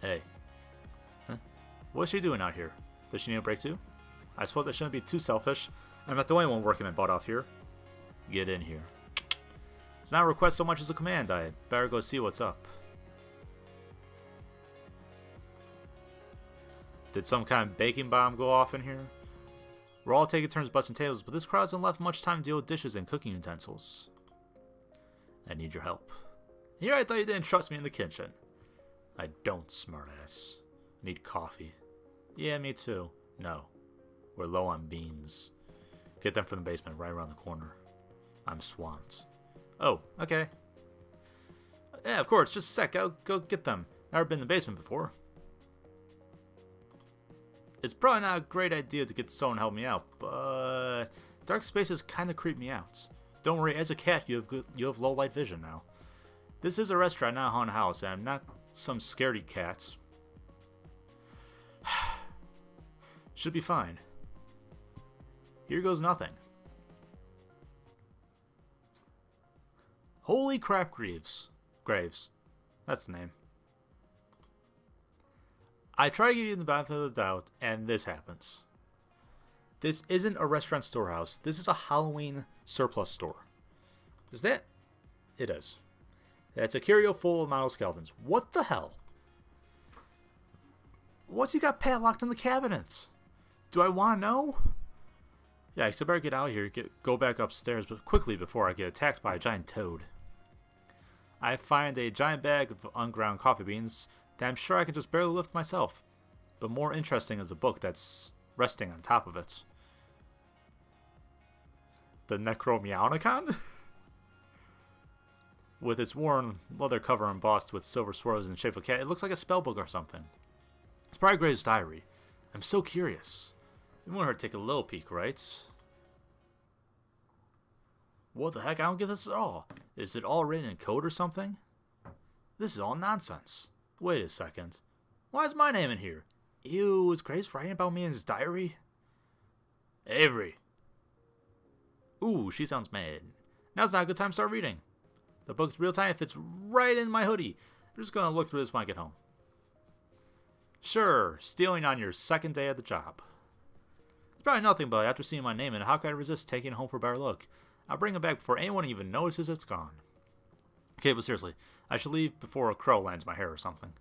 Hey. Huh? What's she doing out here? Does she need a break too? I suppose I shouldn't be too selfish. I'm not the only one working my butt off here. Get in here. It's not a request so much as a command. I better go see what's up. Did some kind of baking bomb go off in here? We're all taking turns busting tables, but this crowd hasn't left much time to deal with dishes and cooking utensils. I need your help. Here I thought you didn't trust me in the kitchen. I don't, smartass. Need coffee. Yeah, me too. No. We're low on beans. Get them from the basement right around the corner. I'm swamped. Oh, okay. Yeah, of course. Just a sec. I'll go get them. Never been in the basement before. It's probably not a great idea to get someone to help me out, but dark spaces kind of creep me out. Don't worry, as a cat, you have low light vision now. This is a restaurant, not a haunted house, and I'm not some scaredy cat. Should be fine. Here goes nothing. Holy crap, Graves. That's the name. I try to give you the benefit of the doubt, and this happens. This isn't a restaurant storehouse. This is a Halloween surplus store. Is that? It is. It's a curio full of model skeletons. What the hell? What's he got padlocked in the cabinets? Do I want to know? Yeah, I better get out of here. Go back upstairs, but quickly before I get attacked by a giant toad. I find a giant bag of unground coffee beans that I'm sure I can just barely lift myself. But more interesting is the book that's resting on top of it. The Necromeownicon? With its worn leather cover embossed with silver swirls in shape of a cat, it looks like a spell book or something. It's probably Graves' diary. I'm so curious. You want her to take a little peek, right? What the heck? I don't get this at all. Is it all written in code or something? This is all nonsense. Wait a second. Why is my name in here? Ew, is Grace writing about me in his diary? Avery. Ooh, she sounds mad. Now's not a good time to start reading. The book's real tiny, fits right in my hoodie. I'm just gonna look through this when I get home. Sure, stealing on your second day at the job. It's probably nothing, but after seeing my name in it, how could I resist taking it home for a better look? I'll bring it back before anyone even notices it's gone. Okay, but seriously, I should leave before a crow lands my hair or something.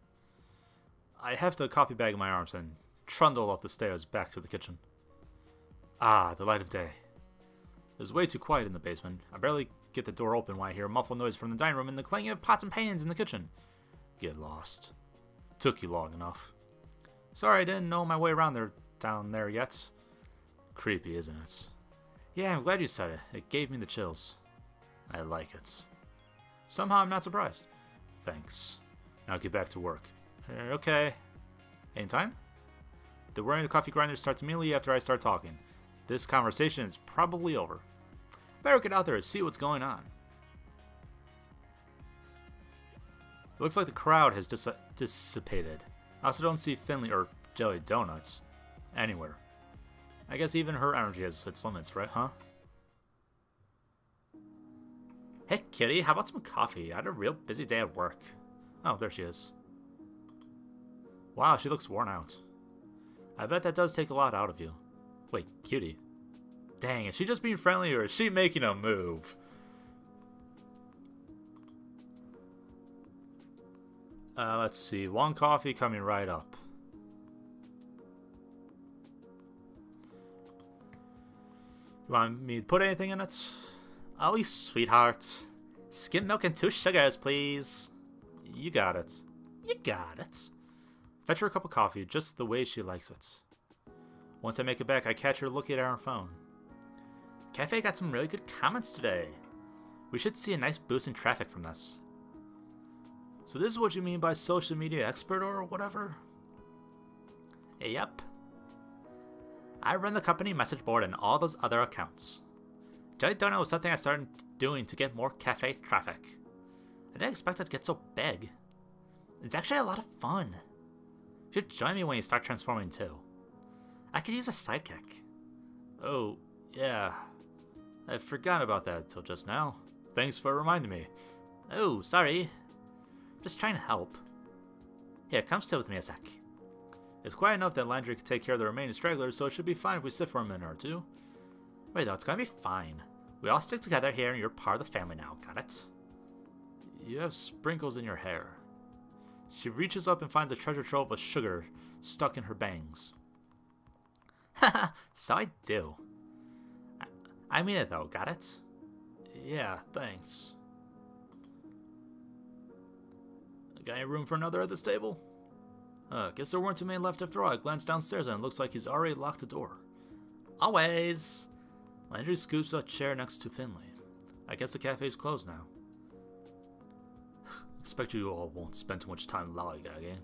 I have the coffee bag in my arms and trundle up the stairs back to the kitchen. Ah, the light of day. It's way too quiet in the basement. I barely get the door open when I hear a muffled noise from the dining room and the clanging of pots and pans in the kitchen. Get lost. Took you long enough. Sorry I didn't know my way around there down there yet. Creepy, isn't it? Yeah, I'm glad you said it. It gave me the chills. I like it. Somehow I'm not surprised. Thanks. Now get back to work. Okay. Any time? The whirring of the coffee grinder starts immediately after I start talking. This conversation is probably over. Better get out there and see what's going on. It looks like the crowd has dissipated. I also don't see Finley or Jelly Donuts anywhere. I guess even her energy has its limits, right, huh? Hey, kitty, how about some coffee? I had a real busy day at work. Oh, there she is. Wow, she looks worn out. I bet that does take a lot out of you. Wait, cutie. Dang, is she just being friendly or is she making a move? Let's see. One coffee coming right up. You want me to put anything in it? Oh, you sweetheart. Skim milk and 2 sugars, please. You got it. You got it. Fetch her a cup of coffee, just the way she likes it. Once I make it back, I catch her looking at her phone. The cafe got some really good comments today. We should see a nice boost in traffic from this. So this is what you mean by social media expert or whatever? Yep. I run the company message board and all those other accounts. Jelly Donut was something I started doing to get more cafe traffic. I didn't expect it to get so big. It's actually a lot of fun. You should join me when you start transforming too. I could use a sidekick. Oh, yeah. I forgot about that until just now. Thanks for reminding me. Oh, sorry. Just trying to help. Here, come sit with me a sec. It's quiet enough that Landry can take care of the remaining stragglers, so it should be fine if we sit for a minute or two. Wait though, it's gonna be fine. We all stick together here and you're part of the family now, got it? You have sprinkles in your hair. She reaches up and finds a treasure trove of sugar stuck in her bangs. Haha, so I do. I mean it though, got it? Yeah, thanks. Got any room for another at this table? Guess there weren't too many left after all. I glanced downstairs and it looks like he's already locked the door. Always! Landry scoops a chair next to Finley. I guess the cafe's closed now. Expect you all won't spend too much time lollygagging.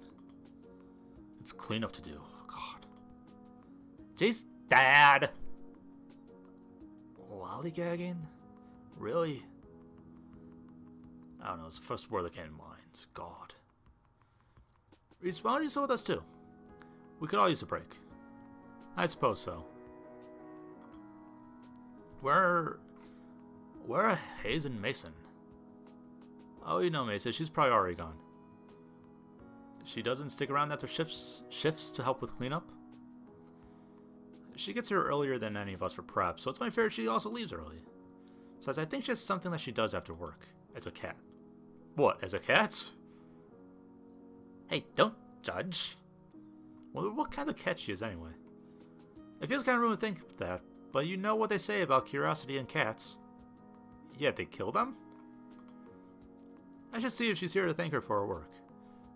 I've cleanup to do. Oh, God. Jeez, Dad! Lollygagging? Really? I don't know, it's the first word that came to mind. God. Reese, why don't you sit with us too? We could all use a break. I suppose so. Where are Hayes and Mason? Oh, you know Mason, she's probably already gone. She doesn't stick around after shifts to help with cleanup? She gets here earlier than any of us for prep, so it's only fair she also leaves early. Besides, I think she has something that she does after work. As a cat. What, as a cat? Hey, don't judge. Well, what kind of cat she is anyway? It feels kind of rude to think that, but you know what they say about curiosity and cats. Yeah, they kill them? I should see if she's here to thank her for her work.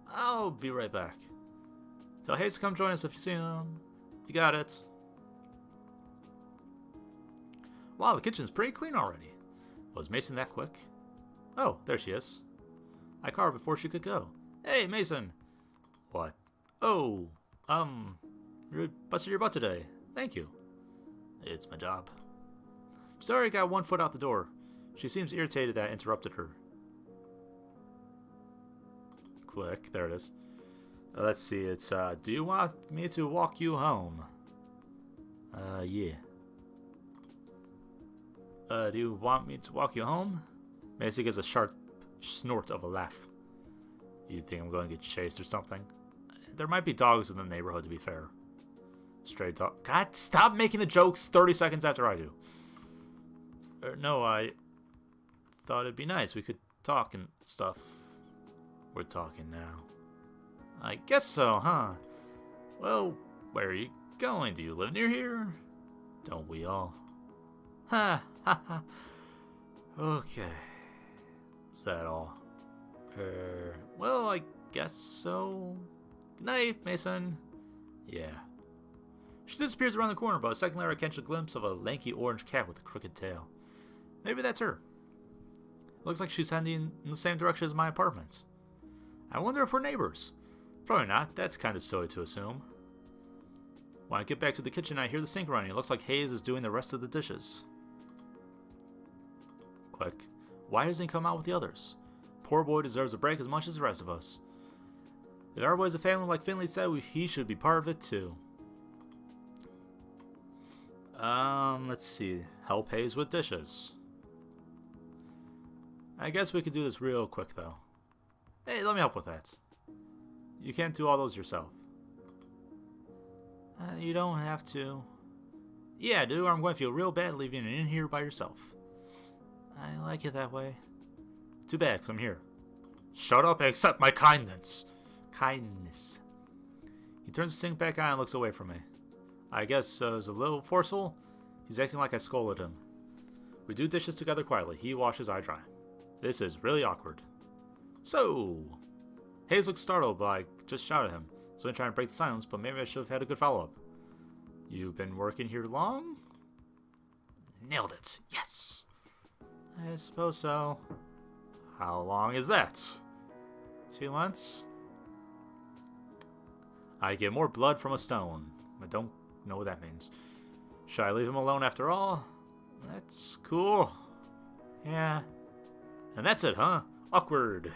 I'll be right back. Tell Hayes to come join us if you see him. You got it. Wow, the kitchen's pretty clean already. Was Mason that quick? Oh, there she is. I caught her before she could go. Hey, Mason! What? Oh, you busted your butt today. Thank you. It's my job. She's already got one foot out the door. She seems irritated that I interrupted her. Click. There it is. Let's see. It's, do you want me to walk you home? Yeah. Do you want me to walk you home? Macy gives a sharp snort of a laugh. You think I'm going to get chased or something? There might be dogs in the neighborhood, to be fair. Stray dog. God, stop making the jokes 30 seconds after I do. No, I thought it'd be nice. We could talk and stuff. We're talking now. I guess so, huh? Well, where are you going? Do you live near here? Don't we all? Ha ha ha. Okay. Is that all? Well, I guess so. Good night, Mason. Yeah. She disappears around the corner, but a second later I catch a glimpse of a lanky orange cat with a crooked tail. Maybe that's her. Looks like she's heading in the same direction as my apartment. I wonder if we're neighbors. Probably not. That's kind of silly to assume. When I get back to the kitchen, I hear the sink running. It looks like Hayes is doing the rest of the dishes. Click. Why doesn't he come out with the others? Poor boy deserves a break as much as the rest of us. If our boy's a family like Finley said, he should be part of it too. Let's see. Help Hayes with dishes. I guess we could do this real quick though. Hey, let me help with that. You can't do all those yourself. You don't have to. Yeah, dude, or I'm going to feel real bad leaving you in here by yourself. I like it that way. Too bad, because I'm here. Shut up and accept my kindness. Kindness. He turns the sink back on and looks away from me. I guess it was a little forceful. He's acting like I scolded him. We do dishes together quietly. He washes, I dry. This is really awkward. So, Hayes looks startled, but I just shouted at him. So I'm trying to break the silence, but maybe I should have had a good follow-up. You've been working here long? Nailed it. Yes. I suppose so. How long is that? 2 months? I get more blood from a stone. I don't know what that means. Should I leave him alone after all? That's cool. Yeah. And that's it, huh? Awkward.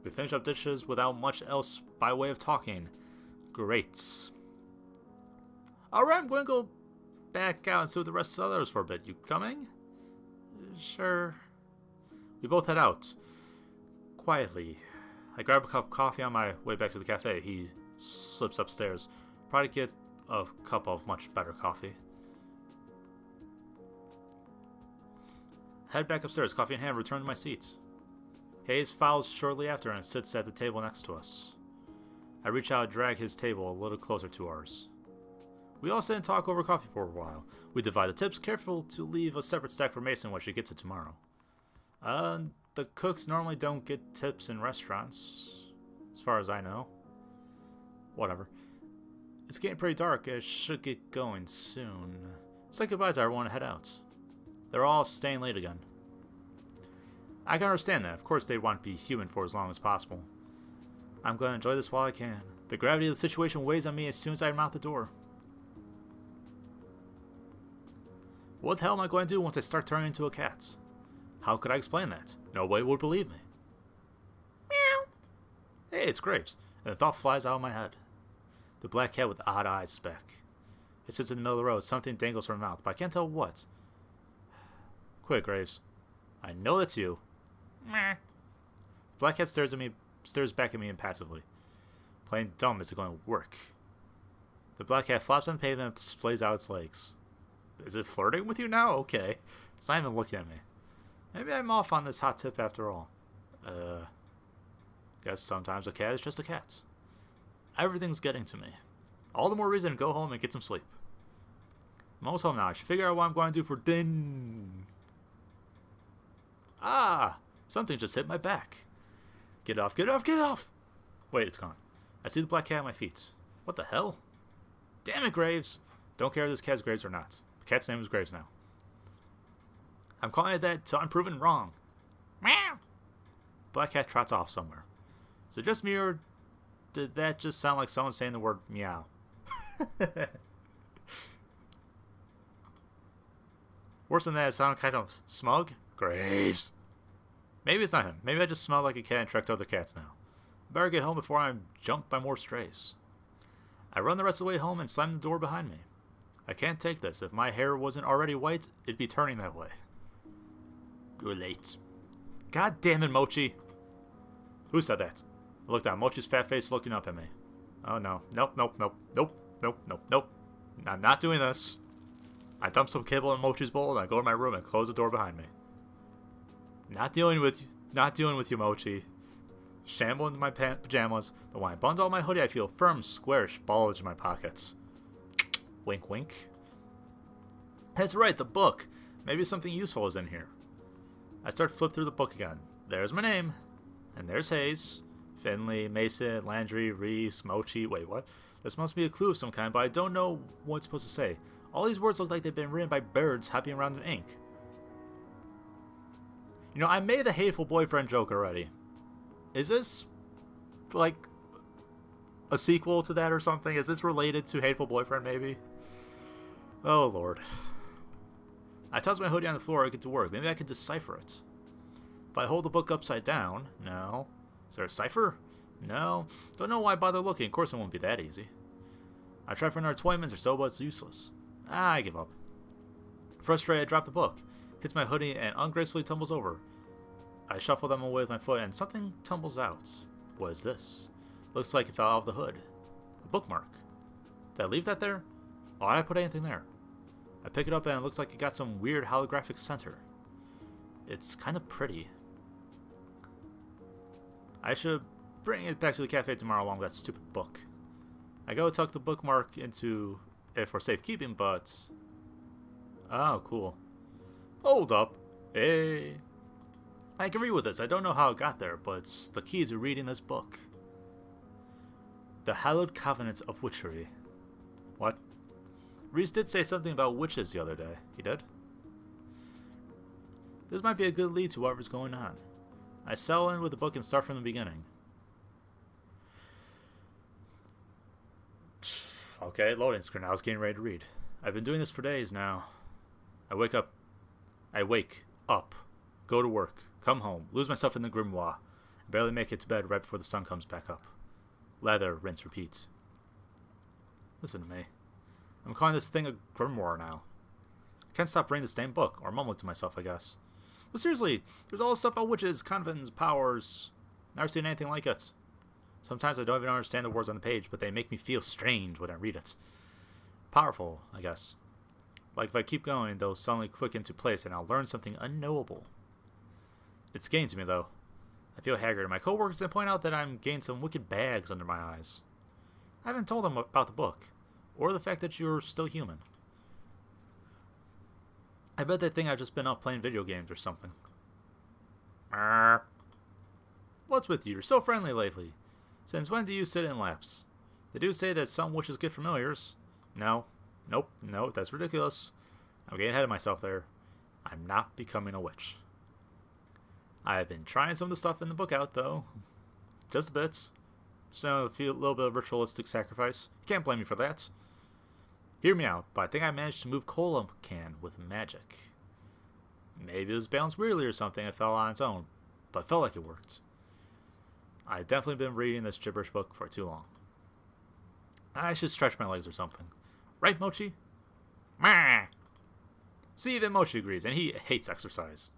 We finish up dishes without much else by way of talking. Great. Alright, I'm going to go back out and see what the rest of the others for a bit. You coming? Sure. We both head out. Quietly. I grab a cup of coffee on my way back to the cafe. He slips upstairs. Probably get a cup of much better coffee. Head back upstairs, coffee in hand, return to my seat. Hayes follows shortly after and sits at the table next to us. I reach out and drag his table a little closer to ours. We all sit and talk over coffee for a while. We divide the tips, careful to leave a separate stack for Mason when she gets it tomorrow. The cooks normally don't get tips in restaurants, as far as I know. Whatever. It's getting pretty dark. I should get going soon. Say goodbye to everyone and head out. They're all staying late again. I can understand that. Of course they want to be human for as long as possible. I'm going to enjoy this while I can. The gravity of the situation weighs on me as soon as I'm out the door. What the hell am I going to do once I start turning into a cat? How could I explain that? Nobody would believe me. Meow. Hey, it's Graves. And the thought flies out of my head. The black cat with odd eyes is back. It sits in the middle of the road. Something dangles from her mouth, but I can't tell what. Quick, Graves. I know that's you. Meh. The black cat stares back at me impassively. Playing dumb isn't going to work. The black cat flops on the pavement and displays out its legs. Is it flirting with you now? Okay. It's not even looking at me. Maybe I'm off on this hot tip after all. Guess sometimes a cat is just a cat. Everything's getting to me. All the more reason to go home and get some sleep. I'm almost home now. I should figure out what I'm going to do for din. Ah! Something just hit my back. Get off, get off, get off! Wait, it's gone. I see the black cat at my feet. What the hell? Damn it, Graves! Don't care if this cat's Graves or not. The cat's name is Graves now. I'm calling it that till I'm proven wrong. Meow! Black cat trots off somewhere. Is it just me or did that just sound like someone saying the word meow? Worse than that, it sounded kind of smug. Graves. Maybe it's not him. Maybe I just smell like a cat and tracked other cats now. Better get home before I'm jumped by more strays. I run the rest of the way home and slam the door behind me. I can't take this. If my hair wasn't already white, it'd be turning that way. You're late. God damn it, Mochi. Who said that? I looked down. Mochi's fat face looking up at me. Oh no. Nope, nope, nope, nope, nope, nope, nope. I'm not doing this. I dump some kibble in Mochi's bowl and I go to my room and close the door behind me. Not dealing with you, Mochi. Shamble into my pajamas, but when I bundle my hoodie, I feel firm, squarish bulge in my pockets. Wink, wink. That's right, the book. Maybe something useful is in here. I start to flip through the book again. There's my name. And there's Hayes. Finley, Mason, Landry, Reese, Mochi. Wait, what? This must be a clue of some kind, but I don't know what it's supposed to say. All these words look like they've been written by birds hopping around in ink. You know, I made the hateful boyfriend joke already. Is this, like, a sequel to that or something? Is this related to Hateful Boyfriend, maybe? Oh, Lord. I toss my hoodie on the floor and get to work. Maybe I can decipher it. If I hold the book upside down, no. Is there a cipher? No. Don't know why bother looking. Of course it won't be that easy. I try for another 20 minutes or so, but it's useless. I give up. Frustrated, I drop the book. Hits my hoodie and ungracefully tumbles over. I shuffle them away with my foot and something tumbles out. What is this? Looks like it fell out of the hood. A bookmark. Did I leave that there? Why did I put anything there? I pick it up and it looks like it got some weird holographic center. It's kind of pretty. I should bring it back to the cafe tomorrow along with that stupid book. I go tuck the bookmark into it for safekeeping, but... Oh, cool. Hold up. Hey. I can read with this. I don't know how it got there, but it's the key to reading this book. The Hallowed Covenants of Witchery. What? Reese did say something about witches the other day. He did? This might be a good lead to whatever's going on. I settle in with the book and start from the beginning. Okay, loading screen. I was getting ready to read. I've been doing this for days now. I wake up, go to work, come home, lose myself in the grimoire, and barely make it to bed right before the sun comes back up. Lather, rinse, repeat. Listen to me. I'm calling this thing a grimoire now. I can't stop reading this damn book, or mumbling to myself, I guess. But seriously, there's all this stuff about witches, convents, powers. Never seen anything like it. Sometimes I don't even understand the words on the page, but they make me feel strange when I read it. Powerful, I guess. Like if I keep going, they'll suddenly click into place and I'll learn something unknowable. It's getting to me, though. I feel haggard. My coworkers then point out that I'm getting some wicked bags under my eyes. I haven't told them about the book, or the fact that you're still human. I bet they think I've just been up playing video games or something. What's with you? You're so friendly lately. Since when do you sit in laps? They do say that some witches get familiars. No. Nope. No, that's ridiculous. I'm getting ahead of myself there. I'm not becoming a witch. I've been trying some of the stuff in the book out, though. Just a bit. Just a little bit of ritualistic sacrifice. You can't blame me for that. Hear me out, but I think I managed to move cola can with magic. Maybe it was balanced weirdly or something. It fell on its own, but it felt like it worked. I've definitely been reading this gibberish book for too long. I should stretch my legs or something. Right, Mochi? Meh. See, even Mochi agrees, and he hates exercise.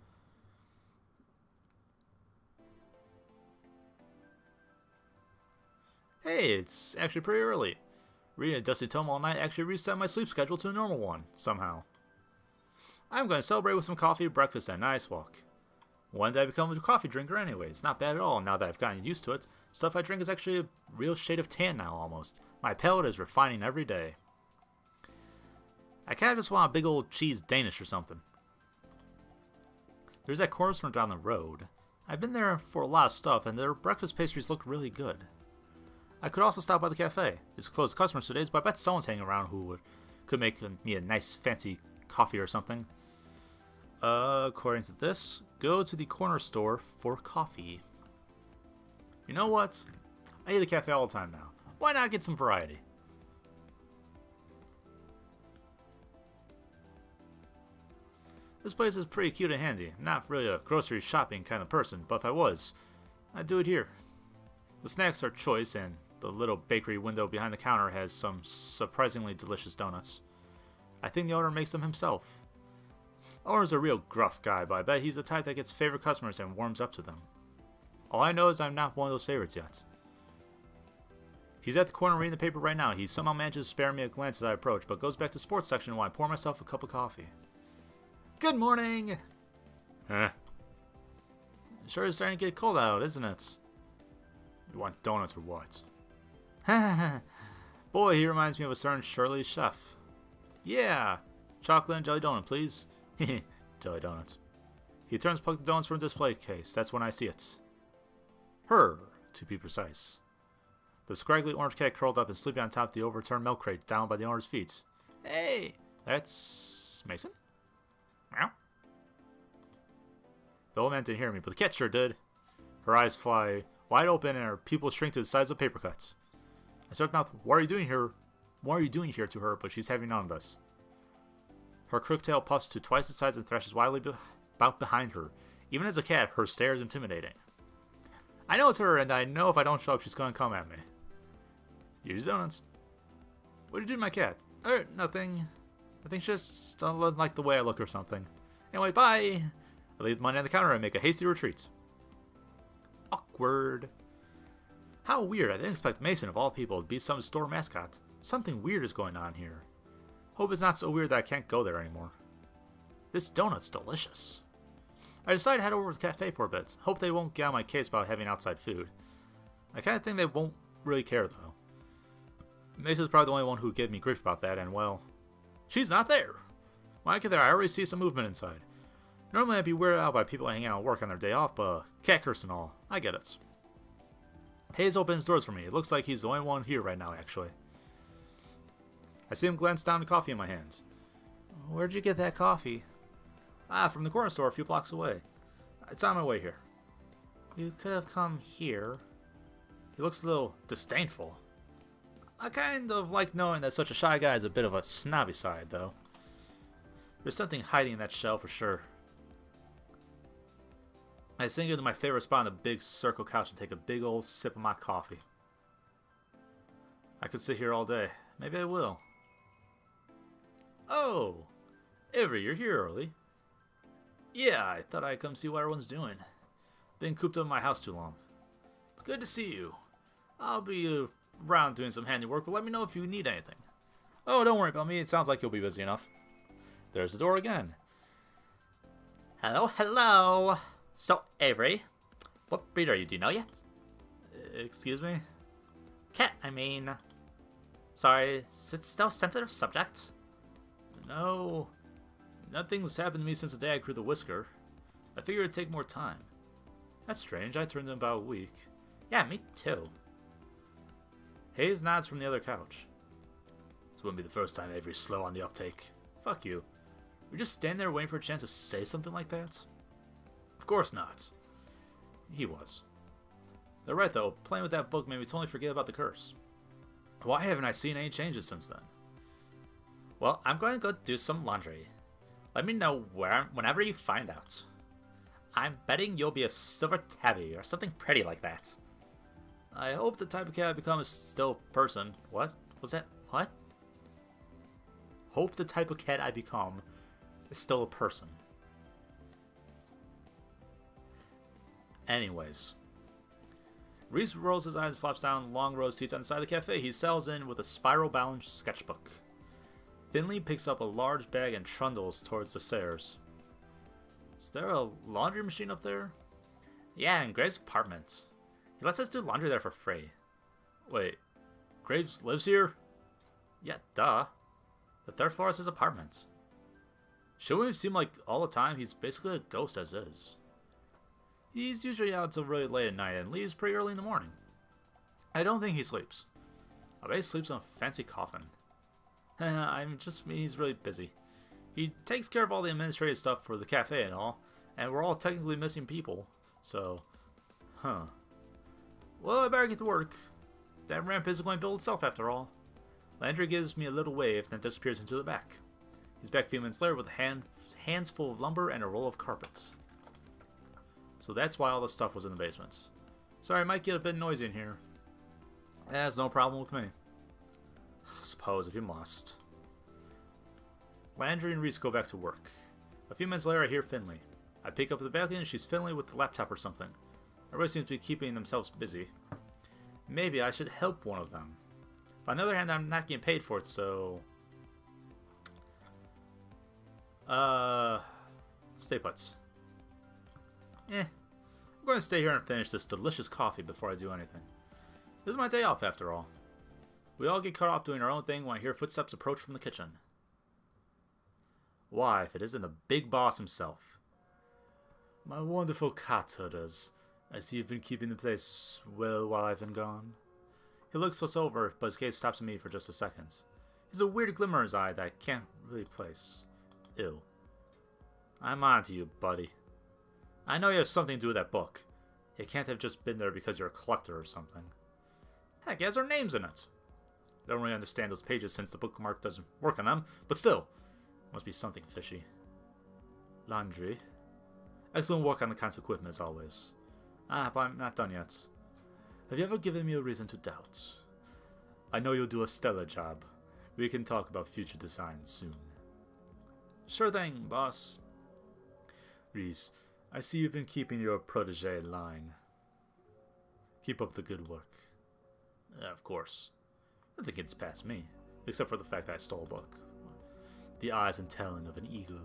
Hey, it's actually pretty early. Reading a dusty tome all night actually reset my sleep schedule to a normal one, somehow. I'm going to celebrate with some coffee, breakfast, and a nice walk. When did I become a coffee drinker anyway? It's not bad at all now that I've gotten used to it. Stuff I drink is actually a real shade of tan now, almost. My palate is refining every day. I kind of just want a big old cheese Danish or something. There's that corner store down the road. I've been there for a lot of stuff, and their breakfast pastries look really good. I could also stop by the cafe. It's closed to customers today, but I bet someone's hanging around who could make me a nice fancy coffee or something. According to this, go to the corner store for coffee. You know what? I eat at the cafe all the time now. Why not get some variety? This place is pretty cute and handy. I'm not really a grocery shopping kind of person, but if I was, I'd do it here. The snacks are choice, and the little bakery window behind the counter has some surprisingly delicious donuts. I think the owner makes them himself. Owner's a real gruff guy, but I bet he's the type that gets favorite customers and warms up to them. All I know is I'm not one of those favorites yet. He's at the corner reading the paper right now. He somehow manages to spare me a glance as I approach, but goes back to sports section while I pour myself a cup of coffee. Good morning! Huh? Sure is starting to get cold out, isn't it? You want donuts or what? Boy, he reminds me of a certain Shirley chef. Yeah! Chocolate and jelly donut, please. Jelly donuts. He turns plucked the donuts from a display case. That's when I see it. Her, to be precise. The scraggly orange cat curled up and sleeping on top of the overturned milk crate down by the owner's feet. Hey! That's Mason? Meow. The old man didn't hear me, but the cat sure did. Her eyes fly wide open and her pupils shrink to the size of paper cuts. I start mouth, "What are you doing here? What are you doing here?" to her, but she's having none of this. Her crooked tail puffs to twice its size and thrashes wildly about behind her. Even as a cat, her stare is intimidating. I know it's her, and I know if I don't show up, she's going to come at me. Use donuts. What did you do to my cat? Nothing. I think she just doesn't like the way I look or something. Anyway, bye! I leave the money on the counter and make a hasty retreat. Awkward. How weird. I didn't expect Mason, of all people, to be some store mascot. Something weird is going on here. Hope it's not so weird that I can't go there anymore. This donut's delicious. I decided to head over to the cafe for a bit. Hope they won't get on my case about having outside food. I kind of think they won't really care, though. Mason's probably the only one who gave me grief about that, and well, she's not there. When I get there, I already see some movement inside. Normally I'd be weirded out by people hanging out at work on their day off, but cat curse and all, I get it. Hayes opens doors for me. It looks like he's the only one here right now, actually. I see him glance down the coffee in my hand. Where'd you get that coffee? From the corner store a few blocks away. It's on my way here. You could have come here. He looks a little disdainful. I kind of like knowing that such a shy guy has a bit of a snobby side, though. There's something hiding in that shell for sure. I sink into my favorite spot on the big circle couch and take a big old sip of my coffee. I could sit here all day. Maybe I will. Oh! Avery, you're here early. Yeah, I thought I'd come see what everyone's doing. Been cooped up in my house too long. It's good to see you. I'll be around doing some handiwork, but let me know if you need anything. Oh, don't worry about me. It sounds like you'll be busy enough. There's the door again. Hello, hello. So, Avery, what breed are you? Do you know yet? Excuse me? Cat, I mean. Sorry, is it still a sensitive subject? No. Nothing's happened to me since the day I grew the whisker. I figured it'd take more time. That's strange. I turned in about a week. Yeah, me too. Hayes nods from the other couch. This wouldn't be the first time Avery's slow on the uptake. Fuck you. We're just standing there waiting for a chance to say something like that? Of course not. He was. They're right though, playing with that book made me totally forget about the curse. Why haven't I seen any changes since then? Well, I'm going to go do some laundry. Let me know whenever you find out. I'm betting you'll be a silver tabby or something pretty like that. I hope the type of cat I become is still a person. What? Was that? What? Hope the type of cat I become is still a person. Anyways. Reese rolls his eyes and flops down long row of seats on the side of the cafe. He settles in with a spiral-bound sketchbook. Finley picks up a large bag and trundles towards the stairs. Is there a laundry machine up there? Yeah, in Graves' apartment. He lets us do laundry there for free. Wait, Graves lives here? Yeah, duh. The third floor is his apartment. Shouldn't it seem like all the time he's basically a ghost as is? He's usually out until really late at night and leaves pretty early in the morning. I don't think he sleeps. I bet he sleeps in a fancy coffin. I'm just mean he's really busy. He takes care of all the administrative stuff for the cafe and all, and we're all technically missing people, so... Well, I better get to work. That ramp isn't going to build itself after all. Landry gives me a little wave, then disappears into the back. He's back a few minutes later with a hands full of lumber and a roll of carpet. So that's why all the stuff was in the basement. Sorry, it might get a bit noisy in here. That's no problem with me. Suppose if you must. Landry and Reese go back to work. A few minutes later, I hear Finley. I pick up the balcony and she's fiddling with the laptop or something. Everybody seems to be keeping themselves busy. Maybe I should help one of them. But on the other hand, I'm not getting paid for it, so... Stay put. I'm going to stay here and finish this delicious coffee before I do anything. This is my day off, after all. We all get caught up doing our own thing when I hear footsteps approach from the kitchen. Why, if it isn't the big boss himself. My wonderful cat herders. I see you've been keeping the place well while I've been gone. He looks us over, but his gaze stops at me for just a second. He's a weird glimmer in his eye that I can't really place. Ew. I'm on to you, buddy. I know you have something to do with that book. It can't have just been there because you're a collector or something. Heck, it has our names in it. I don't really understand those pages since the bookmark doesn't work on them, but still, must be something fishy. Laundry. Excellent work on the constant equipment as always. But I'm not done yet. Have you ever given me a reason to doubt? I know you'll do a stellar job. We can talk about future designs soon. Sure thing, boss. Reese, I see you've been keeping your protege in line. Keep up the good work. Of course. Nothing gets past me, except for the fact that I stole a book. The eyes and talon of an eagle.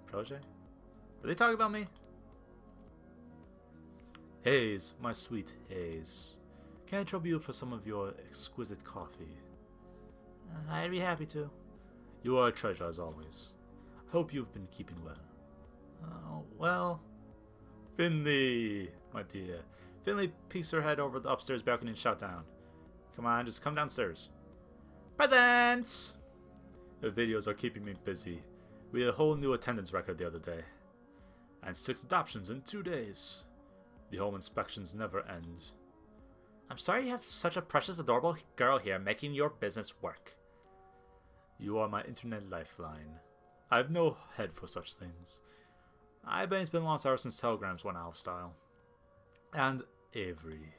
Protege? Are they talking about me? Hayes, my sweet Hayes. Can I trouble you for some of your exquisite coffee? I'd be happy to. You are a treasure as always. Hope you've been keeping well. Well... Finley, my dear. Finley peeks her head over the upstairs balcony and shouts down. Come on, just come downstairs. Presents! The videos are keeping me busy. We had a whole new attendance record the other day. And 6 adoptions in 2 days. The home inspections never end. I'm sorry you have such a precious, adorable girl here making your business work. You are my internet lifeline. I have no head for such things. I bet it's been a long hour since telegrams went out of style. And Avery.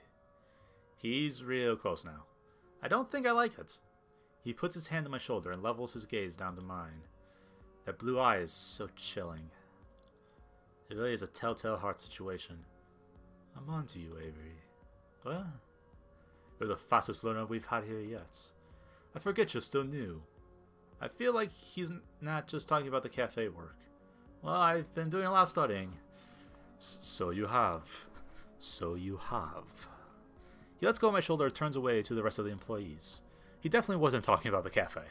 He's real close now. I don't think I like it. He puts his hand on my shoulder and levels his gaze down to mine. That blue eye is so chilling. It really is a telltale heart situation. I'm on to you, Avery. Well, you're the fastest learner we've had here yet. I forget you're still new. I feel like he's not just talking about the cafe work. Well, I've been doing a lot of studying. So you have. So you have. He lets go of my shoulder and turns away to the rest of the employees. He definitely wasn't talking about the cafe.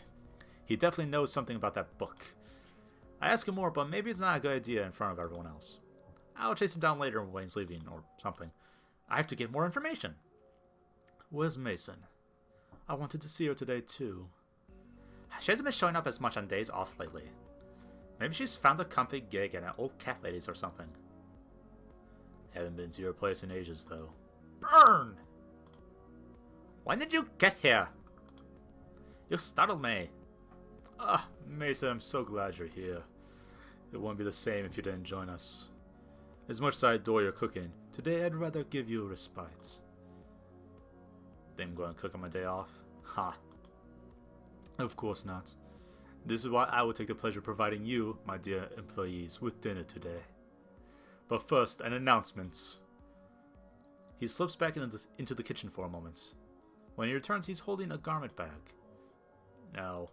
He definitely knows something about that book. I ask him more, but maybe it's not a good idea in front of everyone else. I'll chase him down later when Wayne's leaving, or something. I have to get more information. Where's Mason? I wanted to see her today, too. She hasn't been showing up as much on days off lately. Maybe she's found a comfy gig at an old cat lady's or something. Haven't been to your place in ages, though. Burn! When did you get here? You startled me. Mason, I'm so glad you're here. It won't be the same if you didn't join us. As much as I adore your cooking, today I'd rather give you a respite. Think I'm going to cook on my day off? Ha. Of course not. This is why I will take the pleasure of providing you, my dear employees, with dinner today. But first, an announcement. He slips back into the kitchen for a moment. When he returns, he's holding a garment bag. Now,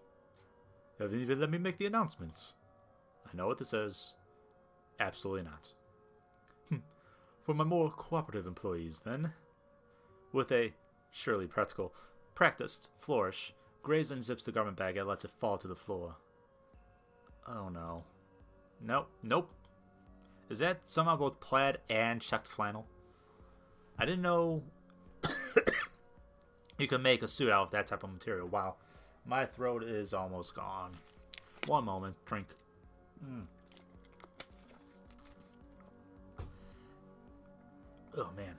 you haven't even let me make the announcement. I know what this is. Absolutely not. For my more cooperative employees, then. With a surely practiced flourish, Graves unzips the garment bag and lets it fall to the floor. Oh no. Nope. Is that somehow both plaid and checked flannel? I didn't know you could make a suit out of that type of material. Wow. My throat is almost gone. One moment. Drink. Oh man.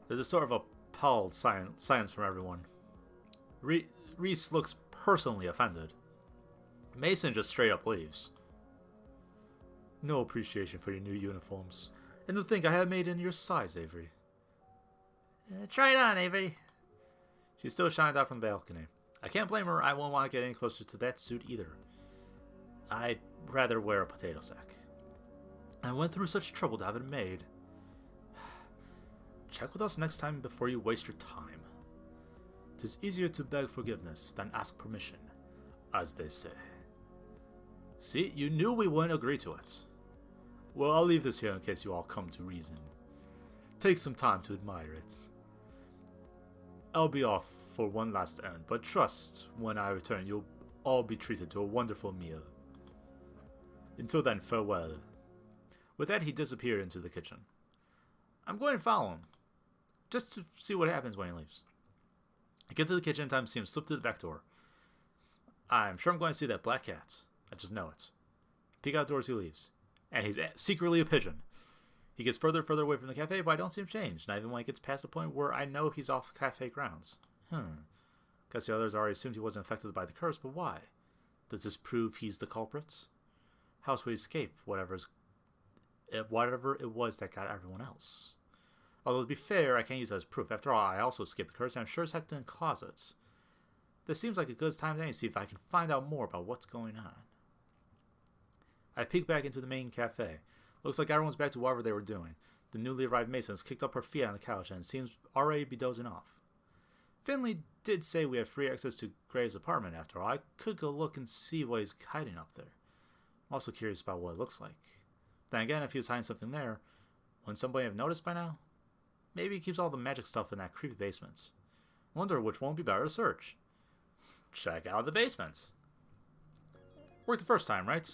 There's a sort of appalled silence from everyone. Reese looks personally offended. Mason just straight up leaves. No appreciation for your new uniforms. And to think I have made in your size, Avery. Try it on, Avery. She still shined out from the balcony. I can't blame her. I won't want to get any closer to that suit either. I'd rather wear a potato sack. I went through such trouble to have it made. Check with us next time before you waste your time. 'Tis easier to beg forgiveness than ask permission, as they say. See, you knew we wouldn't agree to it. Well, I'll leave this here in case you all come to reason. Take some time to admire it. I'll be off for one last errand, but trust when I return you'll all be treated to a wonderful meal. Until then, farewell. With that, he disappeared into the kitchen. I'm going to follow him, just to see what happens when he leaves. I get to the kitchen in time to see him slip through the back door. I'm sure I'm going to see that black cat. I just know it. Peek outdoors, he leaves. And he's secretly a pigeon. He gets further and further away from the cafe, but I don't see him change, not even when he gets past the point where I know he's off cafe grounds. Guess the others already assumed he wasn't affected by the curse, but why? Does this prove he's the culprit? How else would he escape whatever it was that got everyone else? Although to be fair, I can't use that as proof. After all, I also escaped the curse, and I'm sure as heck in closets. This seems like a good time to see if I can find out more about what's going on. I peek back into the main cafe. Looks like everyone's back to whatever they were doing. The newly arrived Masons kicked up her feet on the couch and seems already be dozing off. Finley did say we have free access to Graves' apartment after all. I could go look and see what he's hiding up there. I'm also curious about what it looks like. Then again, if he was hiding something there, wouldn't somebody have noticed by now? Maybe he keeps all the magic stuff in that creepy basement. I wonder which one would be better to search. Check out the basement. Worked the first time, right?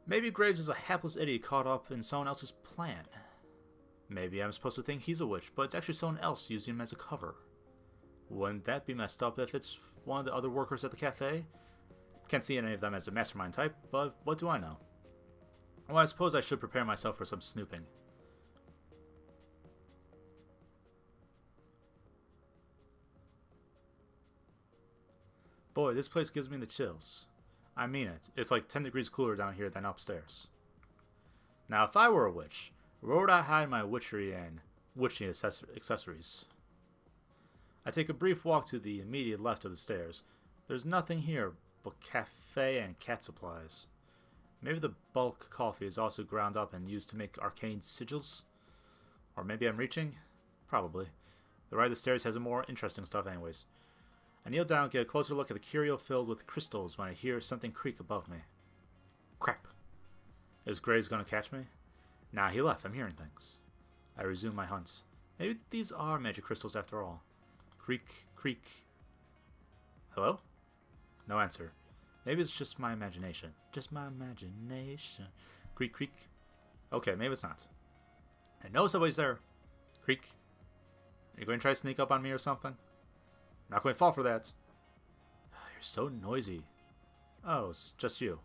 Maybe Graves is a hapless idiot caught up in someone else's plan. Maybe I'm supposed to think he's a witch, but it's actually someone else using him as a cover. Wouldn't that be messed up if it's one of the other workers at the cafe? Can't see any of them as a mastermind type, but what do I know? Well, I suppose I should prepare myself for some snooping. Boy, this place gives me the chills. I mean it. It's like 10 degrees cooler down here than upstairs. Now, if I were a witch, where would I hide my witchery and witchy accessories? I take a brief walk to the immediate left of the stairs. There's nothing here but cafe and cat supplies. Maybe the bulk coffee is also ground up and used to make arcane sigils? Or maybe I'm reaching? Probably. The right of the stairs has a more interesting stuff anyways. I kneel down and get a closer look at the curio filled with crystals when I hear something creak above me. Crap. Is Graves going to catch me? Nah, he left. I'm hearing things. I resume my hunt. Maybe these are magic crystals after all. Creak, creak. Hello? No answer. Maybe it's just my imagination. Just my imagination. Creak, creak. Okay, maybe it's not. I know somebody's there. Creak. Are you going to try to sneak up on me or something? I'm not going to fall for that. You're so noisy. Oh, it's just you.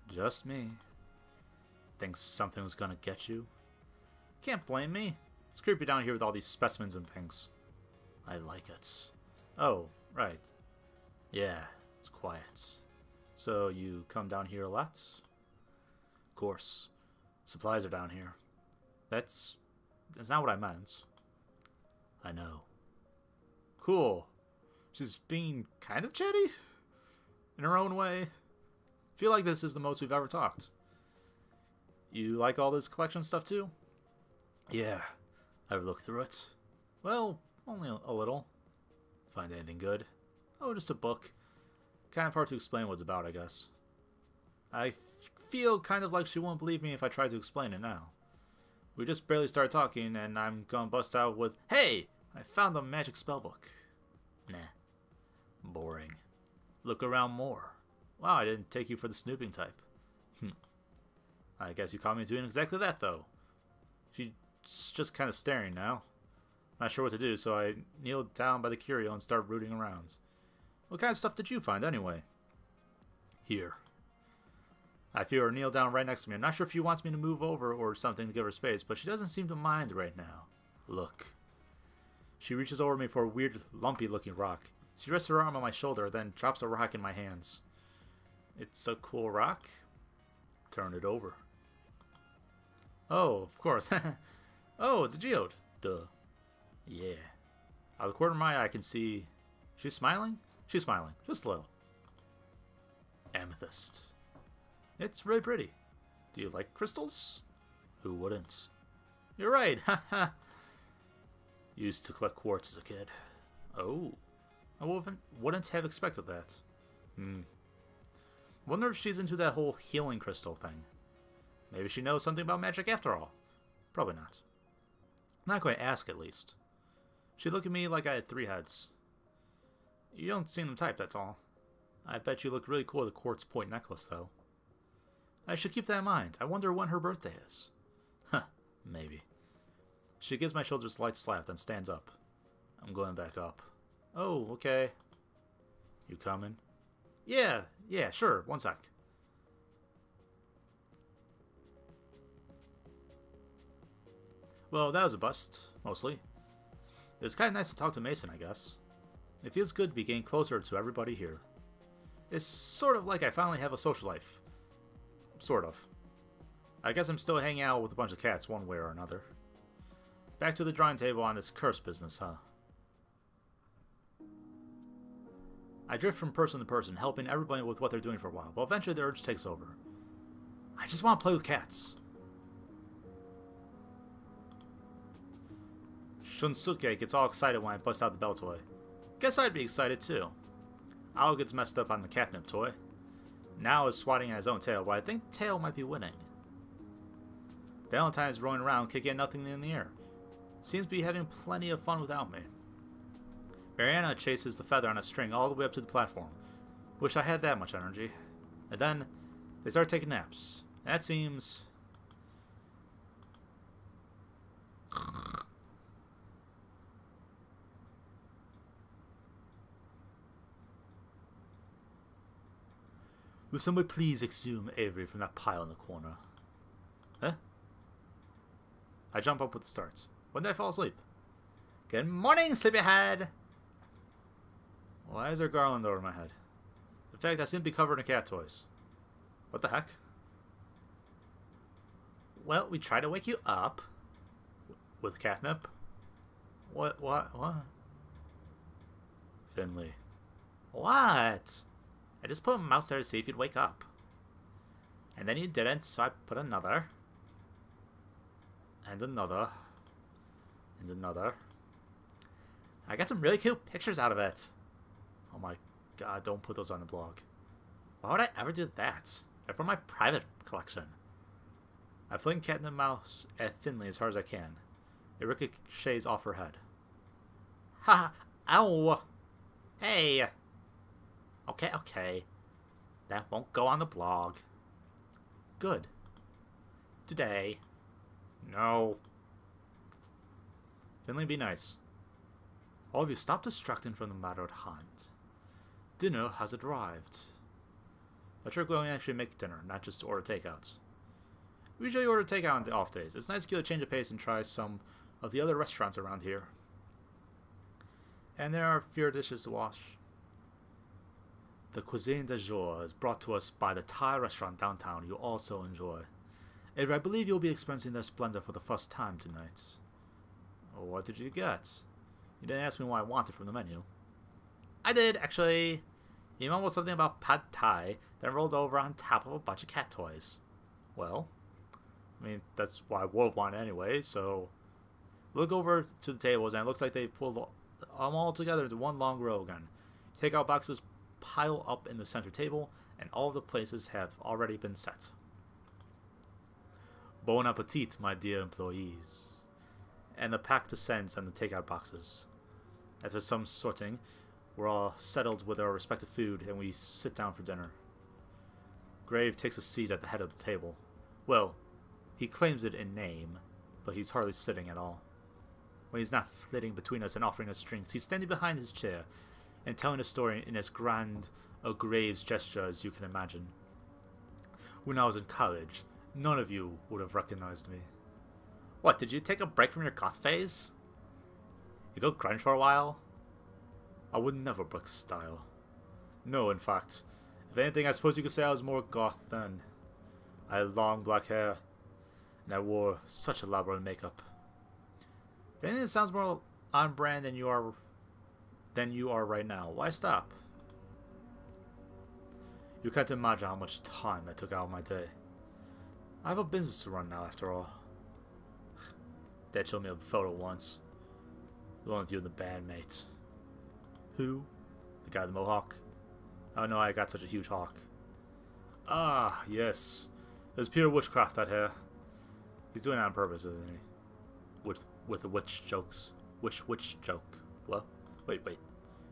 Just me. Thinks something was going to get you? Can't blame me. It's creepy down here with all these specimens and things. I like it. Oh, right. Yeah, it's quiet. So you come down here a lot? Of course. Supplies are down here. That's not what I meant. I know. Cool. She's being kind of chatty in her own way. Feel like this is the most we've ever talked. You like all this collection stuff too? Yeah, I've looked through it. Well, only a little. Find anything good? Oh, just a book. Kind of hard to explain what it's about, I guess. I feel kind of like she won't believe me if I try to explain it now. We just barely started talking and I'm gonna bust out with, "Hey! I found a magic spellbook." Nah. Boring. Look around more. Wow, I didn't take you for the snooping type. I guess you caught me doing exactly that, though. She's just kind of staring now. Not sure what to do, so I kneel down by the curio and start rooting around. What kind of stuff did you find, anyway? Here. I feel her kneel down right next to me. I'm not sure if she wants me to move over or something to give her space, but she doesn't seem to mind right now. Look. She reaches over me for a weird, lumpy-looking rock. She rests her arm on my shoulder, then drops a rock in my hands. It's a cool rock. Turn it over. Oh, of course. Oh, it's a geode. Duh. Yeah. Out of the corner of my eye, I can see... She's smiling? She's smiling. Just a little. Amethyst. It's really pretty. Do you like crystals? Who wouldn't? You're right. Haha. Used to collect quartz as a kid. Oh. I wouldn't have expected that. Wonder if she's into that whole healing crystal thing. Maybe she knows something about magic after all. Probably not. I'm not going to ask, at least. She'd look at me like I had 3 heads. You don't seem the type, that's all. I bet you look really cool with a quartz point necklace, though. I should keep that in mind. I wonder when her birthday is. Huh, maybe. She gives my shoulders a light slap, then stands up. I'm going back up. Oh, okay. You coming? Yeah, sure. One sec. Well, that was a bust, mostly. It was kind of nice to talk to Mason, I guess. It feels good to be getting closer to everybody here. It's sort of like I finally have a social life. Sort of. I guess I'm still hanging out with a bunch of cats one way or another. Back to the drawing table on this curse business, huh? I drift from person to person, helping everybody with what they're doing for a while, but eventually the urge takes over. I just want to play with cats. Shunsuke gets all excited when I bust out the bell toy. Guess I'd be excited too. Ao gets messed up on the catnip toy. Now is swatting at his own tail, but I think tail might be winning. Valentine is rolling around, kicking nothing in the air. Seems to be having plenty of fun without me. Mariana chases the feather on a string all the way up to the platform. Wish I had that much energy. And then, they start taking naps. That seems... Will somebody please exhume Avery from that pile in the corner? Huh? I jump up with the start. When did I fall asleep? Good morning, sleepyhead! Why is there garland over my head? In fact, I seem to be covered in cat toys. What the heck? Well, we try to wake you up. With catnip? What? Finley. What? I just put a mouse there to see if you'd wake up. And then you didn't, so I put another. And another. And another. I got some really cute pictures out of it. Oh my god, don't put those on the blog. Why would I ever do that? They're from my private collection. I fling catnip mouse at Finley as hard as I can. It ricochets off her head. Ha! Ow! Hey! Okay. That won't go on the blog. Good. Today. No. Finley, be nice. All of you, stop distracting from the matter at hand. Dinner has arrived. I trick will actually make dinner, not just order takeouts. We usually order takeout on the off days. It's nice to get a change of pace and try some of the other restaurants around here. And there are fewer dishes to wash. The cuisine du jour is brought to us by the Thai restaurant downtown you also enjoy. Avery, I believe you'll be experiencing their splendor for the first time tonight. What did you get? You didn't ask me what I wanted from the menu. I did, actually. You mumbled something about pad thai, then rolled over on top of a bunch of cat toys. Well, I mean, that's what I would have wanted anyway, so... Look over to the tables, and it looks like they've pulled them all together into one long row again. Takeout boxes pile up in the center table, and all of the places have already been set. Bon appetit, my dear employees. And the pack descends on the takeout boxes. After some sorting, we're all settled with our respective food, and we sit down for dinner. Grave takes a seat at the head of the table. Well, he claims it in name, but he's hardly sitting at all. When he's not flitting between us and offering us drinks, he's standing behind his chair and telling a story in as grand a Graves gesture as you can imagine. When I was in college, none of you would have recognized me. What, did you take a break from your goth phase? You go grunge for a while? I would never break style. No, in fact. If anything, I suppose you could say I was more goth then. I had long black hair, and I wore such elaborate makeup. If anything, it sounds more on brand than you are right now. Why stop? You can't imagine how much time I took out of my day. I have a business to run now, after all. Dad showed me a photo once. The one with you and the bandmate. Who? The guy with the mohawk? Oh no, I got such a huge hawk. Ah, yes. It was pure witchcraft, that hair. He's doing it on purpose, isn't he? With the witch jokes. Witch joke. Well, wait.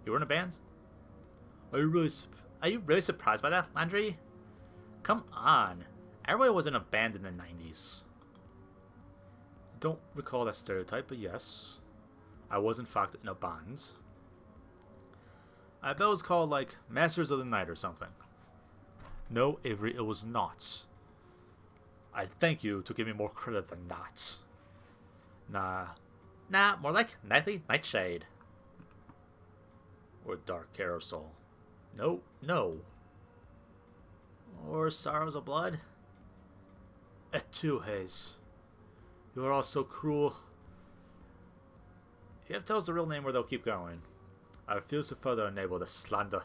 You were in a band? Are you really surprised by that, Landry? Come on. Everybody was in a band in the 90s. I don't recall that stereotype, but yes. I was in fact in a band. I bet it was called, like, Masters of the Night or something. No, Avery, it was not. I thank you to give me more credit than that. Nah, more like Nightly Nightshade. Or Dark Carousel. No. Or Sorrows of Blood. Et tu, Hayes. You are all so cruel. You have to tell us the real name or they'll keep going. I refuse to further enable this slander.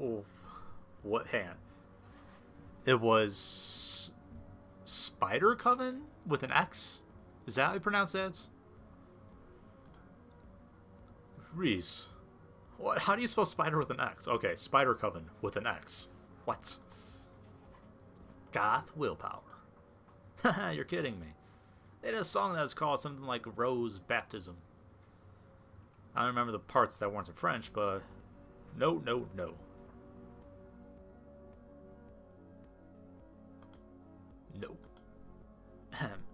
Oh, what hand? It was Spider Coven with an X? Is that how you pronounce that? Reese. What? How do you spell spider with an X? Okay, Spider Coven with an X. What? Goth Willpower. Haha, you're kidding me. They had a song that was called something like Rose Baptism. I don't remember the parts that weren't in French, but no. No.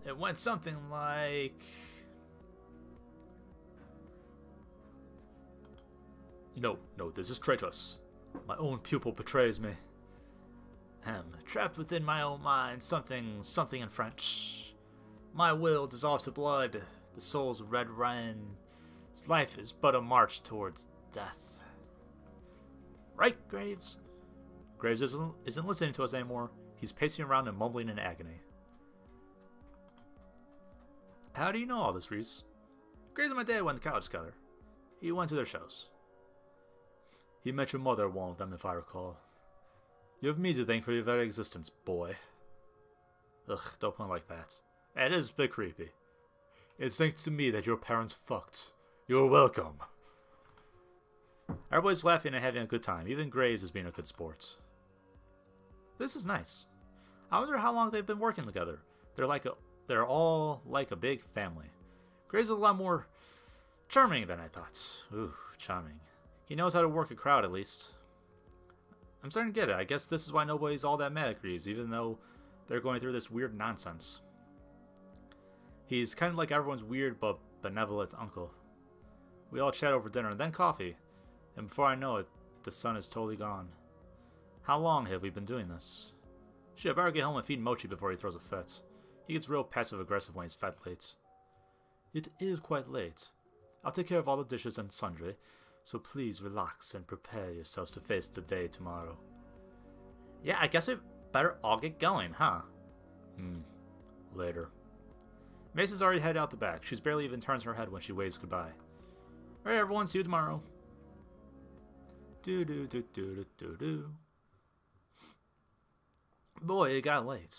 It went something like... No, this is traitorous. My own pupil betrays me. Trapped within my own mind, something in French. My will dissolves to blood, the soul's red wine. His life is but a march towards death. Right, Graves? Graves isn't listening to us anymore. He's pacing around and mumbling in agony. How do you know all this, Reese? Graves and my dad went to college together. He went to their shows. He met your mother at one of them, if I recall. You have me to thank for your very existence, boy. Ugh, don't point like that. It is a bit creepy. It's thanks to me that your parents fucked. You're welcome. Everybody's laughing and having a good time. Even Graves is being a good sport. This is nice. I wonder how long they've been working together. They're all like a big family. Graves is a lot more charming than I thought. Ooh, charming. He knows how to work a crowd, at least. I'm starting to get it. I guess this is why nobody's all that mad at Greaves, even though they're going through this weird nonsense. He's kind of like everyone's weird but benevolent uncle. We all chat over dinner and then coffee, and before I know it, the sun is totally gone. How long have we been doing this? Shit, I better get home and feed Mochi before he throws a fit. He gets real passive-aggressive when he's fed late. It is quite late. I'll take care of all the dishes and sundry, so please relax and prepare yourselves to face the day tomorrow. Yeah, I guess we better all get going, huh? Later. Mason's already headed out the back. She's barely even turns her head when she waves goodbye. Alright everyone, see you tomorrow. Do. Boy, it got late.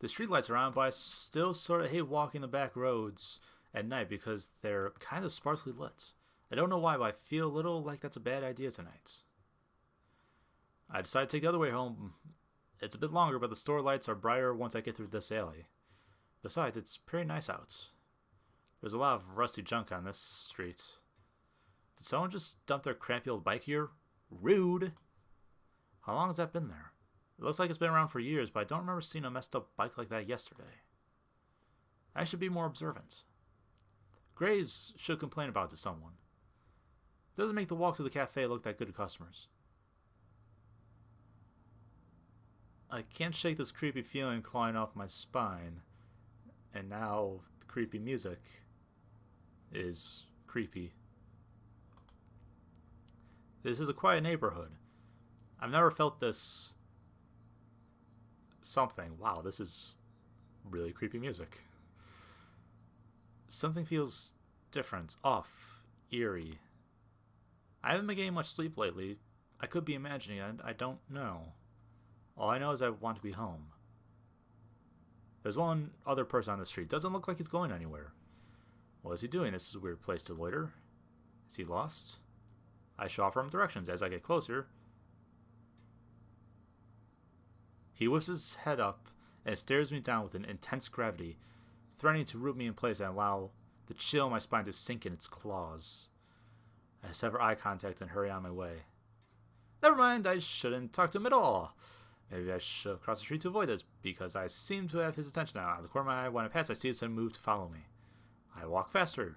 The streetlights are on, but I still sort of hate walking the back roads at night because they're kind of sparsely lit. I don't know why, but I feel a little like that's a bad idea tonight. I decided to take the other way home. It's a bit longer, but the store lights are brighter once I get through this alley. Besides, it's pretty nice out. There's a lot of rusty junk on this street. Did someone just dump their crappy old bike here? Rude! How long has that been there? It looks like it's been around for years, but I don't remember seeing a messed up bike like that yesterday. I should be more observant. Graves should complain about it to someone. Doesn't make the walk to the cafe look that good to customers. I can't shake this creepy feeling clawing off my spine. And now the creepy music is creepy. This is a quiet neighborhood. I've never felt this something. Wow, this is really creepy music. Something feels different, off, eerie. I haven't been getting much sleep lately. I could be imagining it. I don't know. All I know is I want to be home. There's one other person on the street. Doesn't look like he's going anywhere. What is he doing? This is a weird place to loiter. Is he lost? I show offer him directions. As I get closer, he whips his head up and stares me down with an intense gravity, threatening to root me in place and allow the chill in my spine to sink in its claws. I sever eye contact and hurry on my way. Never mind, I shouldn't talk to him at all. Maybe I should have crossed the street to avoid this, because I seem to have his attention now. Out of the corner of my eye, when I pass, I see his sudden move to follow me. I walk faster.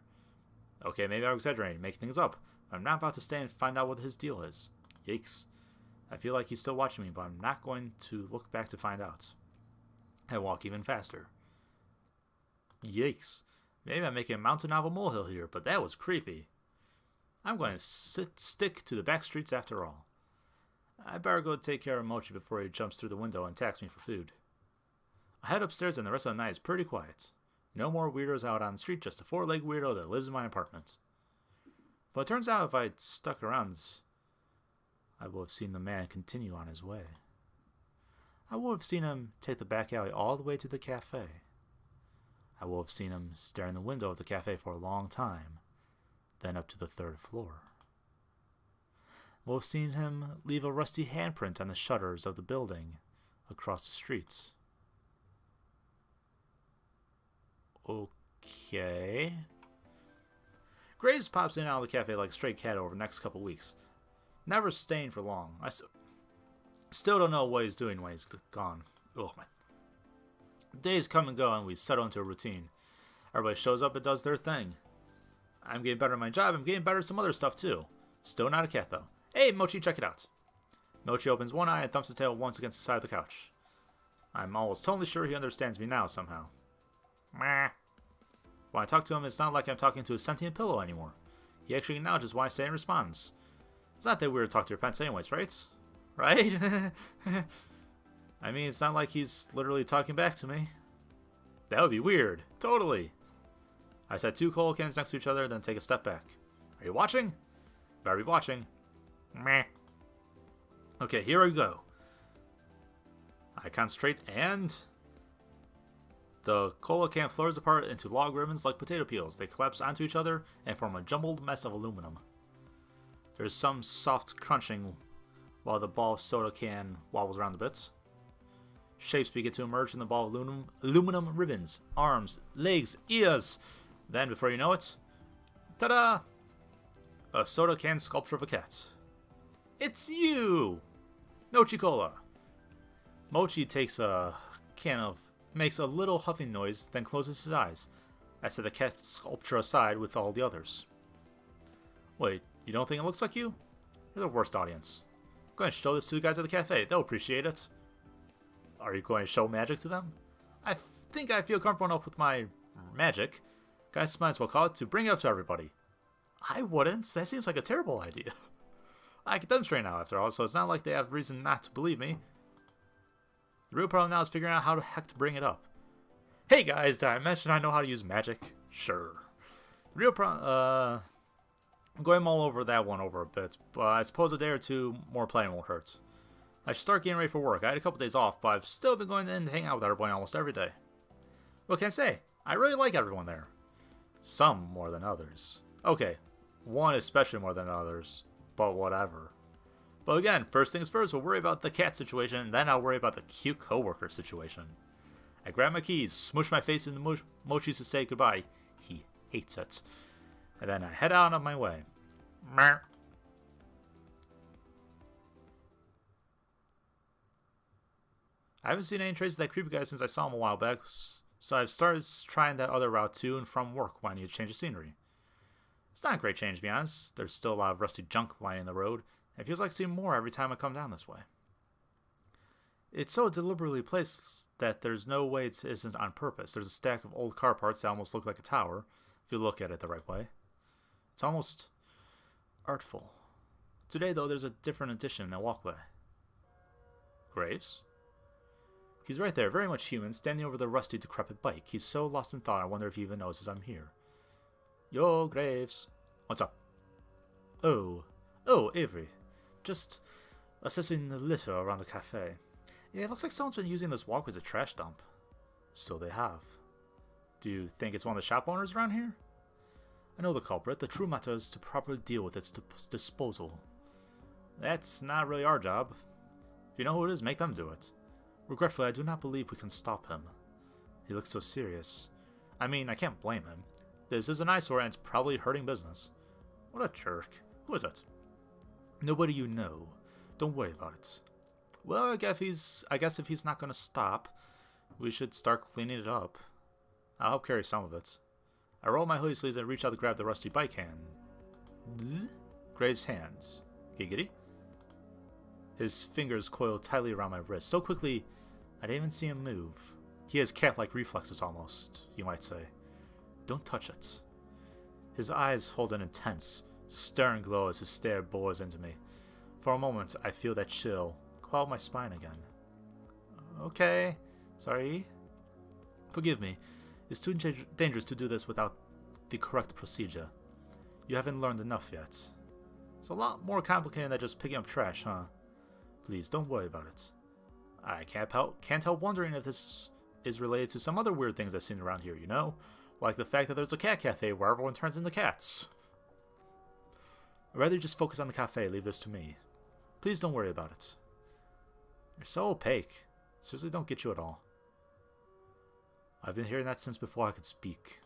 Okay, maybe I'm exaggerating, making things up, but I'm not about to stay and find out what his deal is. Yikes. I feel like he's still watching me, but I'm not going to look back to find out. I walk even faster. Yikes. Maybe I'm making a mountain out of a molehill here, but that was creepy. I'm going to stick to the back streets after all. I better go take care of Mochi before he jumps through the window and attacks me for food. I head upstairs and the rest of the night is pretty quiet. No more weirdos out on the street, just a four-legged weirdo that lives in my apartment. But it turns out if I'd stuck around, I would have seen the man continue on his way. I would have seen him take the back alley all the way to the cafe. I would have seen him stare in the window of the cafe for a long time, then up to the third floor. I would have seen him leave a rusty handprint on the shutters of the building across the street. Okay. Graves pops in and out of the cafe like a stray cat over the next couple weeks. Never staying for long. I still don't know what he's doing when he's gone. Oh my. Days come and go and we settle into a routine. Everybody shows up and does their thing. I'm getting better at my job. I'm getting better at some other stuff too. Still not a cat though. Hey Mochi, check it out. Mochi opens one eye and thumps his tail once against the side of the couch. I'm almost totally sure he understands me now somehow. Meh. When I talk to him, it's not like I'm talking to a sentient pillow anymore. He actually acknowledges what I say and responds. It's not that weird to talk to your pets anyways, right? Right? I mean, it's not like he's literally talking back to me. That would be weird. Totally. I set two coal cans next to each other, then take a step back. Are you watching? Better be watching. Meh. Okay, here we go. I concentrate and... The cola can floors apart into log ribbons like potato peels. They collapse onto each other and form a jumbled mess of aluminum. There's some soft crunching while the ball of soda can wobbles around a bit. Shapes begin to emerge from the ball of aluminum ribbons, arms, legs, ears. Then, before you know it, ta-da! A soda can sculpture of a cat. It's you! Mochi Cola! Mochi takes a can of... makes a little huffing noise, then closes his eyes. I set the cat sculpture aside with all the others. Wait, you don't think it looks like you? You're the worst audience. I'm going to show this to the guys at the cafe. They'll appreciate it. Are you going to show magic to them? I think I feel comfortable enough with my magic. Guys might as well call it to bring it up to everybody. I wouldn't. That seems like a terrible idea. I can demonstrate now after all, so it's not like they have reason not to believe me. The real problem now is figuring out how the heck to bring it up. Hey guys, did I mention I know how to use magic? Sure. The real problem, I'm going all over that one over a bit, but I suppose a day or two more playing won't hurt. I should start getting ready for work. I had a couple days off, but I've still been going in to hang out with everybody almost every day. What can I say? I really like everyone there. Some more than others. Okay, one especially more than others, but whatever. But again, first things first, we'll worry about the cat situation, and then I'll worry about the cute coworker situation. I grab my keys, smush my face into Mochi's to say goodbye. He hates it. And then I head out on my way. Meh. I haven't seen any traces of that creepy guy since I saw him a while back, so I've started trying that other route to and from work when I need to change the scenery. It's not a great change, to be honest. There's still a lot of rusty junk lying in the road, and it feels like seeing more every time I come down this way. It's so deliberately placed that there's no way it isn't on purpose. There's a stack of old car parts that almost look like a tower, if you look at it the right way. It's almost artful. Today, though, there's a different addition in the walkway. Graves? He's right there, very much human, standing over the rusty, decrepit bike. He's so lost in thought, I wonder if he even notices I'm here. Yo, Graves. What's up? Oh, Avery. Just assessing the litter around the cafe. Yeah, it looks like someone's been using this walkway as a trash dump. So they have. Do you think it's one of the shop owners around here? I know the culprit. The true matter is to properly deal with its disposal. That's not really our job. If you know who it is, make them do it. Regretfully, I do not believe we can stop him. He looks so serious. I mean, I can't blame him. This is an eyesore and it's probably hurting business. What a jerk. Who is it? Nobody you know. Don't worry about it. Well, I guess if he's not going to stop, we should start cleaning it up. I'll help carry some of it. I roll my hoodie sleeves and reach out to grab the rusty bike hand. Graves' hands. Giggity. His fingers coil tightly around my wrist. So quickly, I didn't even see him move. He has cat-like reflexes almost, you might say. Don't touch it. His eyes hold an intense, stern glow as his stare bores into me. For a moment, I feel that chill cloud my spine again. Okay, sorry. Forgive me. It's too dangerous to do this without the correct procedure. You haven't learned enough yet. It's a lot more complicated than just picking up trash, huh? Please, don't worry about it. I can't help wondering if this is related to some other weird things I've seen around here, you know? Like the fact that there's a cat cafe where everyone turns into cats. I'd rather just focus on the cafe, leave this to me. Please don't worry about it. You're so opaque. Seriously, don't get you at all. I've been hearing that since before I could speak.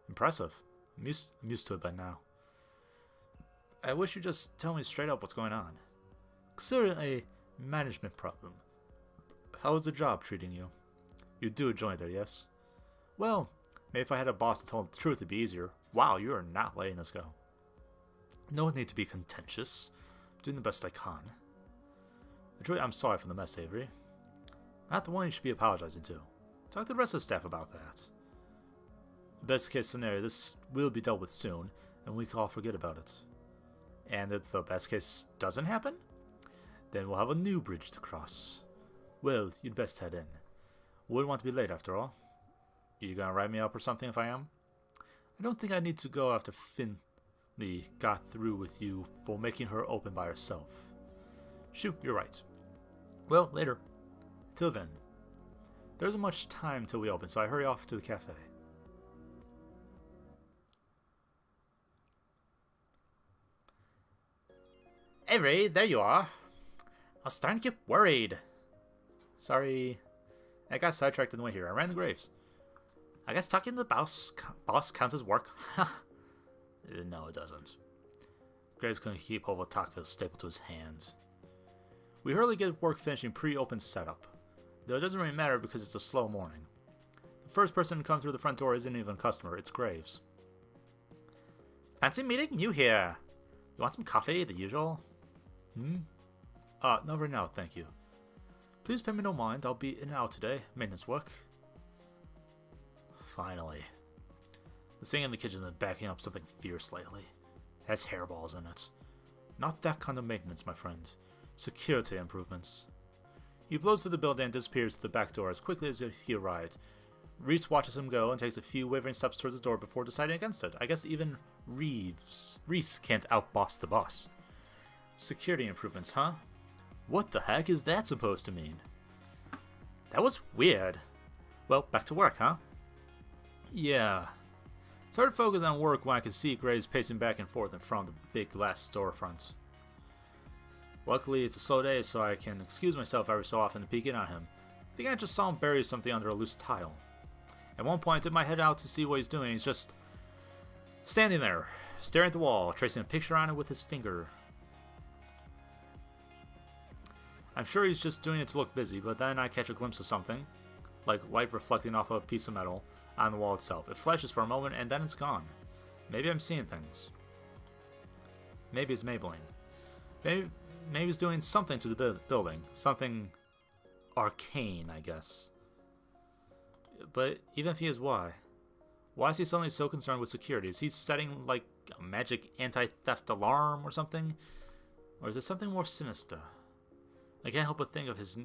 Impressive. I'm used to it by now. I wish you'd just tell me straight up what's going on. Consider it a management problem. How is the job treating you? You do enjoy it, yes? Well, maybe if I had a boss that told the truth it'd be easier. Wow, you are not letting this go. No need to be contentious. I'm doing the best I can. Truly, I'm sorry for the mess, Avery. I'm not the one you should be apologizing to. Talk to the rest of the staff about that. Best case scenario, this will be dealt with soon, and we can all forget about it. And if the best case doesn't happen, then we'll have a new bridge to cross. Well, you'd best head in. Wouldn't want to be late after all. You gonna write me up or something if I am? I don't think I need to go after Finley got through with you for making her open by herself. Shoot, you're right. Well, later. Till then. There isn't much time till we open, so I hurry off to the cafe. Avery, there you are. I was starting to get worried. Sorry. I got sidetracked on the way here. I ran the Graves. I guess talking to the boss counts as work. No, it doesn't. Graves couldn't keep hold of Tocqueville stapled to his hand. We hardly get work finishing pre-open setup, though it doesn't really matter because it's a slow morning. The first person to come through the front door isn't even a customer, it's Graves. Fancy meeting you here. You want some coffee, the usual? No, right now, thank you. Please pay me no mind, I'll be in and out today. Maintenance work. Finally. The thing in the kitchen has been backing up something fierce lately. It has hairballs in it. Not that kind of maintenance, my friend. Security improvements. He blows through the building and disappears through the back door as quickly as he arrived. Reese watches him go and takes a few wavering steps towards the door before deciding against it. I guess even Reese can't outboss the boss. Security improvements, huh? What the heck is that supposed to mean? That was weird. Well, back to work, huh? Yeah. It's hard to focus on work when I can see Graves pacing back and forth in front of the big glass storefront. Luckily, it's a slow day, so I can excuse myself every so often to peek in on him. I think I just saw him bury something under a loose tile. At one point, I took my head out to see what he's doing. He's just standing there, staring at the wall, tracing a picture on it with his finger. I'm sure he's just doing it to look busy, but then I catch a glimpse of something, like light reflecting off a piece of metal on the wall itself. It flashes for a moment, and then it's gone. Maybe I'm seeing things. Maybe it's Maybelline. Maybe he's doing something to the building. Something arcane, I guess. But even if he is, why? Why is he suddenly so concerned with security? Is he setting, like, a magic anti-theft alarm or something? Or is it something more sinister? I can't help but think of his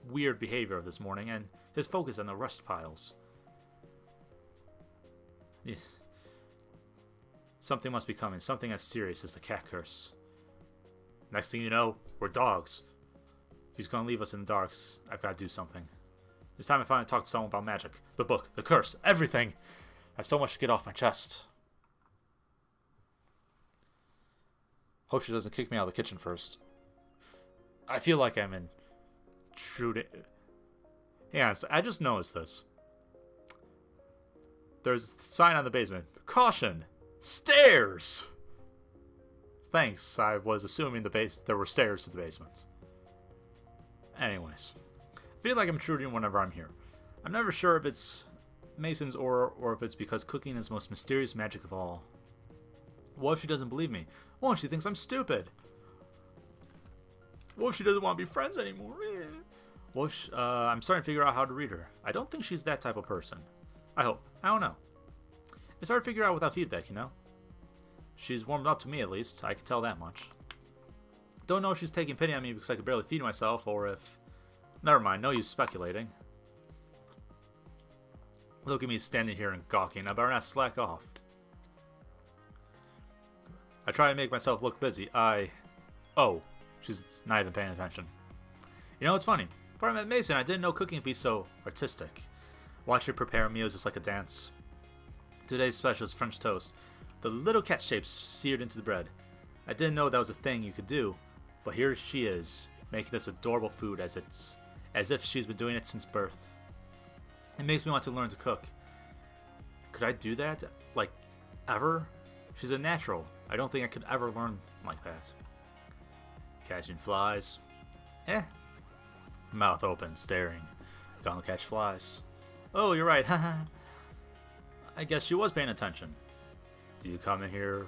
weird behavior of this morning and his focus on the rust piles. Something must be coming. Something as serious as the cat curse. Next thing you know, we're dogs. If he's going to leave us in the darks, I've got to do something. It's time I finally talk to someone about magic. The book, the curse, everything. I have so much to get off my chest. Hope she doesn't kick me out of the kitchen first. I feel like I'm intruding. Hang on, I just noticed this. There's a sign on the basement. Caution! Stairs! Thanks, I was assuming there were stairs to the basement. Anyways. I feel like I'm intruding whenever I'm here. I'm never sure if it's Mason's or if it's because cooking is the most mysterious magic of all. What if she doesn't believe me? What if she thinks I'm stupid? What if she doesn't want to be friends anymore? What if I'm starting to figure out how to read her. I don't think she's that type of person. I hope. I don't know. It's hard to figure out without feedback, you know? She's warmed up to me, at least. I can tell that much. Don't know if she's taking pity on me because I could barely feed myself, or if... Never mind, no use speculating. Look at me standing here and gawking. I better not slack off. I try to make myself look busy. Oh, she's not even paying attention. You know, it's funny. Before I met Mason, I didn't know cooking could be so artistic. Watch her prepare meals just like a dance. Today's special is French toast. The little cat shapes seared into the bread. I didn't know that was a thing you could do, but here she is, making this adorable food as if she's been doing it since birth. It makes me want to learn to cook. Could I do that? Like, ever? She's a natural. I don't think I could ever learn like that. Catching flies. Mouth open, staring. Gonna catch flies. Oh, you're right. I guess she was paying attention. Do you come in here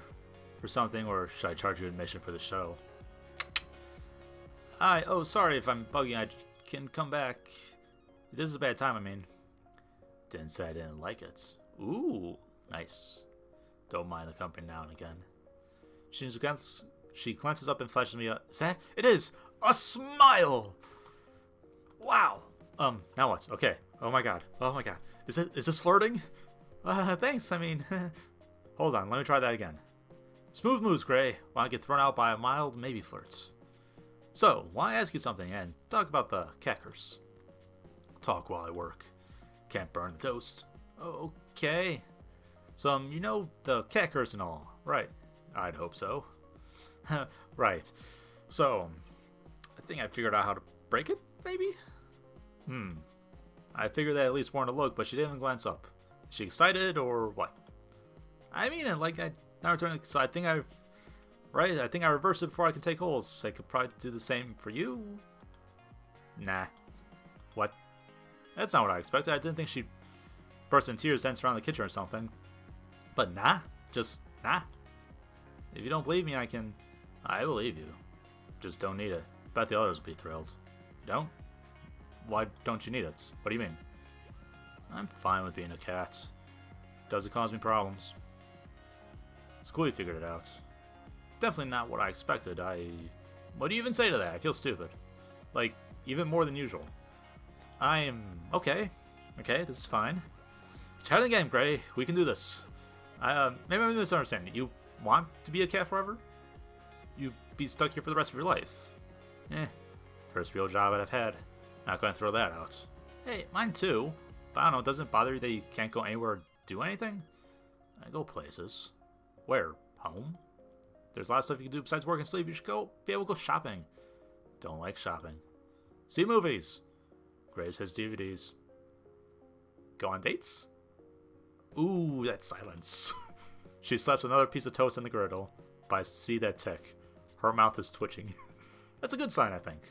for something, or should I charge you admission for the show? Oh, sorry if I'm bugging. I can come back. This is a bad time, I mean. Didn't say I didn't like it. Ooh, nice. Don't mind the company now and again. She glances up and flashes me up. Is that? It is! A smile! Wow! Now what? Okay. Oh my god. Oh my god. Is this flirting? Thanks, I mean... Hold on, let me try that again. Smooth moves, Gray. Want to get thrown out by a mild maybe flirts. So, want to ask you something and talk about the cat curse. Talk while I work. Can't burn the toast. Okay. So, you know the cat curse and all, right? I'd hope so. Right. So, I think I figured out how to break it, maybe? I figured that at least warned a look, but she didn't glance up. Is she excited or what? I mean, like, now returning, so I think I reversed it before I can take holes. I could probably do the same for you. Nah. What? That's not what I expected. I didn't think she'd burst in tears, dance around the kitchen or something. But nah. Just nah. If you don't believe me, I believe you. Just don't need it. Bet the others will be thrilled. You don't? Why don't you need it? What do you mean? I'm fine with being a cat. Doesn't cause me problems. It's cool you figured it out. Definitely not what I expected. What do you even say to that? I feel stupid. Like, even more than usual. I am... Okay. Okay, this is fine. Chat again, Gray. We can do this. Maybe I'm misunderstanding. You want to be a cat forever? You be stuck here for the rest of your life? First real job I've had. Not going to throw that out. Hey, mine too. But I don't know, it doesn't bother you that you can't go anywhere or do anything? I go places. Where? Home? There's a lot of stuff you can do besides work and sleep. You should be able to go shopping. Don't like shopping. See movies. Graves has DVDs. Go on dates? Ooh, that silence. She slaps another piece of toast in the griddle. But I see that tick. Her mouth is twitching. That's a good sign, I think.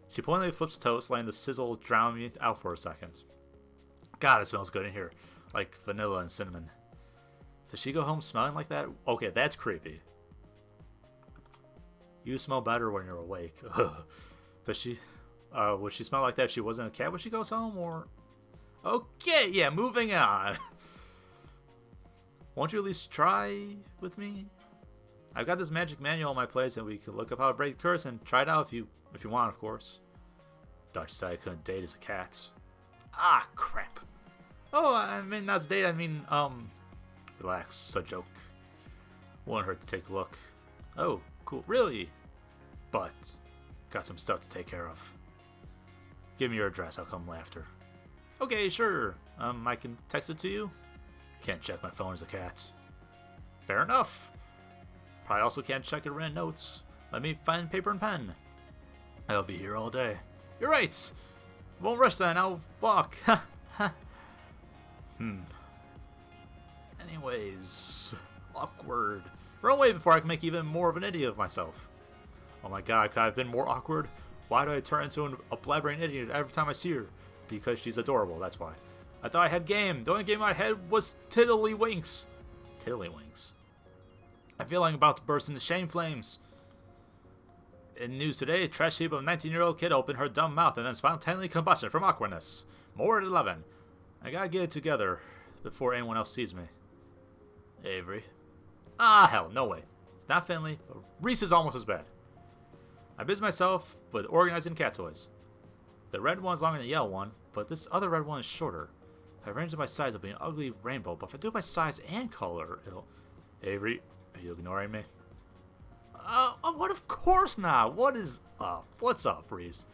She pointedly flips toast, letting the sizzle drown me out for a second. God, it smells good in here. Like vanilla and cinnamon. Does she go home smelling like that? Okay, that's creepy. You smell better when you're awake. Does she... would she smell like that if she wasn't a cat when she goes home, or... Okay, yeah, moving on. Won't you at least try with me? I've got this magic manual in my place, and we could look up how to break the curse and try it out if you want, of course. Dutch said I couldn't date as a cat. Ah, crap. Oh, I mean, not date, I mean, relax, it's a joke. Won't hurt to take a look. Oh, cool, really? But, got some stuff to take care of. Give me your address, I'll come after. Okay, sure. I can text it to you? Can't check my phone as a cat. Fair enough. Probably also can't check your random notes. Let me find paper and pen. I'll be here all day. You're right. Won't rush then, I'll walk. Anyways, awkward. Run away before I can make even more of an idiot of myself. Oh my god, could I have been more awkward? Why do I turn into a blabbering idiot every time I see her? Because she's adorable, that's why. I thought I had game. The only game I had was Tiddlywinks. Tiddlywinks. I feel like I'm about to burst into shame flames. In news today, a trash heap of a 19-year-old kid opened her dumb mouth and then spontaneously combusted from awkwardness. More at 11. I gotta get it together before anyone else sees me. Avery. Ah, hell, no way. It's not Finley, but Reese is almost as bad. I busy myself with organizing cat toys. The red one's longer than the yellow one, but this other red one is shorter. If I arrange it by size, it'll be an ugly rainbow, but if I do it by size and color, it'll... Avery, are you ignoring me? What? Of course not! What is up? What's up, Reese?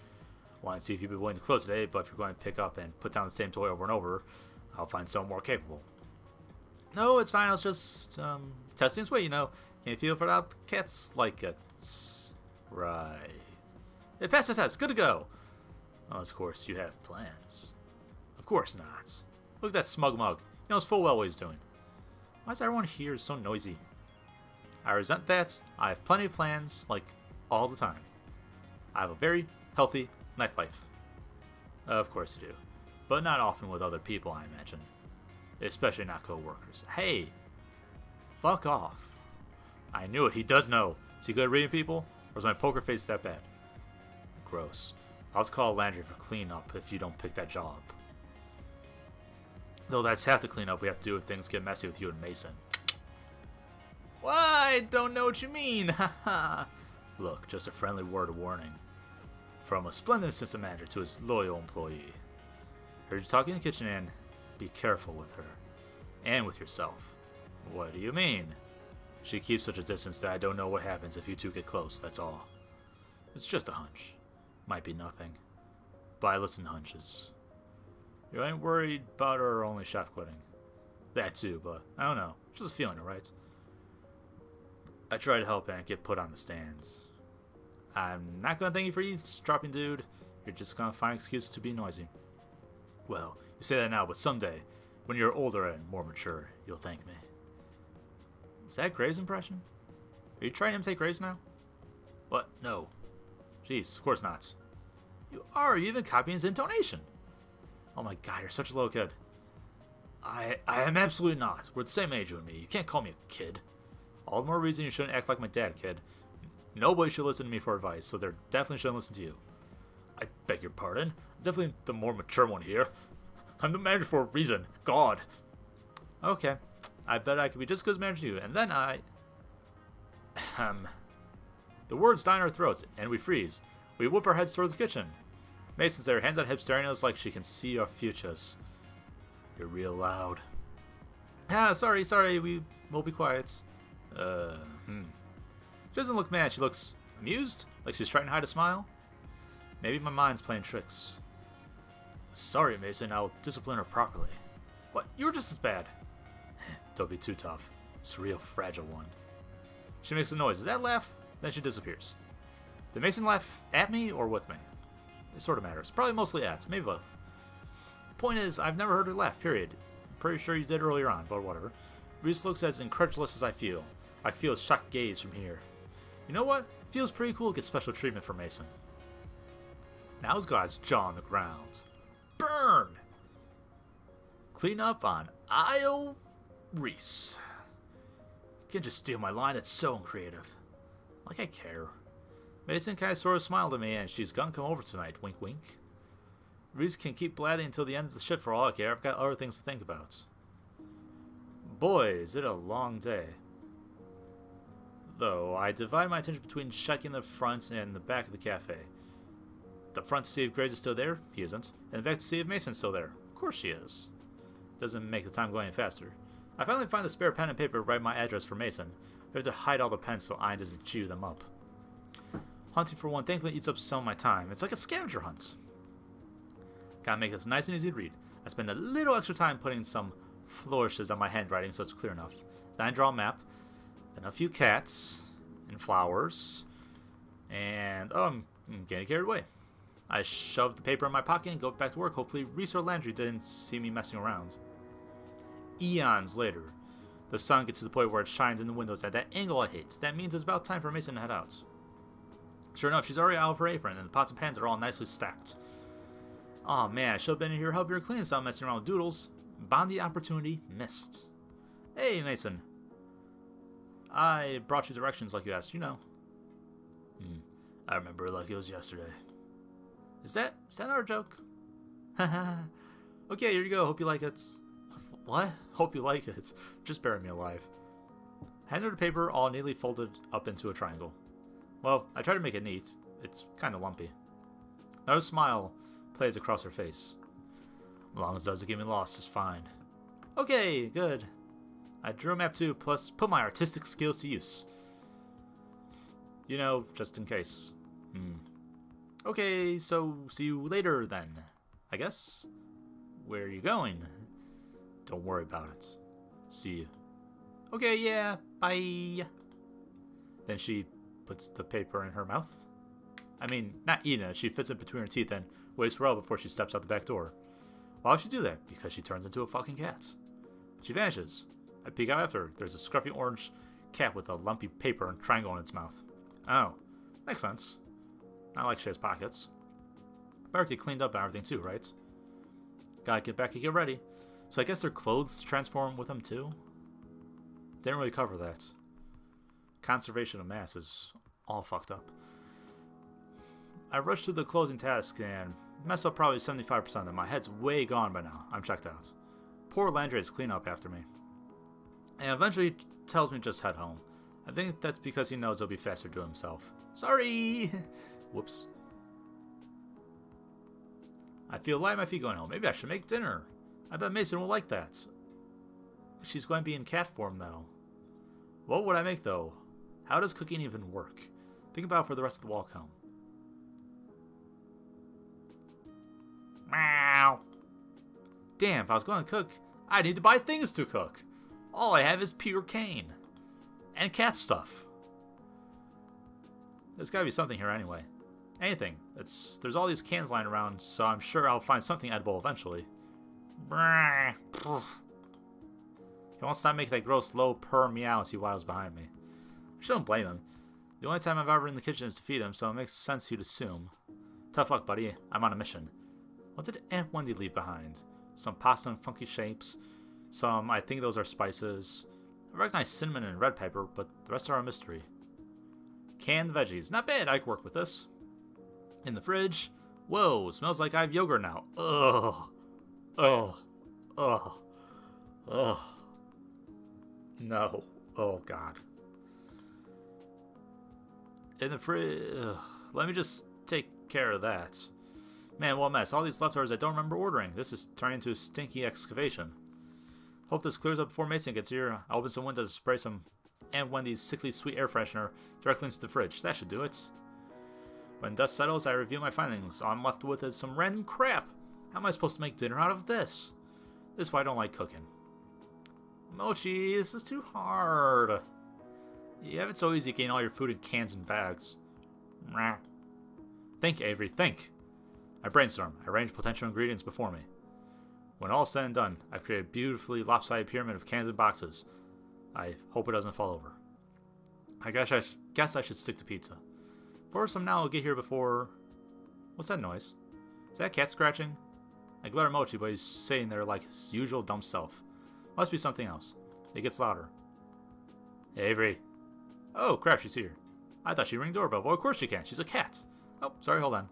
Want to see if you'd be willing to close today, but if you're going to pick up and put down the same toy over and over, I'll find someone more capable. No, it's fine, I was just, testing its weight, you know. Can you feel for that? Cats like it. Right. Hey, pass the test, good to go! Oh, of course, you have plans. Of course not. Look at that smug mug. He knows full well what he's doing. Why is everyone here so noisy? I resent that. I have plenty of plans, like, all the time. I have a very healthy nightlife. Of course you do. But not often with other people, I imagine. Especially not co-workers. Hey! Fuck off. I knew it. He does know. Is he good at reading people? Or is my poker face that bad? Gross. I'll have to call Landry for cleanup if you don't pick that job. Though that's half the cleanup we have to do if things get messy with you and Mason. Well, I don't know what you mean, haha. Look, just a friendly word of warning. From a splendid assistant manager to his loyal employee. Heard you talking in the kitchen, and be careful with her. And with yourself. What do you mean? She keeps such a distance that I don't know what happens if you two get close, that's all. It's just a hunch. Might be nothing. But I listen to hunches. You ain't worried about her only chef quitting. That too, but I don't know. Just a feeling, alright? I try to help and get put on the stand. I'm not gonna thank you for eavesdropping, dude. You're just gonna find excuses to be noisy. Well, you say that now, but someday, when you're older and more mature, you'll thank me. Is that Graves' impression? Are you trying to imitate Graves now? What? No. Jeez, of course not. You are. You even copying his intonation. Oh my god, you're such a little kid. I am absolutely not. We're the same age, you and me. You can't call me a kid. All the more reason you shouldn't act like my dad, kid. Nobody should listen to me for advice, so they definitely shouldn't listen to you. I beg your pardon. I'm definitely the more mature one here. I'm the manager for a reason. God. Okay. I bet I could be just as good as manager to you, and then I... The words die in our throats, and we freeze. We whip our heads towards the kitchen. Mason's there, hands on hips, staring at us like she can see our futures. You're real loud. Ah, sorry, we'll be quiet. She doesn't look mad, she looks amused, like she's trying to hide a smile. Maybe my mind's playing tricks. Sorry, Mason, I'll discipline her properly. What? You were just as bad. Don't be too tough. It's a real fragile one. She makes a noise. Does that laugh? Then she disappears. Did Mason laugh at me or with me? It sort of matters. Probably mostly at. Maybe both. Point is, I've never heard her laugh, period. I'm pretty sure you did earlier on, but whatever. Reese looks as incredulous as I feel. I feel his shocked gaze from here. You know what? Feels pretty cool to get special treatment for Mason. Now he's got his jaw on the ground. Burn! Clean up on Isle Reese. You can't just steal my line, that's so uncreative. Like I care. Mason kind of sort of smiled at me, and she's gonna come over tonight, wink wink. Reese can keep blathing until the end of the shift for all I care. I've got other things to think about. Boy, is it a long day. Though, I divide my attention between checking the front and the back of the cafe. The front to see if Graves is still there. He isn't. And the back to see if Mason's still there. Of course she is. Doesn't make the time go any faster. I finally find the spare pen and paper to write my address for Mason. I have to hide all the pens so Ian doesn't chew them up. Hunting for one thankfully eats up some of my time. It's like a scavenger hunt. Gotta make this nice and easy to read. I spend a little extra time putting some flourishes on my handwriting so it's clear enough. Then I draw a map. Then a few cats. And flowers. And, oh, I'm getting carried away. I shove the paper in my pocket and go back to work. Hopefully Reese or Landry didn't see me messing around. Eons later, the sun gets to the point where it shines in the windows at that angle I hate. That means it's about time for Mason to head out. Sure enough, she's already out of her apron, and the pots and pans are all nicely stacked. Aw, man, I should have been in here helping her clean, stop messing around with doodles. Bondi opportunity missed. Hey, Mason. I brought you directions like you asked, you know. I remember it like it was yesterday. Is that our joke? Haha. Okay, here you go. Hope you like it. What? Hope you like it. Just bury me alive. Hand her the paper all neatly folded up into a triangle. Well, I try to make it neat. It's kind of lumpy. Another smile plays across her face. As long as it doesn't get me lost, it's fine. Okay, good. I drew a map too, plus put my artistic skills to use. You know, just in case. Okay, so see you later then, I guess. Where are you going? Don't worry about it. See you. Okay, yeah, bye. Then she puts the paper in her mouth. I mean, not eating it. She fits it between her teeth and waits for well before she steps out the back door. Why would she do that? Because she turns into a fucking cat. She vanishes. I peek out after her. There's a scruffy orange cat with a lumpy paper and triangle in its mouth. Oh, makes sense. Not like she has pockets. Better get cleaned up and everything too, right? Gotta get back and get ready. So I guess their clothes transform with them too? Didn't really cover that. Conservation of mass is all fucked up. I rushed through the closing task and messed up probably 75% of them. My head's way gone by now. I'm checked out. Poor Landry has clean up after me. And eventually tells me just head home. I think that's because he knows he'll be faster to himself. Sorry! Whoops. I feel light on my feet going home. Maybe I should make dinner. I bet Mason will like that. She's going to be in cat form, though. What would I make, though? How does cooking even work? Think about it for the rest of the walk home. Meow. Damn, if I was going to cook, I need to buy things to cook. All I have is pure cane. And cat stuff. There's got to be something here anyway. Anything. There's all these cans lying around, so I'm sure I'll find something edible eventually. He won't stop making that gross low purr meow as he waddles behind me. I shouldn't blame him. The only time I've ever in the kitchen is to feed him, so it makes sense you'd assume. Tough luck, buddy. I'm on a mission. What did Aunt Wendy leave behind? Some pasta in funky shapes. Some, I think those are spices. I recognize cinnamon and red pepper, but the rest are a mystery. Canned veggies. Not bad. I can work with this. In the fridge. Whoa, smells like I have yogurt now. Ugh. Ugh. Ugh. Ugh. No. Oh, God. In the fridge. Let me just take care of that. Man, what a mess. All these leftovers I don't remember ordering. This is turning into a stinky excavation. Hope this clears up before Mason gets here. I'll open some windows and spray some Aunt Wendy's sickly sweet air freshener directly into the fridge. That should do it. When dust settles, I review my findings. All I'm left with is some random crap. How am I supposed to make dinner out of this? This is why I don't like cooking. Mochi, this is too hard. You have it so easy getting all your food in cans and bags. Think, Avery, think. I brainstorm. I arrange potential ingredients before me. When all is said and done, I've created a beautifully lopsided pyramid of cans and boxes. I hope it doesn't fall over. I guess I should stick to pizza. For some now, I'll get here before... What's that noise? Is that a cat scratching? I glare at Mochi, but he's sitting there like his usual dumb self. Must be something else. It gets louder. Hey, Avery. Oh, crap, she's here. I thought she'd ring doorbell. Well, of course she can. She's a cat. Oh, sorry, hold on.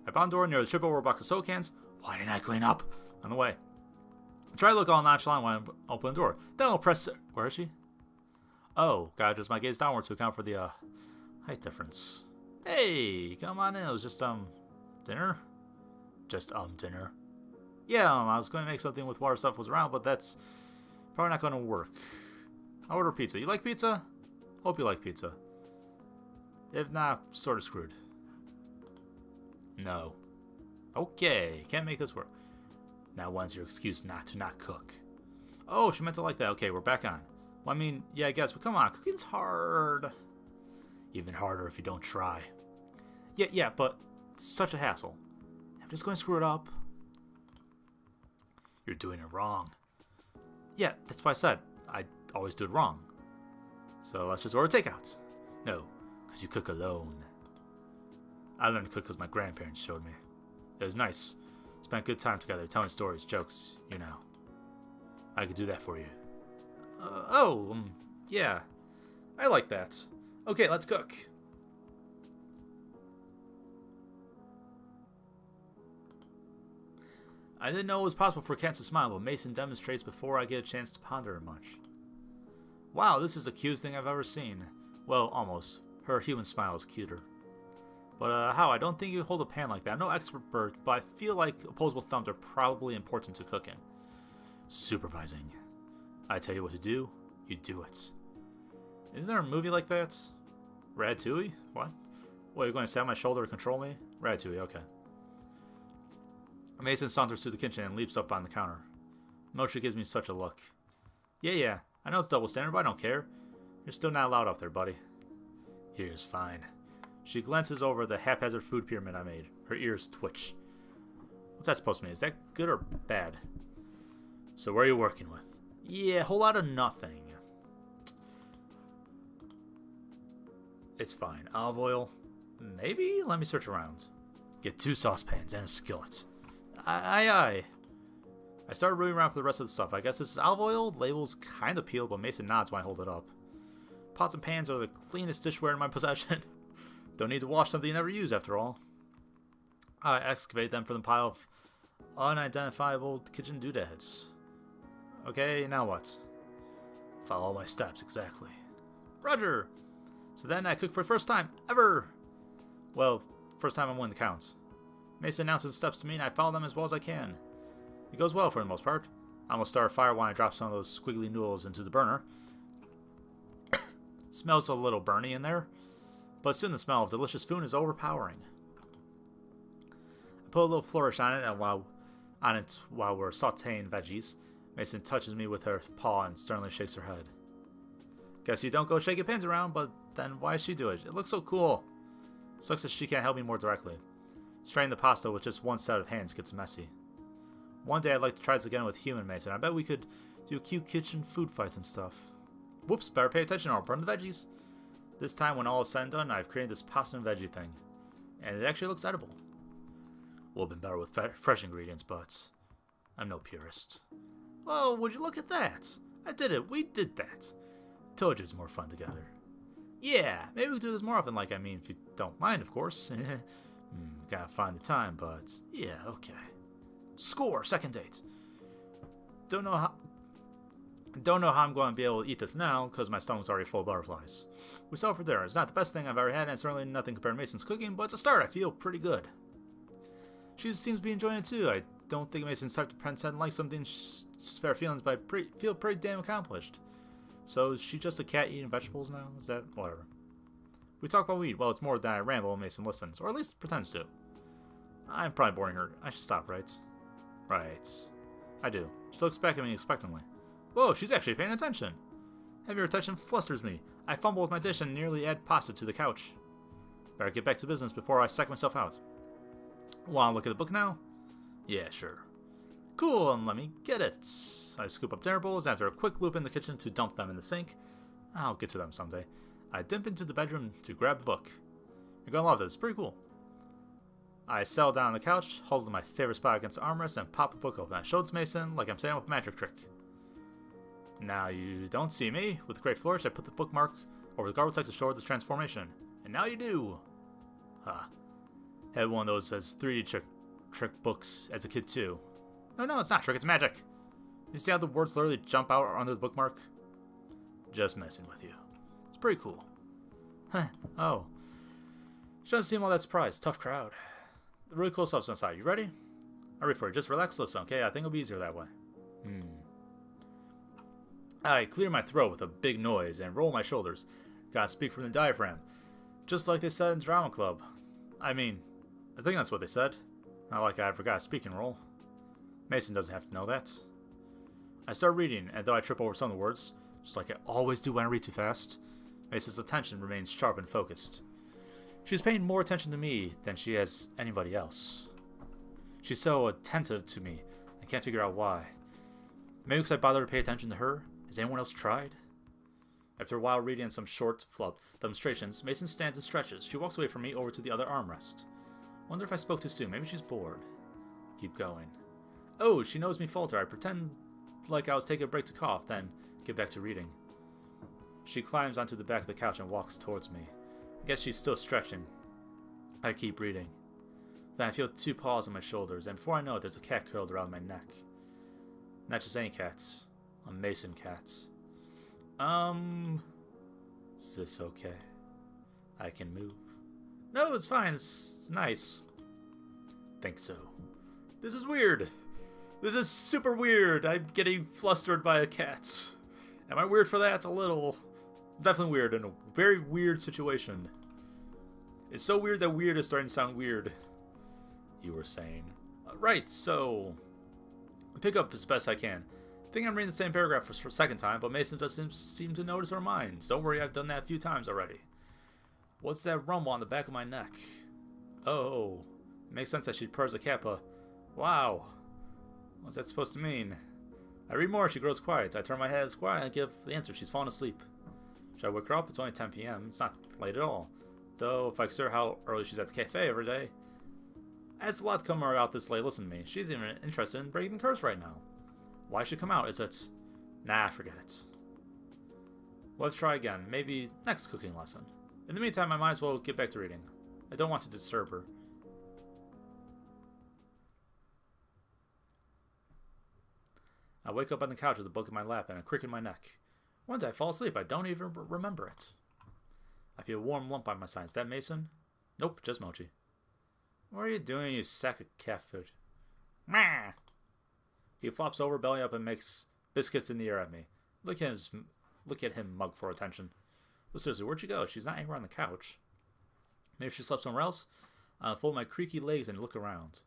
I found a door near the trip over a box of soda cans. Why didn't I clean up? On the way. I try to look all nonchalant when I open the door. Then I'll press... Where is she? Oh, gotta adjust my gaze downward to account for the, height difference. Hey, come on in. It was just, dinner? Just, dinner. Yeah, I was going to make something with water stuff was around, but that's probably not going to work. I'll order pizza. You like pizza? Hope you like pizza. If not, sort of screwed. No. Okay, can't make this work. Now when's your excuse not to not cook? Oh, she meant to like that. Okay, we're back on. Well, I mean, yeah, I guess, but come on, cooking's hard. Even harder if you don't try. Yeah, but it's such a hassle. I'm just going to screw it up. You're doing it wrong. Yeah, that's why I said I always do it wrong. So let's just order takeout. No, because you cook alone. I learned to cook because my grandparents showed me. It was nice. Spent good time together, telling stories, jokes, you know. I could do that for you. Yeah. I like that. Okay, let's cook. I didn't know it was possible for cats to smile, but Mason demonstrates before I get a chance to ponder it much. Wow, this is the cutest thing I've ever seen. Well, almost. Her human smile is cuter. But, how? I don't think you hold a pan like that. I'm no expert, but I feel like opposable thumbs are probably important to cooking. Supervising. I tell you what to do, you do it. Isn't there a movie like that? Ratatouille? What? What, you're going to sit on my shoulder to control me? Ratatouille, okay. Mason saunters through the kitchen and leaps up on the counter. Mochi gives me such a look. Yeah, I know it's double standard, but I don't care. You're still not allowed up there, buddy. Here's fine. She glances over the haphazard food pyramid I made. Her ears twitch. What's that supposed to mean? Is that good or bad? So what are you working with? Yeah, a whole lot of nothing. It's fine. Olive oil? Maybe? Let me search around. Get 2 saucepans and a skillet. Aye. I started rooting around for the rest of the stuff. I guess this is olive oil. Labels kind of peeled, but Mason nods when I hold it up. Pots and pans are the cleanest dishware in my possession. Don't need to wash something you never use, after all. I excavate them from the pile of unidentifiable kitchen doodads. Okay, now what? Follow my steps, exactly. Roger! So then I cook for the first time ever! Well, first time I'm one that counts. Mason announces steps to me and I follow them as well as I can. It goes well for the most part. I almost start a fire when I drop some of those squiggly noodles into the burner. Smells a little burny in there, but soon the smell of delicious food is overpowering. I put a little flourish on it, and while we're sauteing veggies, Mason touches me with her paw and sternly shakes her head. Guess you don't go shaking pans around, but then why does she do it? It looks so cool. Sucks that she can't help me more directly. Straining the pasta with just one set of hands gets messy. One day I'd like to try this again with human Mason. I bet we could do cute kitchen food fights and stuff. Whoops, better pay attention or I'll burn the veggies. This time when all is said and done, I've created this pasta and veggie thing. And it actually looks edible. Would have been better with fresh ingredients, but I'm no purist. Well, would you look at that? I did it. We did that. Told you it's more fun together. Yeah, maybe we'll do this more often, if you don't mind, of course. Gotta find the time, but yeah, okay. Score! Second date. Don't know how I'm going to be able to eat this now, because my stomach's already full of butterflies. We saw for dinner. It's not the best thing I've ever had, and certainly nothing compared to Mason's cooking, but it's a start. I feel pretty good. She seems to be enjoying it too. I don't think Mason's type to pretend like something spare feelings, but I feel pretty damn accomplished. So is she just a cat eating vegetables now? Is that whatever? We talk about weed. Well, it's more than I ramble and Mason listens, or at least pretends to. I'm probably boring her. I should stop, right? Right. I do. She looks back at me expectantly. Whoa, she's actually paying attention. Heavier attention flusters me. I fumble with my dish and nearly add pasta to the couch. Better get back to business before I psych myself out. Want to look at the book now? Yeah, sure. Cool, and let me get it. I scoop up dinner bowls after a quick loop in the kitchen to dump them in the sink. I'll get to them someday. I dip into the bedroom to grab the book. You're gonna love this, it's pretty cool. I settle down on the couch, hold my favorite spot against the armrest, and pop the book open. I show it to Mason like I'm setting up a magic trick. Now you don't see me. With a great flourish, I put the bookmark over the garbage to show the transformation. And now you do. Had one of those as 3D trick books as a kid too. No, it's not trick, it's magic. You see how the words literally jump out under the bookmark? Just messing with you. It's pretty cool. Huh, oh. She doesn't seem all that surprised. Tough crowd. The really cool stuff's inside. You ready? I'll read for you. Just relax, listen, okay? I think it'll be easier that way. I clear my throat with a big noise and roll my shoulders. Gotta speak from the diaphragm. Just like they said in drama club. I mean, I think that's what they said. Not like I forgot a speaking role. Mason doesn't have to know that. I start reading, and though I trip over some of the words, just like I always do when I read too fast, Mason's attention remains sharp and focused. She's paying more attention to me than she has anybody else. She's so attentive to me, I can't figure out why. Maybe because I bother to pay attention to her? Has anyone else tried? After a while reading some short, flub demonstrations, Mason stands and stretches. She walks away from me over to the other armrest. Wonder if I spoke too soon. Maybe she's bored. Keep going. Oh, she knows me falter. I pretend like I was taking a break to cough, then get back to reading. She climbs onto the back of the couch and walks towards me. I guess she's still stretching. I keep reading. Then I feel 2 paws on my shoulders, and before I know it, there's a cat curled around my neck. Not just any cat. A Mason cat. Is this okay? I can move. No, it's fine. It's nice. Think so. This is weird. This is super weird. I'm getting flustered by a cat. Am I weird for that? A little. Definitely weird in a very weird situation. It's so weird that weird is starting to sound weird. You were saying. Right, so I pick up as best I can. I think I'm reading the same paragraph for a second time, but Mason doesn't seem to notice our minds. Don't worry, I've done that a few times already. What's that rumble on the back of my neck? Oh, it makes sense that she purrs a cat, but wow. What's that supposed to mean? I read more, she grows quiet. I turn my head, it's quiet, and give the answer. She's fallen asleep. Should I wake her up? It's only 10 p.m. It's not late at all. Though, if I consider how early she's at the cafe every day. It's a lot to come out this late. Listen to me. She's even interested in breaking the curse right now. Why should come out? Is it? Nah, forget it. Let's try again. Maybe next cooking lesson. In the meantime, I might as well get back to reading. I don't want to disturb her. I wake up on the couch with a book in my lap and a crick in my neck. When did I fall asleep? I don't even remember it. I feel a warm lump on my side. Is that Mason? Nope, just Mochi. What are you doing, you sack of cat food? Meh! He flops over, belly up, and makes biscuits in the air at me. Look at him mug for attention. But seriously, where'd she go? She's not anywhere on the couch. Maybe she slept somewhere else? I'll fold my creaky legs and look around.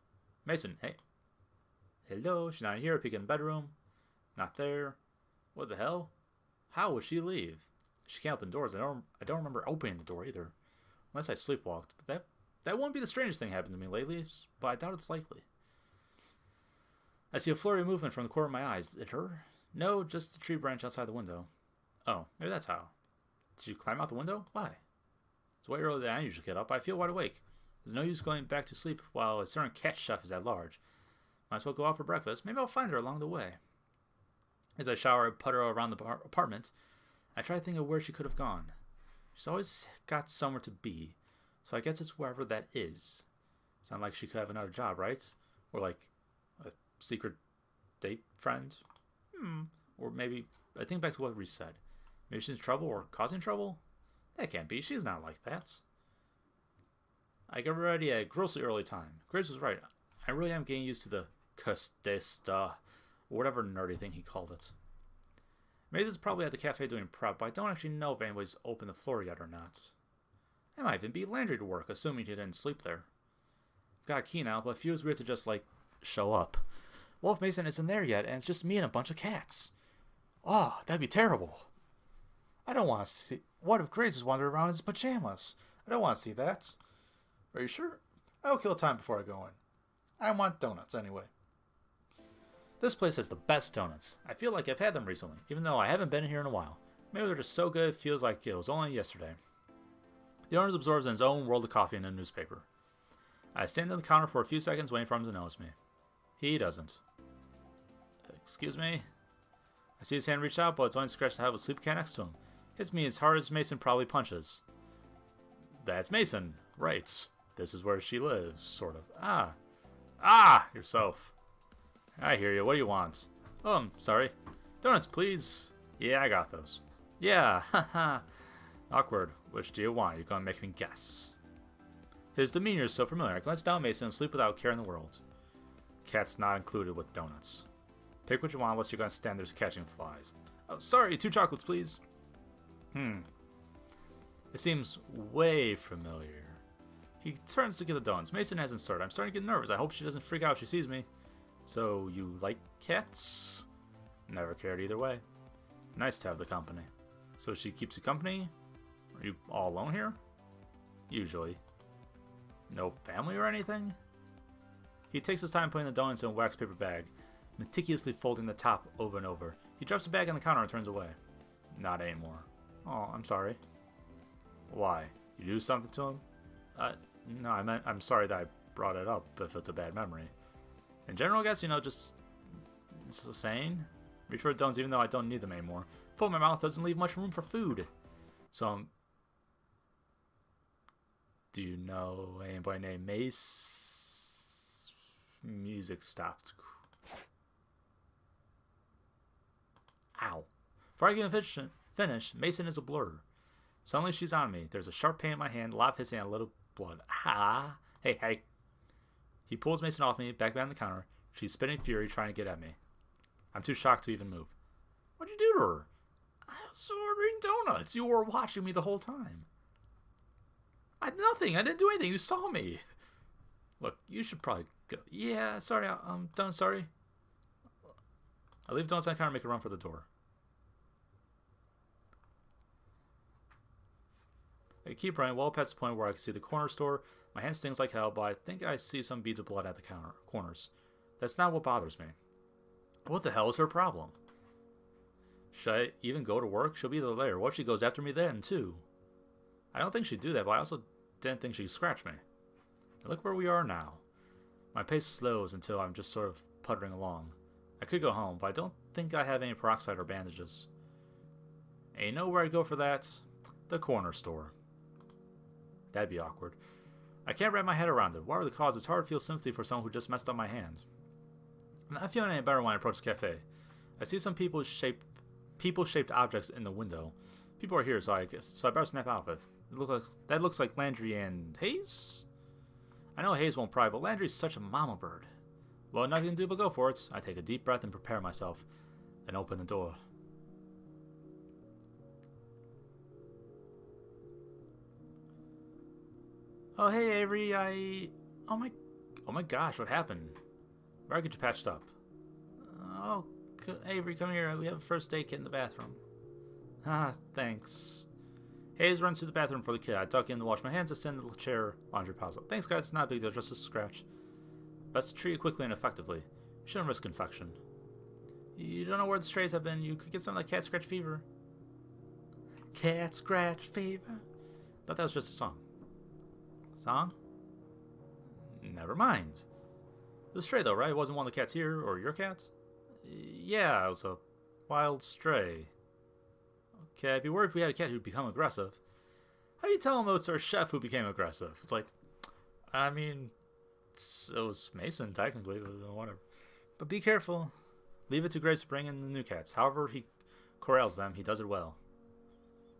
Mason, hey. Hello, she's not here. Peek in the bedroom. Not there. What the hell? How would she leave? She can't open doors. I don't remember opening the door either. Unless I sleepwalked. But that won't be the strangest thing happened to me lately, but I doubt it's likely. I see a flurry of movement from the corner of my eyes. Is it her? No, just the tree branch outside the window. Oh, maybe that's how. Did you climb out the window? Why? It's way earlier than I usually get up. I feel wide awake. There's no use going back to sleep while a certain cat chef is at large. Might as well go out for breakfast. Maybe I'll find her along the way. As I shower and putter around the apartment, I try to think of where she could have gone. She's always got somewhere to be, so I guess it's wherever that is. Sound like she could have another job, right? Or like a secret date friend? Or maybe, I think back to what Reese said. Maybe she's in trouble or causing trouble? That can't be. She's not like that. I get ready at a grossly early time. Grace was right. I really am getting used to the custesta, or whatever nerdy thing he called it. Mason's probably at the cafe doing prep, but I don't actually know if anybody's opened the floor yet or not. It might even be laundry to work, assuming he didn't sleep there. Got a key now, but it feels weird to just, show up. Well, if Mason isn't there yet, and it's just me and a bunch of cats. Oh, that'd be terrible. I don't want to see... What if Grace is wandering around in his pajamas? I don't want to see that. Are you sure? I'll kill time before I go in. I want donuts, anyway. This place has the best donuts. I feel like I've had them recently, even though I haven't been here in a while. Maybe they're just so good it feels like it was only yesterday. The owner absorbs in his own world of coffee and a newspaper. I stand on the counter for a few seconds waiting for him to notice me. He doesn't. Excuse me? I see his hand reach out, but it's only scratched to have a sleep cat next to him. Hits me as hard as Mason probably punches. That's Mason. Right. This is where she lives, sort of. Ah! Yourself. I hear you. What do you want? Oh, I'm sorry. Donuts, please. Yeah, I got those. Yeah, haha. Awkward. Which do you want? You're gonna make me guess. His demeanor is so familiar. I glance down Mason and sleep without care in the world. Cat's not included with donuts. Pick what you want unless you're gonna stand there catching flies. Oh, sorry, 2 chocolates, please. It seems way familiar. He turns to get the donuts. Mason hasn't started. I'm starting to get nervous. I hope she doesn't freak out if she sees me. So, you like cats? Never cared either way. Nice to have the company. So she keeps you company? Are you all alone here? Usually. No family or anything? He takes his time putting the donuts in a wax paper bag, meticulously folding the top over and over. He drops the bag on the counter and turns away. Not anymore. Oh, I'm sorry. Why? You do something to him? No, I'm sorry that I brought it up if it's a bad memory. In general, I guess, just it's a saying. Reach for the donuts even though I don't need them anymore. Full my mouth doesn't leave much room for food. So, do you know anybody named Mace? Music stopped. Ow. Before I can finish, Mason is a blur. Suddenly she's on me. There's a sharp pain in my hand, lop hissing and a little blood. Ah! Hey. He pulls Mason off me, back behind the counter. She's spitting fury, trying to get at me. I'm too shocked to even move. What'd you do to her? I was ordering donuts. You were watching me the whole time. I had nothing. I didn't do anything. You saw me. Look, you should probably go. Yeah, sorry. I'm done. Sorry. I leave donuts on the counter and make a run for the door. I keep running well past the point where I can see the corner store. My hand stings like hell, but I think I see some beads of blood at the corners. That's not what bothers me. What the hell is her problem? Should I even go to work? She'll be there later. What if she goes after me then, too? I don't think she'd do that, but I also didn't think she'd scratch me. And look where we are now. My pace slows until I'm just sort of puttering along. I could go home, but I don't think I have any peroxide or bandages. And you know where I'd go for that? The corner store. That'd be awkward. I can't wrap my head around it. Whatever the cause, it's hard to feel sympathy for someone who just messed up my hand. I'm not feeling any better when I approach the cafe. I see some people-shaped objects in the window. People are here, so I better snap out of it. That looks like Landry and Hayes? I know Hayes won't pry, but Landry's such a mama bird. Well, nothing to do but go for it. I take a deep breath and prepare myself, and open the door. Oh, hey, Avery, Oh my gosh, what happened? Where get you patched up? Oh, Avery, come here. We have a first aid kit in the bathroom. Ah, thanks. Hayes runs to the bathroom for the kit. I duck in to wash my hands and send the chair laundry pile. Thanks, guys. It's not a big deal, just a scratch. Best to treat it quickly and effectively. You shouldn't risk infection. You don't know where the strays have been. You could get some of that cat scratch fever. Cat scratch fever? Thought that was just a song. Song? Never mind. It was a stray though, right? It wasn't one of the cats here, or your cat? Yeah, it was a wild stray. Okay, I'd be worried if we had a cat who'd become aggressive. How do you tell him it's our chef who became aggressive? It's like, I mean, it was Mason, technically, but whatever. But be careful. Leave it to Graves to bring in the new cats. However he corrals them, he does it well.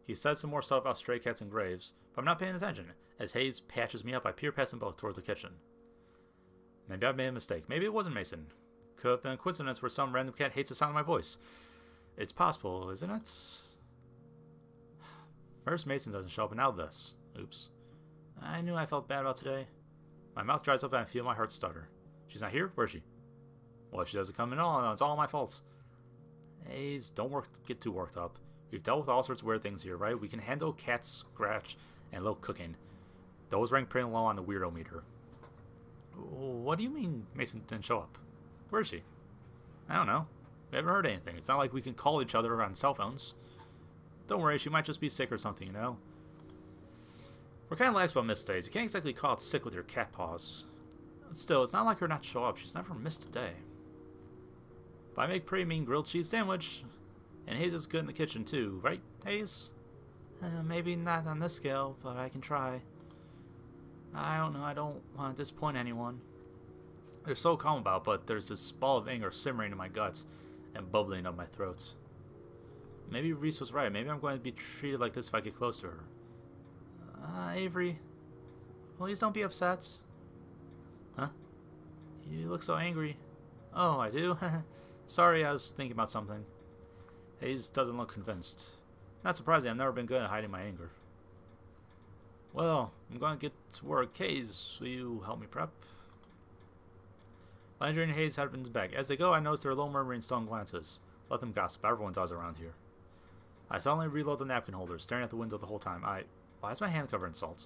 He says some more stuff about stray cats and Graves, but I'm not paying attention. As Hayes patches me up, I peer past them both towards the kitchen. Maybe I've made a mistake. Maybe it wasn't Mason. Could have been a coincidence where some random cat hates the sound of my voice. It's possible, isn't it? First Mason doesn't show up, and now this. Oops. I knew I felt bad about today. My mouth dries up and I feel my heart stutter. She's not here? Where is she? Well, if she doesn't come in all, it's all my fault. Hayes, don't get too worked up. We've dealt with all sorts of weird things here, right? We can handle cat scratch and a little cooking. Those rank pretty low on the weirdo meter. What do you mean Mason didn't show up? Where is she? I don't know. We haven't heard anything. It's not like we can call each other on cell phones. Don't worry, she might just be sick or something, you know? We're kind of lax about missed days. You can't exactly call it sick with your cat paws. But still, it's not like her not show up. She's never missed a day. But I make pretty mean grilled cheese sandwich. And Hayes is good in the kitchen too, right, Hayes? Maybe not on this scale, but I can try. I don't know, I don't want to disappoint anyone. They're so calm about, but there's this ball of anger simmering in my guts and bubbling up my throat. Maybe Reese was right. Maybe I'm going to be treated like this if I get close to her. Avery, please don't be upset. Huh? You look so angry. Oh, I do? Sorry, I was thinking about something. Hayes doesn't look convinced. Not surprising, I've never been good at hiding my anger. Well, I'm going to get to work. Hayes, will you help me prep? Landry and Hayes had been back. As they go, I notice their low murmuring stolen glances. Let them gossip. Everyone does around here. I suddenly reload the napkin holder, staring at the window the whole time. Why is my hand covered in salt?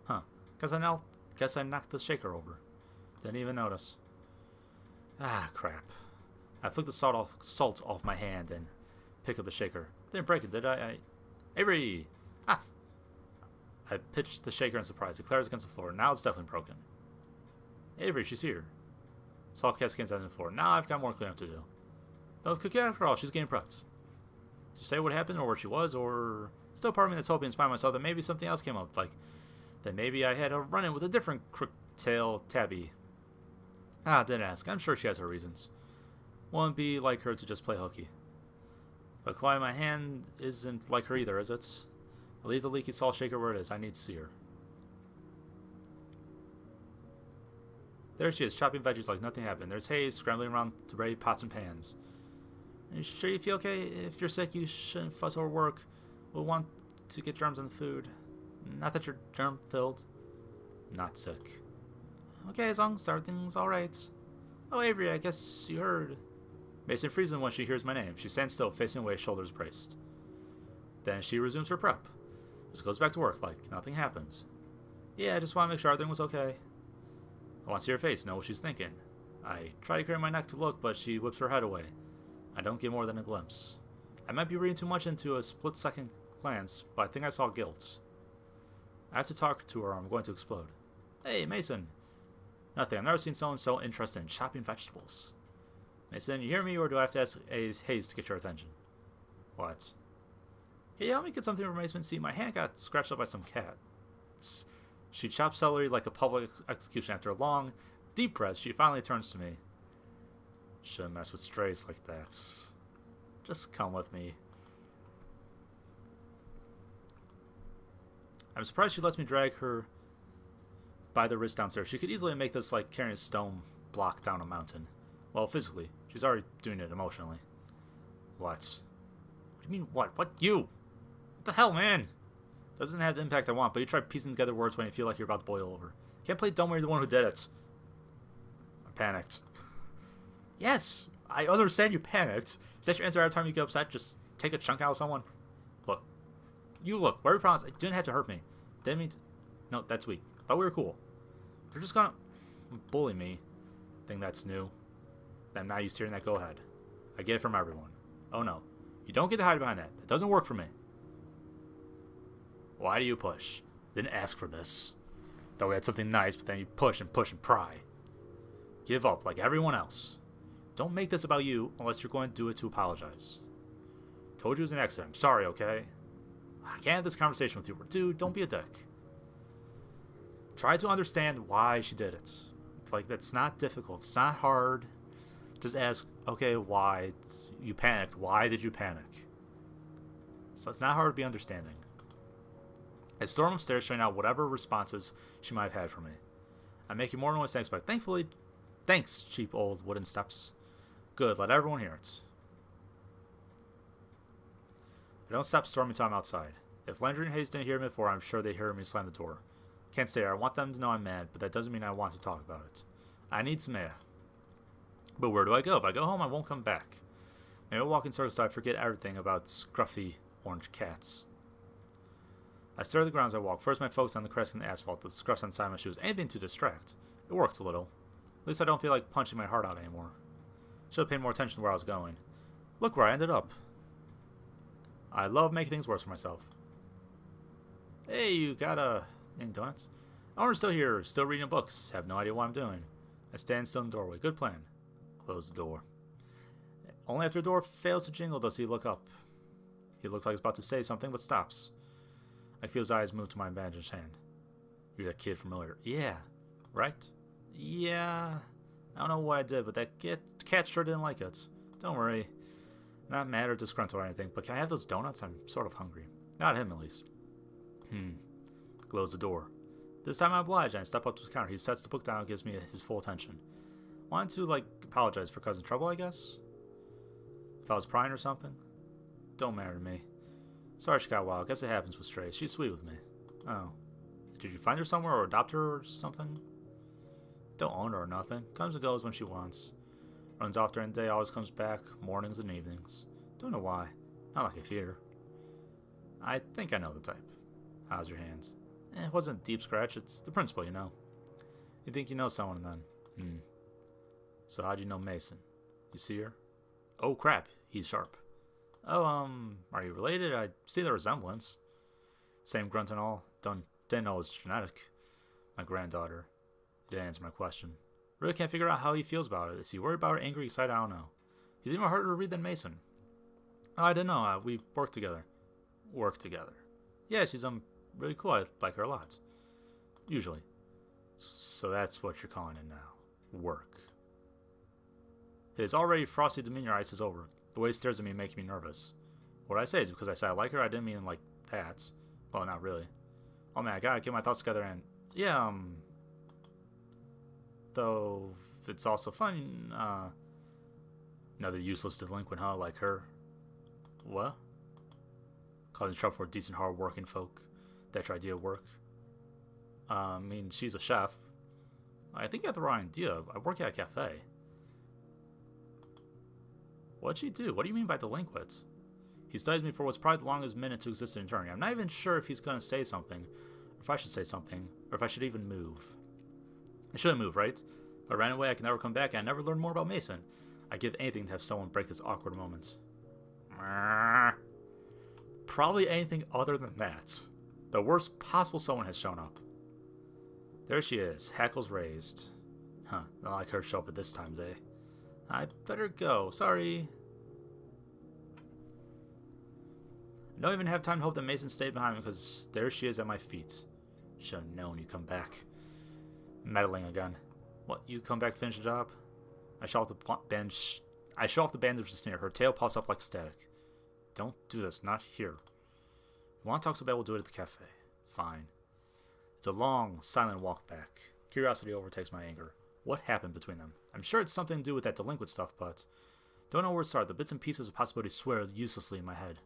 Huh. Guess I knocked the shaker over. Didn't even notice. Ah, crap. I flick the salt off my hand and pick up the shaker. Didn't break it, did I? Avery! Ah! I pitched the shaker in surprise. It clatters against the floor. Now it's definitely broken. Avery, she's here. Salt cascades on the floor. Now I've got more cleanup to do. Don't cook it after all. She's getting prepped. Did she say what happened or where she was? Or still part of me that's hoping to inspire myself that maybe something else came up. Like that maybe I had a run-in with a different crook-tail tabby. Didn't ask. I'm sure she has her reasons. Won't be like her to just play hooky. But clawing my hand isn't like her either, is it? I'll leave the leaky salt shaker where it is. I need to see her. There she is, chopping veggies like nothing happened. There's Hayes scrambling around to ready pots and pans. Are you sure you feel okay? If you're sick, you shouldn't fuss over work. We'll want to get germs on the food. Not that you're germ-filled. Not sick. Okay, as long as everything's alright. Oh, Avery, I guess you heard. Mason freezes when she hears my name. She stands still, facing away, shoulders braced. Then she resumes her prep. Just goes back to work like nothing happened. Yeah, I just want to make sure everything was okay. I want to see her face, know what she's thinking. I try to crane my neck to look, but she whips her head away. I don't get more than a glimpse. I might be reading too much into a split-second glance, but I think I saw guilt. I have to talk to her or I'm going to explode. Hey, Mason. Nothing. I've never seen someone so interested in chopping vegetables. Mason, you hear me, or do I have to ask Hayes to get your attention? What? Can you help me get something from Mason? See, my hand got scratched up by some cat. She chops celery like a public execution. After a long, deep breath, she finally turns to me. Shouldn't mess with strays like that. Just come with me. I'm surprised she lets me drag her by the wrist downstairs. She could easily make this like carrying a stone block down a mountain. Well, physically. She's already doing it emotionally. What? What do you mean, what? What? You? What the hell, man? Doesn't have the impact I want, but you try piecing together words when you feel like you're about to boil over. Can't play dumb when you're the one who did it. I panicked. Yes, I understand you panicked. Is that your answer every time you get upset? Just take a chunk out of someone? Look. You look. Very promise. It didn't have to hurt me. Didn't mean to... No, that's weak. Thought we were cool. If you're just gonna bully me, think that's new. Then I'm not used to hearing that. Go ahead. I get it from everyone. Oh no. You don't get to hide behind that. That doesn't work for me. Why do you push? Didn't ask for this. Thought we had something nice, but then you push and pry. Give up like everyone else. Don't make this about you unless you're going to do it to apologize. Told you it was an accident. I'm sorry, okay? I can't have this conversation with you. Dude, don't be a dick. Try to understand why she did it. It's like, that's not difficult. It's not hard. Just ask, okay, why you panicked? Why did you panic? So it's not hard to be understanding. I storm upstairs, trying out whatever responses she might have had for me. I'm making more noise than I expect. Thankfully, thanks, cheap old wooden steps. Good, let everyone hear it. I don't stop storming till I'm outside. If Landry and Hayes didn't hear me before, I'm sure they hear me slam the door. Can't stay there. I want them to know I'm mad, but that doesn't mean I want to talk about it. I need some air. But where do I go? If I go home, I won't come back. Maybe I'll walk in circles so I forget everything about scruffy orange cats. I stare at the ground as I walk. First, my focus on the cracks in the asphalt, the scuffs on the side of my shoes. Anything to distract. It works a little. At least I don't feel like punching my heart out anymore. Should have paid more attention to where I was going. Look where I ended up. I love making things worse for myself. Hey, you got any donuts? Elmer's still here, still reading books. Have no idea what I'm doing. I stand still in the doorway. Good plan. Close the door. Only after the door fails to jingle does he look up. He looks like he's about to say something, but stops. I feel his eyes move to my bandaged hand. You're that kid familiar. Yeah. Right? Yeah. I don't know what I did, but that cat sure didn't like it. Don't worry. Not mad or disgruntled or anything, but can I have those donuts? I'm sort of hungry. Not him, at least. Close the door. This time I oblige, and I step up to the counter. He sets the book down and gives me his full attention. Wanted to, apologize for causing trouble, I guess? If I was prying or something? Don't matter to me. Sorry she got wild. Guess it happens with strays. She's sweet with me. Oh. Did you find her somewhere or adopt her or something? Don't own her or nothing. Comes and goes when she wants. Runs off during the day, always comes back, mornings and evenings. Don't know why. Not like I feed her. I think I know the type. How's your hands? It wasn't a deep scratch, it's the principle, you know. You think you know someone then? So how'd you know Mason? You see her? Oh crap, he's sharp. Oh, are you related? I see the resemblance. Same grunt and all. Didn't know it was genetic. My granddaughter. Didn't answer my question. Really can't figure out how he feels about it. Is he worried about her, angry, excited? I don't know. He's even harder to read than Mason. Oh, I didn't know. We work together. Work together. Yeah, she's really cool. I like her a lot. Usually. So that's what you're calling it now. Work. His already frosty demeanor ices over. The way he stares at me makes me nervous. What I say is because I said I like her, I didn't mean like that. Well, not really. Oh man, I gotta get my thoughts together and... Yeah, though it's also fun, another useless delinquent, huh? Like her. What? Causing trouble for decent, hard-working folk. That's your idea of work. I mean, she's a chef. I think you have the wrong idea. I work at a cafe. What'd she do? What do you mean by delinquent? He studies me for what's probably the longest minute to exist in eternity. I'm not even sure if he's gonna say something, or if I should say something, or if I should even move. I shouldn't move, right? If I ran away, I can never come back, and I never learn more about Mason. I'd give anything to have someone break this awkward moment. Probably anything other than that. The worst possible someone has shown up. There she is, hackles raised. Huh, not like her to show up at this time of day. I better go, sorry. I don't even have time to hope that Mason stayed behind me because there she is at my feet. Should have known you'd come back. Meddling again. What, you come back to finish the job? I show off the bandage with a sneer. Her tail pops up like static. Don't do this, not here. You want to talk so bad, we'll do it at the cafe. Fine. It's a long, silent walk back. Curiosity overtakes my anger. What happened between them? I'm sure it's something to do with that delinquent stuff, but... Don't know where to start. The bits and pieces of possibility swirl uselessly in my head.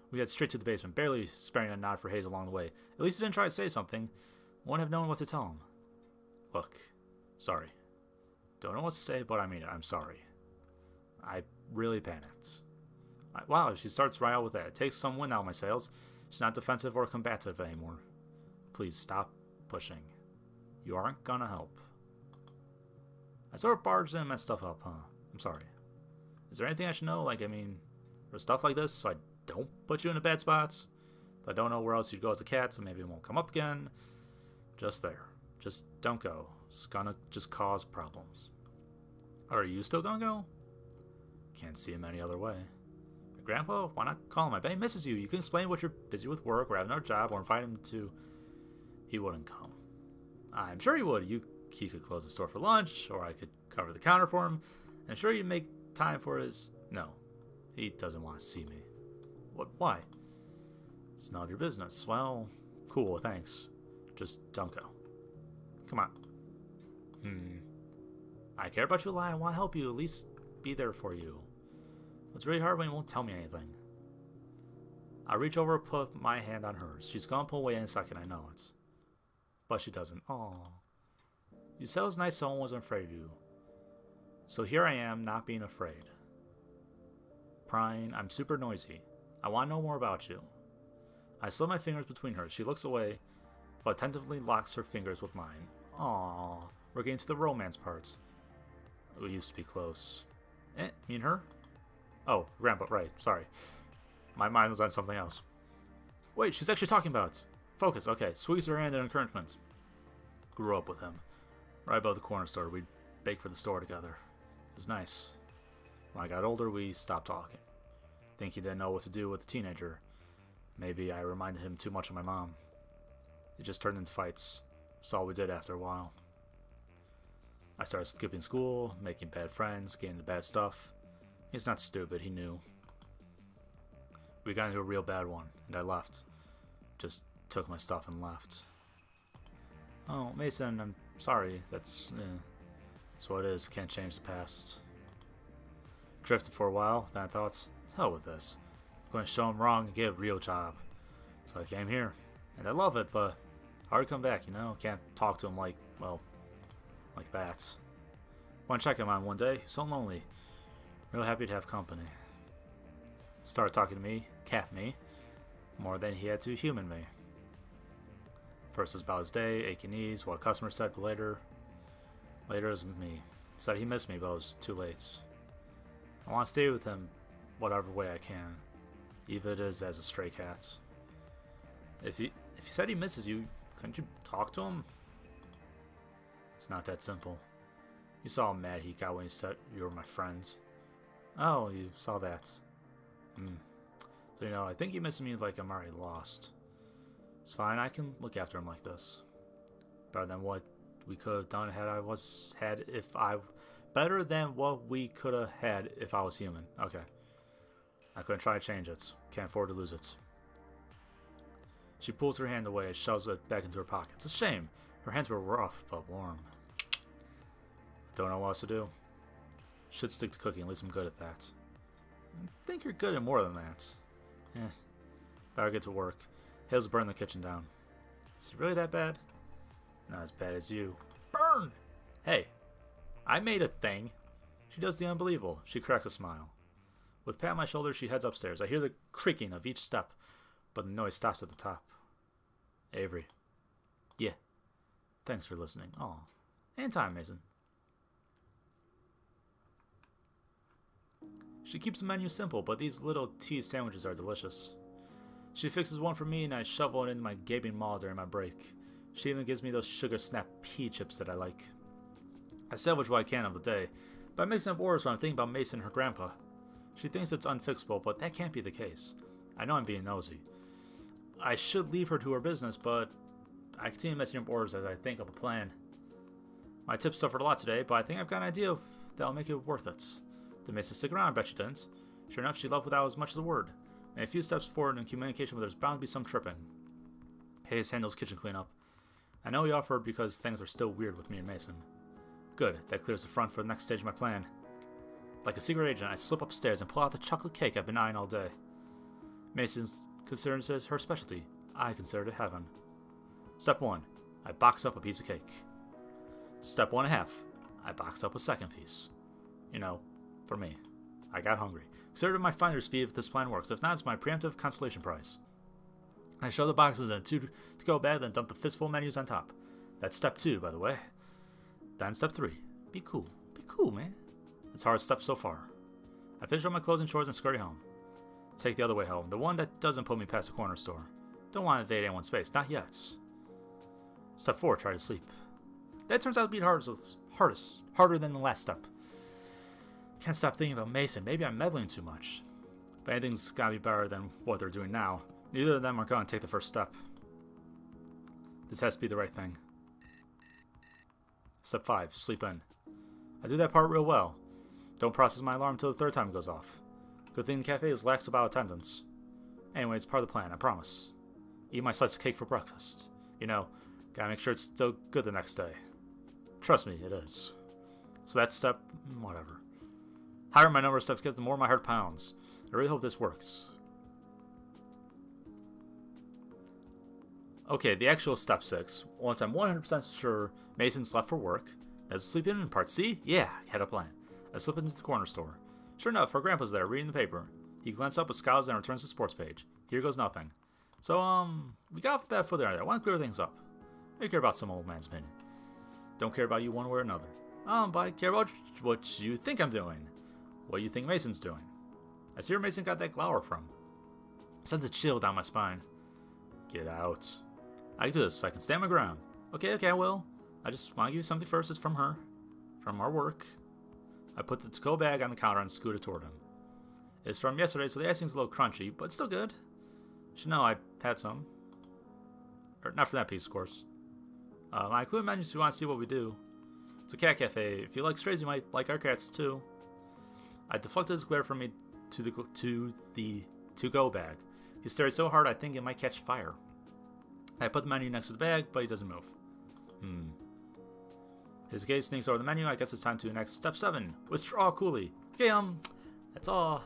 We head straight to the basement, barely sparing a nod for Hayes along the way. At least he didn't try to say something. Wouldn't have known what to tell him. Look, sorry. Don't know what to say, but I mean it. I'm sorry. I really panicked. Wow, she starts right out with that. It takes some wind out of my sails. She's not defensive or combative anymore. Please stop pushing. You aren't gonna help. I sort of barged in and messed stuff up, huh? I'm sorry. Is there anything I should know? For stuff like this, so I don't put you in a bad spot? I don't know where else you'd go as a cat, so maybe it won't come up again. Just there. Just don't go. It's gonna just cause problems. Are you still gonna go? Can't see him any other way. Grandpa, why not call him? I bet he misses you. You can explain what you're busy with work or have another job or invite him to... He wouldn't come. I'm sure he would. He could close the store for lunch, or I could cover the counter for him. I'm sure you'd make time for his... No. He doesn't want to see me. What? Why? It's none of your business. Well, cool, thanks. Just don't go. Come on. I care about you a lot. I want to help you. At least be there for you. It's really hard when you won't tell me anything. I reach over and put my hand on hers. She's gonna pull away in a second, I know it. But she doesn't. Aww. You said it was nice someone wasn't afraid of you. So here I am, not being afraid. Prying. I'm super noisy. I want to know more about you. I slip my fingers between hers. She looks away, but attentively locks her fingers with mine. Aww. We're getting to the romance part. We used to be close. Me and her? Oh, Grandpa, right. Sorry. My mind was on something else. Wait, she's actually talking about it. Focus, okay. Squeeze her hand in encouragement. Grew up with him. Right above the corner store. We'd bake for the store together. It was nice. When I got older, we stopped talking. Think he didn't know what to do with a teenager. Maybe I reminded him too much of my mom. It just turned into fights. That's all we did after a while. I started skipping school, making bad friends, getting into bad stuff. He's not stupid, he knew. We got into a real bad one, and I left. Just took my stuff and left. Oh, Mason, I'm sorry. That's what it is. Can't change the past. Drifted for a while, then I thought, hell with this. I'm going to show him wrong and get a real job. So I came here, and I love it, but hard to come back, you know? Can't talk to him like, well, like that. Want to check him on one day, so lonely. Real happy to have company. Started talking to me, cat me, more than he had to human me. First was about his day, aching knees, what a customer said, but later it was me. Said he missed me, but it was too late. I want to stay with him whatever way I can, even if it is as a stray cat. If he said he misses you, couldn't you talk to him? It's not that simple. You saw how mad he got when you said you were my friend. Oh, you saw that. So, you know, I think he misses me like I'm already lost. It's fine, I can look after him like this. Better than what we could have done better than what we could have had if I was human. Okay. I couldn't try to change it. Can't afford to lose it. She pulls her hand away and shoves it back into her pocket. It's a shame. Her hands were rough, but warm. Don't know what else to do. Should stick to cooking, at least I'm good at that. I think you're good at more than that. Better get to work. Hills burn the kitchen down. Is it really that bad? Not as bad as you. Burn! Hey, I made a thing. She does the unbelievable. She cracks a smile. With a pat on my shoulder, she heads upstairs. I hear the creaking of each step, but the noise stops at the top. Avery. Yeah. Thanks for listening. Aw. Anytime, Mason. She keeps the menu simple, but these little tea sandwiches are delicious. She fixes one for me, and I shovel it into my gaping maw during my break. She even gives me those sugar snap pea chips that I like. I salvage what I can of the day, but I'm mixing up orders when I'm thinking about Mason and her grandpa. She thinks it's unfixable, but that can't be the case. I know I'm being nosy. I should leave her to her business, but I continue messing up orders as I think of a plan. My tips suffered a lot today, but I think I've got an idea that'll make it worth it. Did Mason stick around? I bet she didn't. Sure enough, she left without as much as a word. And a few steps forward in communication where there's bound to be some tripping. Hayes handles kitchen cleanup. I know he offered because things are still weird with me and Mason. Good, that clears the front for the next stage of my plan. Like a secret agent, I slip upstairs and pull out the chocolate cake I've been eyeing all day. Mason considers it her specialty. I consider it heaven. Step 1. I box up a piece of cake. Step 1.5. I box up a second piece. You know, for me. I got hungry. Consider it my finder's fee if this plan works. If not, it's my preemptive consolation prize. I shove the boxes in two to-go bag, then dump the fistful menus on top. That's step 2, by the way. Then step 3. Be cool. Be cool, man. It's a hard step so far. I finish up my closing chores and scurry home. Take the other way home, the one that doesn't put me past the corner store. Don't want to invade anyone's space, not yet. Step 4, try to sleep. That turns out to be harder than the last step. Can't stop thinking about Mason. Maybe I'm meddling too much. But anything's gotta be better than what they're doing now. Neither of them are gonna take the first step. This has to be the right thing. Step 5, sleep in. I do that part real well. Don't process my alarm until the third time it goes off. Good thing the cafe is lax about attendance. Anyway, it's part of the plan, I promise. Eat my slice of cake for breakfast. You know, gotta make sure it's still good the next day. Trust me, it is. So that's step... whatever. Higher my number of steps gets, the more my heart pounds. I really hope this works. Okay, the actual step 6. Once I'm 100% sure Mason's left for work, let's sleep in part C? Yeah, I had a plan. I slip into the corner store. Sure enough, our grandpa's there, reading the paper. He glances up with scowls and returns to the sports page. Here goes nothing. So, we got off the bad foot there. I want to clear things up. I care about some old man's opinion. Don't care about you one way or another. But I care about what you think I'm doing. What you think Mason's doing. I see where Mason got that glower from. Sends a chill down my spine. Get out. I can do this. I can stand my ground. Okay, I will. I just want to give you something first. It's from her. From our work. I put the to-go bag on the counter and scooted toward him. It's from yesterday, so the icing's a little crunchy, but still good. Should know I had some. Or not for that piece, of course. I include menus if you want to see what we do. It's a cat cafe. If you like strays, you might like our cats too. I deflected his glare from me to the to-go bag. He stared so hard I think it might catch fire. I put the menu next to the bag, but he doesn't move. His gaze sneaks over the menu. I guess it's time to next step 7. Withdraw coolly. Okay, that's all.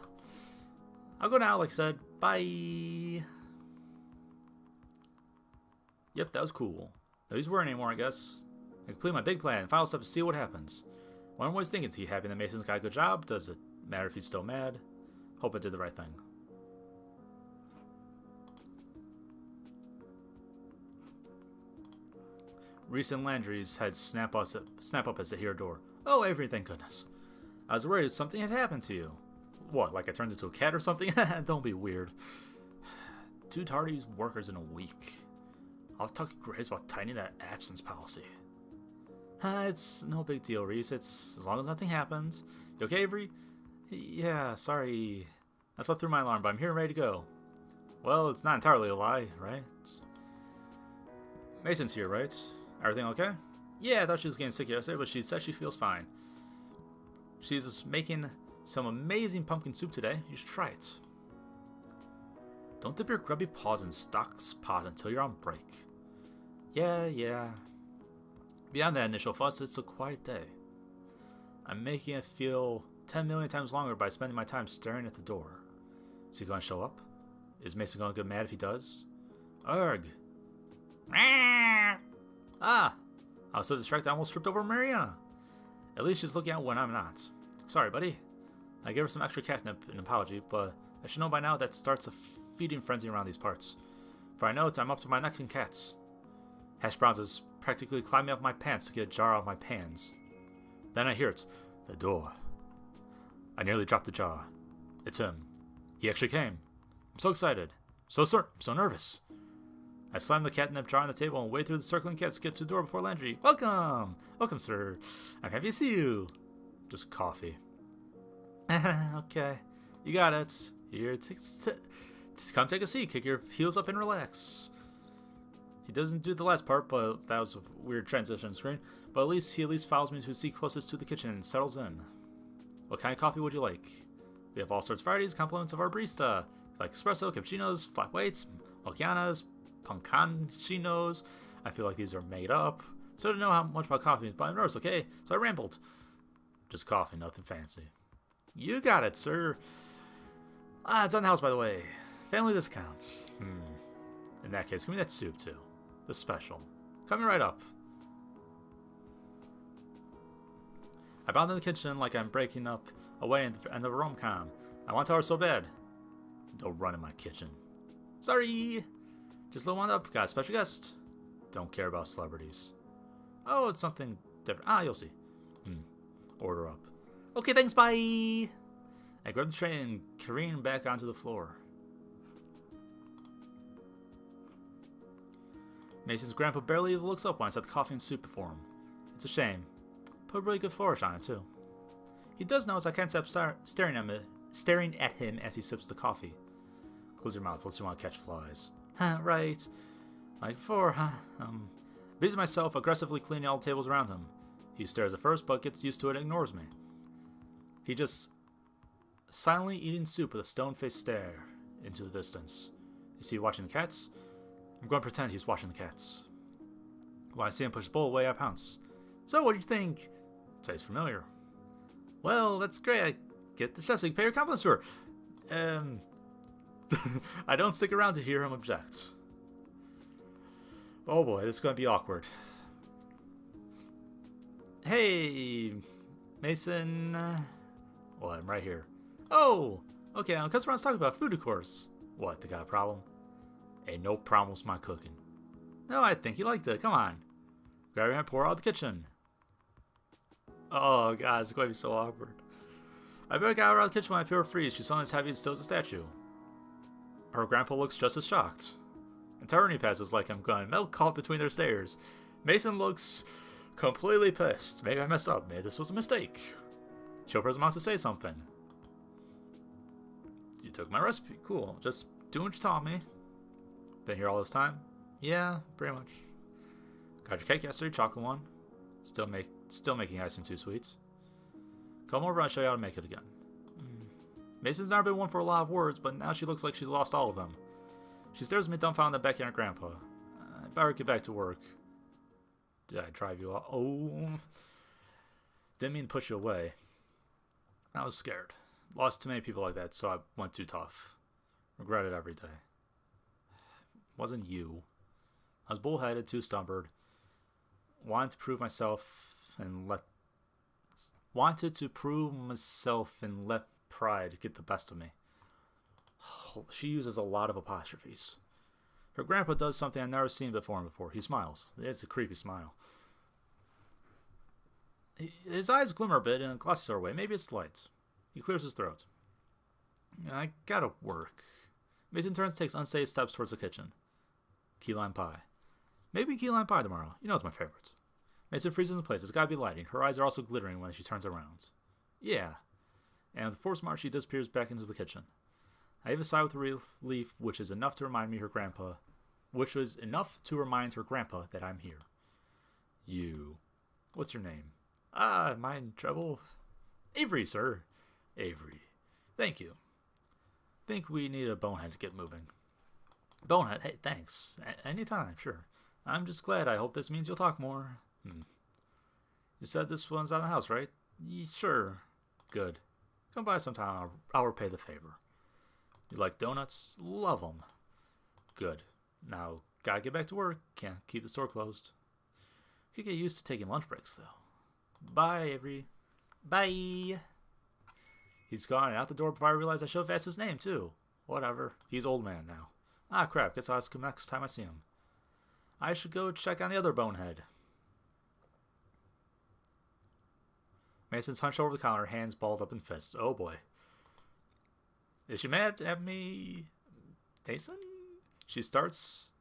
I'll go now, like I said. Bye. Yep, that was cool. No use worrying anymore, I guess. I complete my big plan. Final step is see what happens. What I'm always thinking, is he happy that Mason's got a good job? Does it matter if he's still mad? Hope I did the right thing. Reese and Landry's head snap up as they hear a door. Oh, Avery, thank goodness. I was worried something had happened to you. What, like I turned into a cat or something? Don't be weird. 2 tardy workers in a week. I'll talk to Grace about tightening that absence policy. It's no big deal, Reese. It's as long as nothing happens. You okay, Avery? Yeah, sorry. I slept through my alarm, but I'm here and ready to go. Well, it's not entirely a lie, right? Mason's here, right? Everything okay? Yeah, I thought she was getting sick yesterday, but she said she feels fine. She's just making some amazing pumpkin soup today. You should try it. Don't dip your grubby paws in Stock's pot until you're on break. Yeah. Beyond that initial fuss, it's a quiet day. I'm making it feel 10 million times longer by spending my time staring at the door. Is he going to show up? Is Mason going to get mad if he does? Urgh. Ah! I was so distracted I almost tripped over Mariana. At least she's looking out when I'm not. Sorry, buddy. I gave her some extra catnip in apology, but I should know by now that starts a feeding frenzy around these parts. For I know it, I'm up to my neck in cats. Hash Browns is practically climbing up my pants to get a jar out of my pans. Then I hear it. The door. I nearly dropped the jar. It's him. He actually came. I'm so excited. So nervous. I slammed the catnip jar on the table and wade through the circling cats to get to the door before Landry. Welcome! Welcome, sir. I'm happy to see you. Just coffee. Okay. You got it. Here, come take a seat. Kick your heels up and relax. He doesn't do the last part, but that was a weird transition screen. But at least he follows me to a seat closest to the kitchen and settles in. What kind of coffee would you like? We have all sorts of varieties, compliments of our barista. Like espresso, cappuccinos, flat whites, mochanas, puncancinos. I feel like these are made up. So I don't know how much about coffee, but I'm nervous, okay? So I rambled. Just coffee, nothing fancy. You got it, sir. It's on the house, by the way. Family discounts. In that case, give me that soup, too. The special. Coming right up. I bound in the kitchen like I'm breaking up a wedding and the rom-com. I want to tell her so bad. Don't run in my kitchen. Sorry! Just a little one up. Got a special guest. Don't care about celebrities. Oh, it's something different. You'll see. Order up. Okay, thanks, bye! I grabbed the tray and careened back onto the floor. Mason's grandpa barely looks up when I set the coffee and soup before him. It's a shame. Put a really good flourish on it, too. He does notice I can't stop staring at him as he sips the coffee. Close your mouth, unless you want to catch flies. Right. Like before, busy myself aggressively cleaning all the tables around him. He stares at first, but gets used to it and ignores me. He just silently eating soup with a stone-faced stare into the distance. Is he watching the cats? I'm going to pretend he's watching the cats. When I see him push the bowl away, I pounce. So, what do you think? Tastes familiar. Well, that's great. I get the chef so you can pay your compliments to her. I don't stick around to hear him object. Oh boy, this is going to be awkward. Hey, Mason. Well, I'm right here. Oh, okay, customers talking about food, of course. What, they got a problem? Ain't no problem with my cooking. No, I think you liked it. Come on. Grab your hand, pour out the kitchen. Oh, God, it's going to be so awkward. I better get her out of the kitchen when I feel her freeze. She's suddenly as heavy as still as a statue. Her grandpa looks just as shocked. And Tyranny passes like I'm going to melt caught between their stares. Mason looks completely pissed. Maybe I messed up. Maybe this was a mistake. She opens her mouth to say something. You took my recipe. Cool. Just do what you taught me. Been here all this time? Yeah, pretty much. Got your cake yesterday, chocolate one. Still making icing too sweet. Come over and I'll show you how to make it again. Mason's never been one for a lot of words, but now she looks like she's lost all of them. She stares at me dumbfounded at Becky and her grandpa. I better get back to work. Did I drive you off? Oh. Didn't mean to push you away. I was scared. Lost too many people like that, so I went too tough. Regret it every day. Wasn't you. I was bullheaded, too stubborn. Wanted to prove myself and let pride get the best of me. She uses a lot of apostrophes. Her grandpa does something I've never seen before. He smiles. It's a creepy smile. His eyes glimmer a bit in a glossy sort of way. Maybe it's light. He clears his throat. I gotta work. Mason turns and takes unsteady steps towards the kitchen. Key lime pie. Maybe key lime pie tomorrow. You know it's my favorite. Mason freezes in place. It's gotta be lighting. Her eyes are also glittering when she turns around. Yeah. And with a forced march, she disappears back into the kitchen. I even sigh with relief, which was enough to remind her grandpa that I'm here. You. What's your name? Am I in trouble? Avery, sir. Avery. Thank you. Think we need a bonehead to get moving. Bonehead? Hey, thanks. Anytime, sure. I'm just glad. I hope this means you'll talk more. You said this one's on the house, right? Sure. Good. Come by sometime. I'll repay the favor. You like donuts? Love them. Good. Now, gotta get back to work. Can't keep the store closed. Could get used to taking lunch breaks, though. Bye, Avery. Bye. He's gone and out the door before I realized I should have asked his name, too. Whatever. He's old man now. Ah, crap. Guess I'll ask him next time I see him. I should go check on the other bonehead. Mason's hunched over the counter, hands balled up in fists. Oh, boy. Is she mad at me? Mason? She starts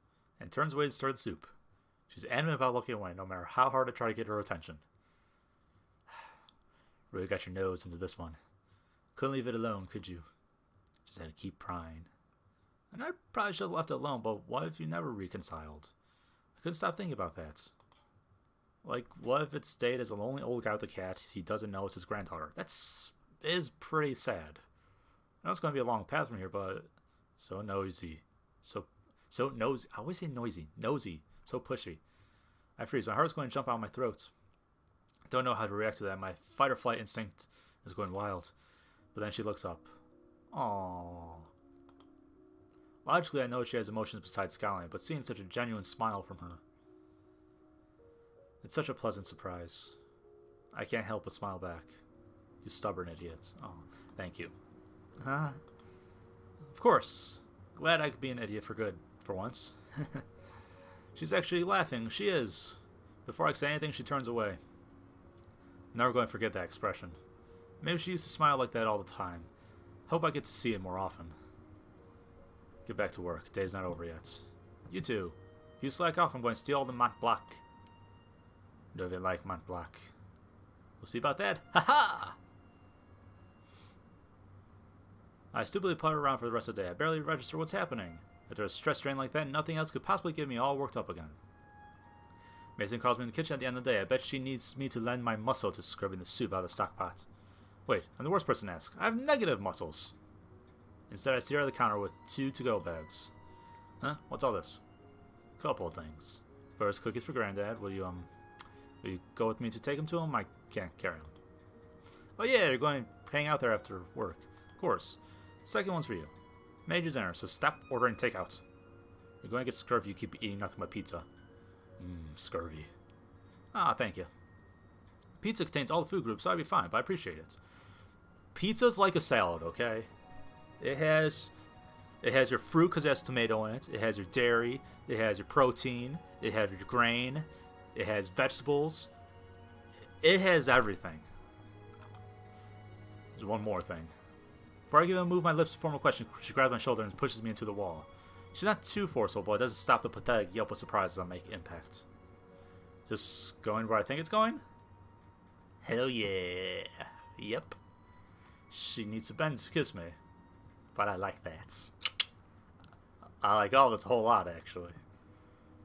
and turns away to stir the soup. She's adamant about looking away, no matter how hard I try to get her attention. Really got your nose into this one. Couldn't leave it alone, could you? Just had to keep prying. And I probably should have left it alone, but what if you never reconciled? I couldn't stop thinking about that. Like, what if it stayed as a lonely old guy with a cat he doesn't know is his granddaughter? Is pretty sad. I know it's going to be a long path from here, but so noisy. So nosy. I always say noisy. Nosy. So pushy. I freeze. My heart's going to jump out of my throat. I don't know how to react to that. My fight or flight instinct is going wild. But then she looks up. Aww. Logically, I know she has emotions besides scowling, but seeing such a genuine smile from her, it's such a pleasant surprise. I can't help but smile back. You stubborn idiot. Oh, thank you. Of course. Glad I could be an idiot for good, for once. She's actually laughing. She is. Before I can say anything, she turns away. I'm never going to forget that expression. Maybe she used to smile like that all the time. Hope I get to see it more often. Get back to work. Day's not over yet. You too. If you slack off, I'm going to steal all the Mont Blanc. Don't even like Mont Blanc. We'll see about that. Ha-ha! I stupidly putter around for the rest of the day. I barely register what's happening. After a stress drain like that, nothing else could possibly get me all worked up again. Mason calls me in the kitchen at the end of the day. I bet she needs me to lend my muscle to scrubbing the soup out of the stock pot. Wait, I'm the worst person to ask. I have negative muscles. Instead, I see her at the counter with 2 to-go bags. Huh? What's all this? Couple of things. First, cookies for Granddad. Will you go with me to take him to him? I can't carry him. Oh yeah, you're going to hang out there after work. Of course. Second one's for you. Made your dinner, so stop ordering takeout. You're going to get scurvy if you keep eating nothing but pizza. Scurvy. Ah, thank you. Pizza contains all the food groups, so I'd be fine, but I appreciate it. Pizza's like a salad, okay? It has your fruit because it has tomato in it. It has your dairy. It has your protein. It has your grain. It has vegetables. It has everything. There's one more thing. Before I can even move my lips to form a question, she grabs my shoulder and pushes me into the wall. She's not too forceful, but it doesn't stop the pathetic yelp of surprise as I make impact. Is this going where I think it's going? Hell yeah. Yep. She needs to bend to kiss me. But I like that. I like all this a whole lot, actually.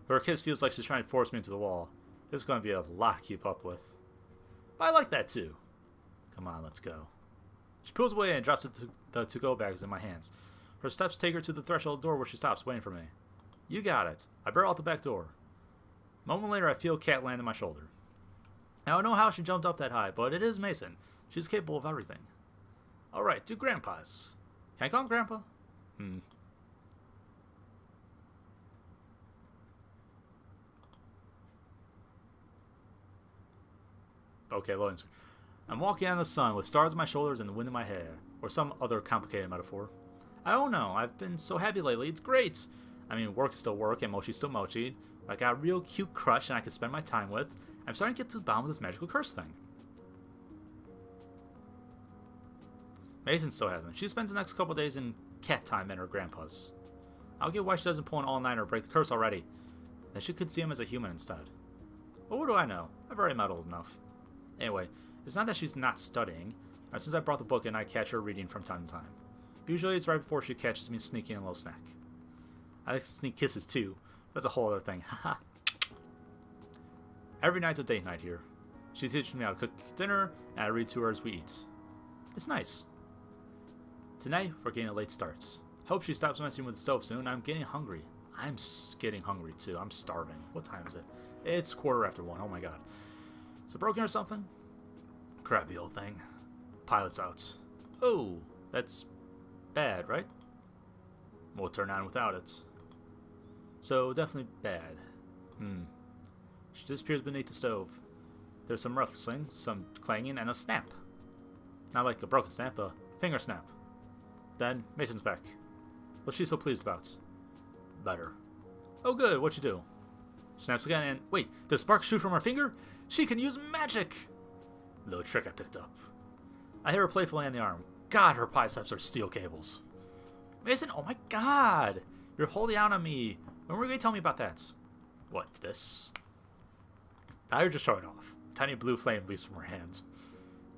Her kiss feels like she's trying to force me into the wall. This is going to be a lot to keep up with. But I like that, too. Come on, let's go. She pulls away and drops the to-go bags in my hands. Her steps take her to the threshold door where she stops, waiting for me. You got it. I barrel out the back door. A moment later, I feel Kat land on my shoulder. I don't know how she jumped up that high, but it is Mason. She's capable of everything. Alright, to Grandpa's. Can I call him Grandpa? Okay, loading screen. I'm walking out in the sun with stars on my shoulders and the wind in my hair. Or some other complicated metaphor. I don't know. I've been so happy lately. It's great. I mean, work is still work and Mochi's still Mochi. I got a real cute crush and I can spend my time with. I'm starting to get to the bottom of this magical curse thing. Mason still hasn't. She spends the next couple days in cat time at her grandpa's. I'll get why she doesn't pull an all-nighter or break the curse already. Then she could see him as a human instead. But what do I know? I've already meddled enough. Anyway, it's not that she's not studying. Since I brought the book in, I catch her reading from time to time. Usually it's right before she catches me sneaking a little snack. I like to sneak kisses too. That's a whole other thing. Haha. Every night's a date night here. She teaches me how to cook dinner, and I read to her as we eat. It's nice. Tonight, we're getting a late start. Hope she stops messing with the stove soon. I'm getting hungry. I'm getting hungry too. I'm starving. What time is it? It's 1:15. Oh my god. Is it broken or something? Crappy old thing. Pilot's out. Oh, that's bad, right? We'll turn on without it. So, definitely bad. She disappears beneath the stove. There's some rustling, some clanging, and a snap. Not like a broken snap, a finger snap. Then, Mason's back. What's she so pleased about? Better. Oh good, what'd you do? Snaps again and... Wait, does sparks shoot from her finger? She can use magic! Little trick I picked up. I hit her playfully on the arm. God, her biceps are steel cables. Mason, oh my god! You're holding out on me. When were you going to tell me about that? What, this? Now you're just showing off. A tiny blue flame leaves from her hand.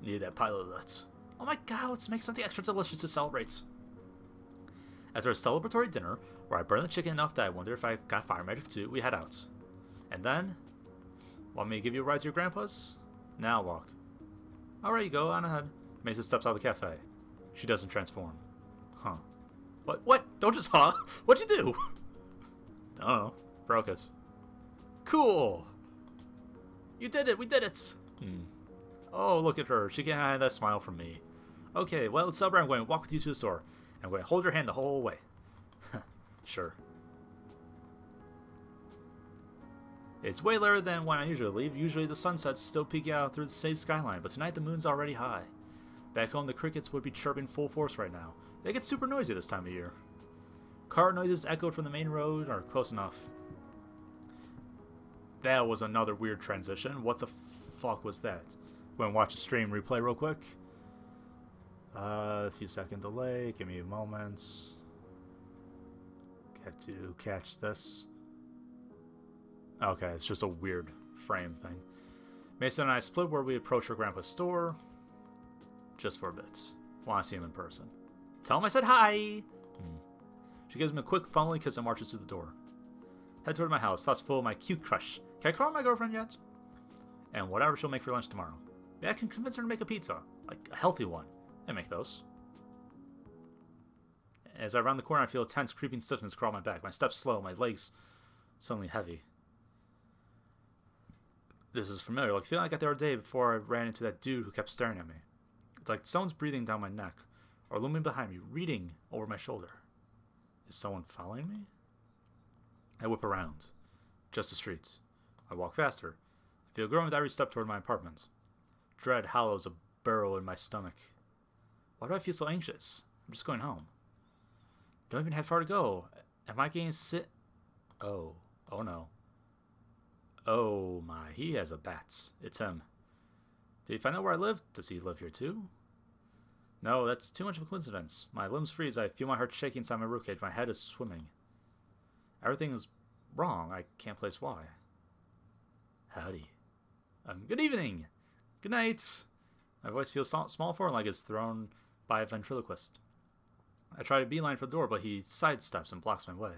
Need that pilot alert. Oh my god, let's make something extra delicious to celebrate. After a celebratory dinner, where I burned the chicken enough that I wonder if I got fire magic too, we head out. And then... Want me to give you a ride to your grandpa's? Now walk. Alright, you go on ahead. Mason steps out of the cafe. She doesn't transform. Huh. What? Don't just huh? What'd you do? I don't know. Broke it. Cool! You did it! We did it! Oh, look at her. She can't hide that smile from me. Okay, well, let's celebrate. I'm going to walk with you to the store. I'm going to hold your hand the whole way. Sure. It's way later than when I usually leave. Usually the sunset's still peeking out through the city skyline, but tonight the moon's already high. Back home, the crickets would be chirping full force right now. They get super noisy this time of year. Car noises echoed from the main road are close enough. That was another weird transition. What the fuck was that? Go and watch the stream replay real quick. A few second delay. Give me a moment. Get to catch this. Okay, it's just a weird frame thing. Mason and I split where we approach her grandpa's store. Just for a bit. Want to see him in person. Tell him I said hi! She gives him a quick funnily kiss and marches through the door. Head toward my house, thoughts full of my cute crush. Can I call her my girlfriend yet? And whatever she'll make for lunch tomorrow. Maybe I can convince her to make a pizza. Like, a healthy one. They make those. As I round the corner, I feel a tense, creeping stiffness crawl my back. My steps slow, my legs suddenly heavy. This is familiar. Like, feeling like I got there a day before I ran into that dude who kept staring at me. It's like someone's breathing down my neck, or looming behind me, reading over my shoulder. Is someone following me? I whip around. Just the streets. I walk faster. I feel growing with every step toward my apartment. Dread hollows a burrow in my stomach. Why do I feel so anxious? I'm just going home. Don't even have far to go. Am I getting sick? Oh. Oh no. Oh my, he has a bat. It's him. Did he find out where I live? Does he live here too? No, that's too much of a coincidence. My limbs freeze. I feel my heart shaking inside my ribcage. My head is swimming. Everything is wrong. I can't place why. Howdy. Good evening. Good night. My voice feels small for him, like it's thrown by a ventriloquist. I try to beeline for the door, but he sidesteps and blocks my way.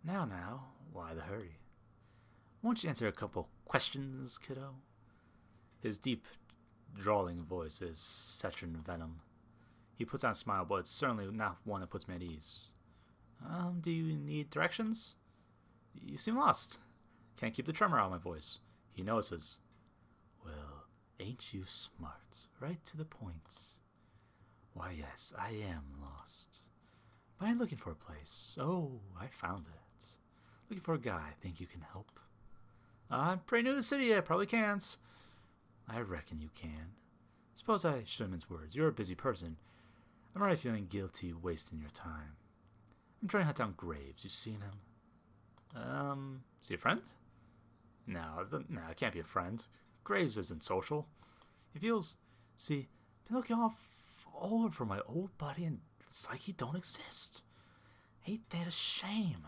Now, why the hurry? Won't you answer a couple questions, kiddo? His deep, drawling voice is Cetron venom. He puts on a smile, but it's certainly not one that puts me at ease. Do you need directions? You seem lost. Can't keep the tremor out of my voice. He notices. Well, ain't you smart? Right to the point. Why, yes, I am lost. But I'm looking for a place. Oh, I found it. Looking for a guy. Think you can help? I'm pretty new to the city yet. Probably can't. I reckon you can. Suppose I shouldn't mince words. You're a busy person. I'm already feeling guilty wasting your time. I'm trying to hunt down Graves. You seen him? Is he a friend? No, it can't be a friend. Graves isn't social. He feels... See, been looking all over for my old buddy and it's like he don't exist. Ain't that a shame?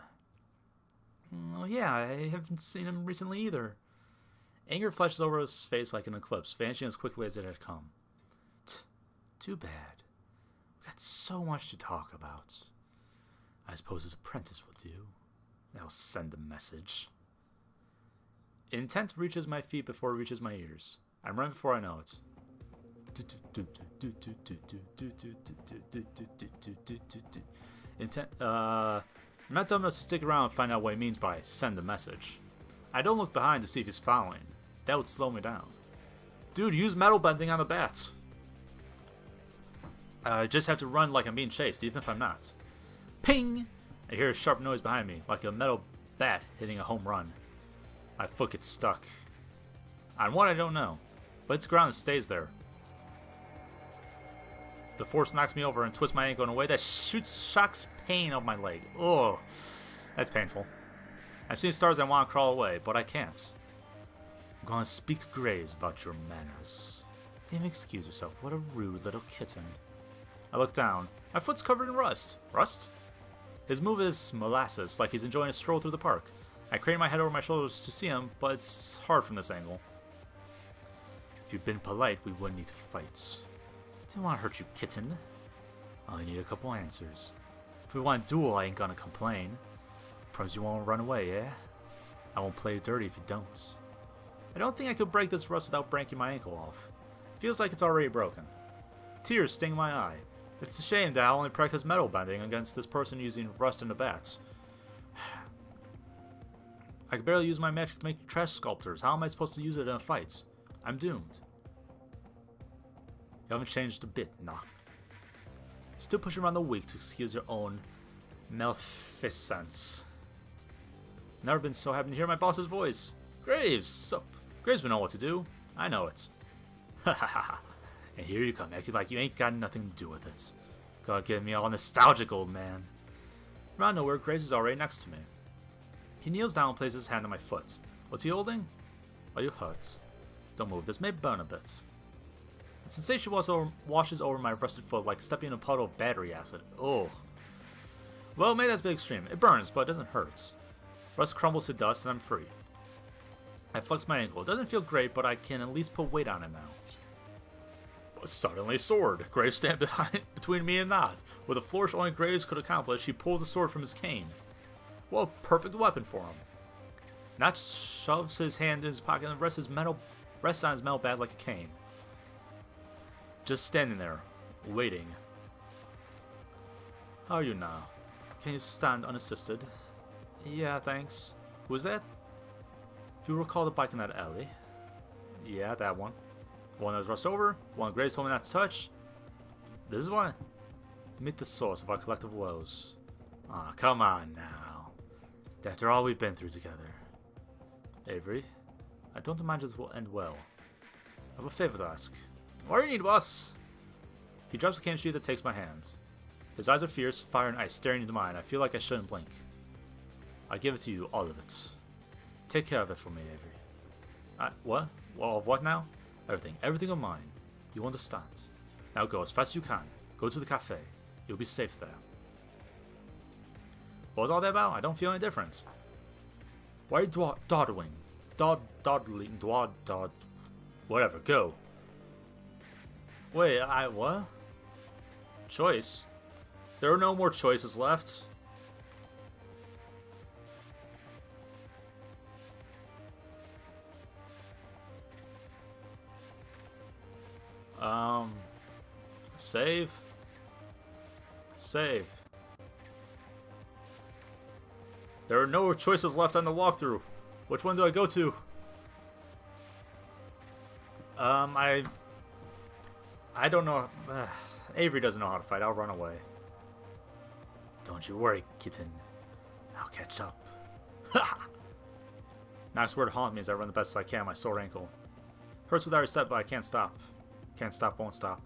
Oh yeah, I haven't seen him recently either. Anger flashes over his face like an eclipse, vanishing as quickly as it had come. Too bad. We've got so much to talk about. I suppose his apprentice will do. I'll send a message. Intent reaches my feet before it reaches my ears. I'm running before I know it. Intent, I'm not dumb enough to stick around and find out what he means by send a message. I don't look behind to see if he's following. That would slow me down. Dude, use metal bending on the bats. I just have to run like I'm being chased, even if I'm not. Ping! I hear a sharp noise behind me, like a metal bat hitting a home run. My foot gets stuck. On what I don't know, but it's ground and stays there. The force knocks me over and twists my ankle in a way that shocks pain up my leg. Ugh, that's painful. I've seen stars and want to crawl away, but I can't. I'm going to speak to Graves about your manners. Let him excuse yourself. What a rude little kitten. I look down. My foot's covered in rust. Rust? His move is molasses, like he's enjoying a stroll through the park. I crane my head over my shoulders to see him, but it's hard from this angle. If you'd been polite, we wouldn't need to fight. Didn't want to hurt you, kitten. I only need a couple answers. If we want a duel, I ain't gonna complain. Promise you won't run away, eh? I won't play you dirty if you don't. I don't think I could break this rust without breaking my ankle off. Feels like it's already broken. Tears sting my eye. It's a shame that I only practice metal bending against this person using rust and the bats. I can barely use my magic to make trash sculptors. How am I supposed to use it in a fight? I'm doomed. You haven't changed a bit, nah. Still pushing around the weak to excuse your own maleficence. Never been so happy to hear my boss's voice. Graves, sup? Graves will know what to do. I know it. Ha ha ha. And here you come, acting like you ain't got nothing to do with it. Gotta get me all nostalgic, old man. From out of nowhere, Graves is already next to me. He kneels down and places his hand on my foot. What's he holding? Are you hurt? Don't move, this may burn a bit. The sensation washes over my rusted foot like stepping in a puddle of battery acid. Oh. Well, maybe that's a bit extreme. It burns, but it doesn't hurt. Rust crumbles to dust and I'm free. I flex my ankle. It doesn't feel great, but I can at least put weight on it now. Suddenly a sword. Graves stands between me and that. With a flourish only Graves could accomplish, he pulls the sword from his cane. What a perfect weapon for him. Notch shoves his hand in his pocket and rests on his metal bat like a cane. Just standing there, waiting. How are you now? Can you stand unassisted? Yeah, thanks. Who is that? If you recall the bike in that alley. Yeah, that one. One that was rushed over, one Graves told me not to touch. This is why. Meet the source of our collective woes. Aw, come on now. After all we've been through together. Avery, I don't imagine this will end well. I have a favor to ask. What do you need, boss? He drops a can sheet that takes my hand. His eyes are fierce, fire and ice staring into mine. I feel like I shouldn't blink. I give it to you, all of it. Take care of it for me, Avery. What? Well, what now? Everything. Everything of mine. You understand. Now go as fast as you can. Go to the cafe. You'll be safe there. What was all that about? I don't feel any different. Why are you dawdling? Dawdling. Whatever. Go. Wait, what? Choice? There are no more choices left. Save. Save. There are no choices left on the walkthrough. Which one do I go to? I don't know. Avery doesn't know how to fight. I'll run away. Don't you worry, kitten. I'll catch up. Ha! Knox word to haunt me as I run the best I can. My sore ankle hurts with every step, but I can't stop. Can't stop, won't stop.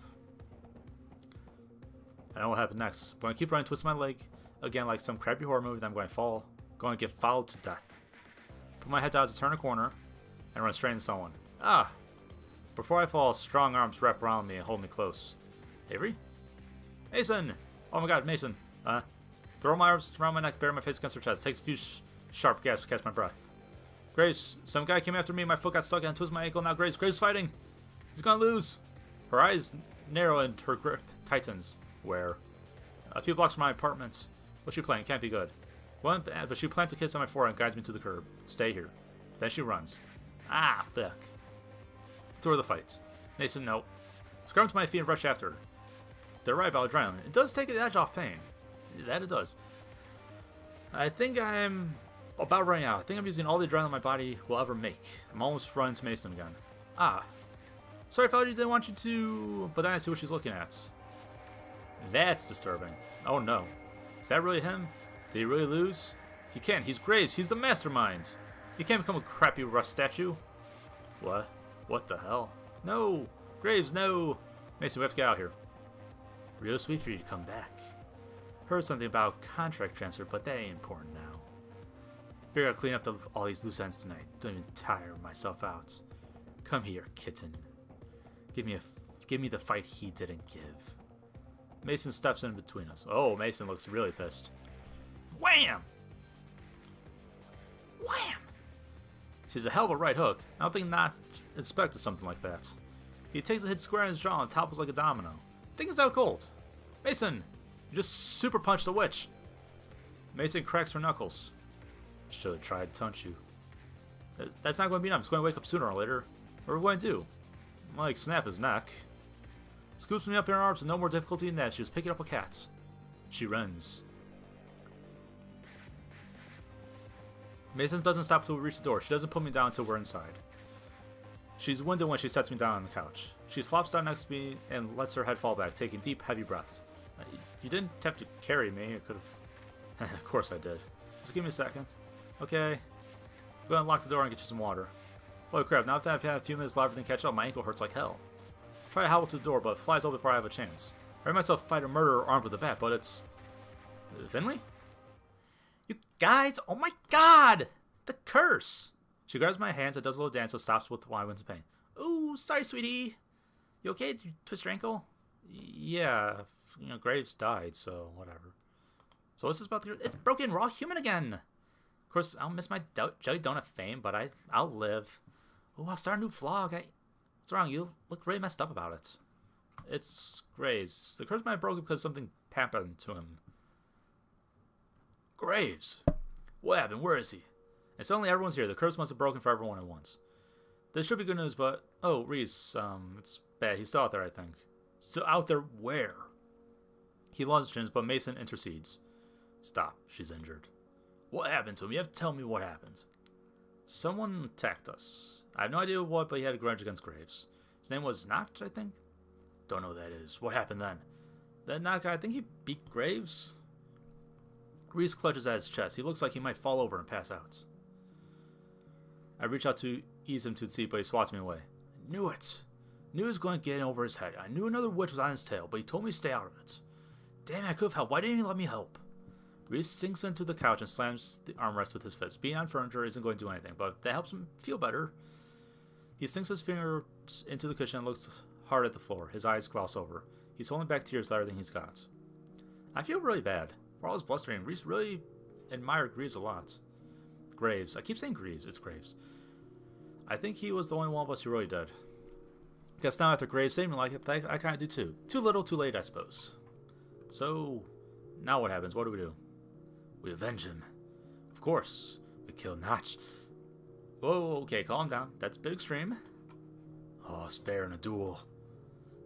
I know what happened next. I'm going to keep running, twist my leg again like some crappy horror movie. Then I'm going to fall. Going to get fouled to death. Put my head down to turn a corner and run straight into someone. Ah! Before I fall, strong arms wrap around me and hold me close. Avery? Mason! Oh my god, Mason. Throw my arms around my neck, bury my face against her chest. Takes a few sharp gasps to catch my breath. Grace, some guy came after me. My foot got stuck and twisted my ankle. Now Grace fighting. He's gonna lose. Her eyes narrow and her grip tightens. Where? A few blocks from my apartment. What's she playing? Can't be good. But she plants a kiss on my forehead and guides me to the curb. Stay here. Then she runs. Ah, fuck. Tour the fight. Mason, no. Scrum to my feet and rush after her. They're right about adrenaline. It does take the edge off pain. That it does. I think I'm about running out. I think I'm using all the adrenaline my body will ever make. I'm almost running to Mason again. Ah. Sorry, fella, didn't want you to... But then I see what she's looking at. That's disturbing. Oh no. Is that really him? Did he really lose? He can't. He's Graves. He's the mastermind. He can't become a crappy rust statue. What? What the hell? No! Graves, no! Mason, we have to get out here. Real sweet for you to come back. Heard something about contract transfer, but that ain't important now. Figure I'll clean up all these loose ends tonight. Don't even tire myself out. Come here, kitten. Give me the fight he didn't give. Mason steps in between us. Oh, Mason looks really pissed. Wham! Wham! She's a hell of a right hook. I don't think Notch expected something like that. He takes a hit square in his jaw and topples like a domino. Thing is out cold. Mason, you just super punched a witch. Mason cracks her knuckles. Should have tried to touch you. That's not going to be enough. It's going to wake up sooner or later. What are we going to do? Like, snap his neck. Scoops me up in her arms with no more difficulty than that. She was picking up a cat. She runs. Mason doesn't stop until we reach the door. She doesn't put me down until we're inside. She's winded when she sets me down on the couch. She flops down next to me and lets her head fall back, taking deep, heavy breaths. You didn't have to carry me. I could have... Of course I did. Just give me a second. Okay. I'm going to lock the door and get you some water. Holy crap, now that I've had a few minutes longer than catch up, my ankle hurts like hell. Try to hobble to the door, but it flies open before I have a chance. I heard myself fight a murderer armed with a bat, but it's... Finley? You guys! Oh my god! The curse! She grabs my hands and does a little dance, so stops with why wins pain. Ooh, sorry, sweetie. You okay? Did you twist your ankle? Yeah. You know, Graves died, so whatever. So what's this about? It's broken, raw human again. Of course, I'll miss my jelly donut fame, but I'll live. Ooh, I'll start a new vlog. What's wrong? You look really messed up about it. It's Graves. The curse might have broken because something happened to him. Graves! What happened? Where is he? And suddenly everyone's here. The curse must have broken for everyone at once. This should be good news, but... Oh, Reese, it's bad. He's still out there, I think. So out there where? He launches, but Mason intercedes. Stop. She's injured. What happened to him? You have to tell me what happened. Someone attacked us. I have no idea what, but he had a grudge against Graves. His name was Notch, I think? Don't know who that is. What happened then? That Notch guy, I think he beat Graves? Reese clutches at his chest. He looks like he might fall over and pass out. I reach out to ease him to the seat, but he swats me away. I knew it. Knew he was going to get in over his head. I knew another witch was on his tail, but he told me to stay out of it. Damn it, I could have helped. Why didn't he let me help? Reese sinks into the couch and slams the armrest with his fist. Being on furniture isn't going to do anything, but that helps him feel better. He sinks his fingers into the cushion and looks hard at the floor. His eyes gloss over. He's holding back tears louder than he's got. I feel really bad. For all his blustering, Reese really admired Greaves a lot. Graves. I keep saying Greaves. It's Graves. I think he was the only one of us who really did. Guess now after Graves saved me like it, I kind of do too. Too little, too late, I suppose. So, Now what happens? What do? We avenge him. Of course. We kill Notch. Whoa, okay, calm down. That's a bit extreme. Oh, it's fair in a duel.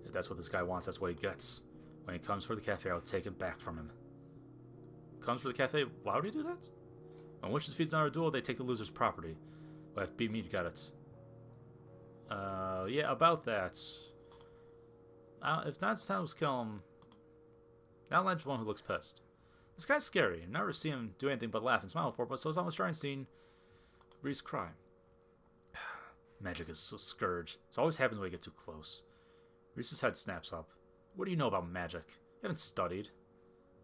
If that's what this guy wants, that's what he gets. When he comes for the cafe, I'll take it back from him. Comes for the cafe? Why would he do that? When Witch defeats another duel, they take the loser's property. Well, if beat me to get it. Yeah, about that. If that's how to kill him... Now Lange's one who looks pissed. This guy's scary. I've never seen him do anything but laugh and smile before, but so it's almost trying to see Reese cry. Magic is a scourge. This always happens when we get too close. Reese's head snaps up. What do you know about magic? You haven't studied.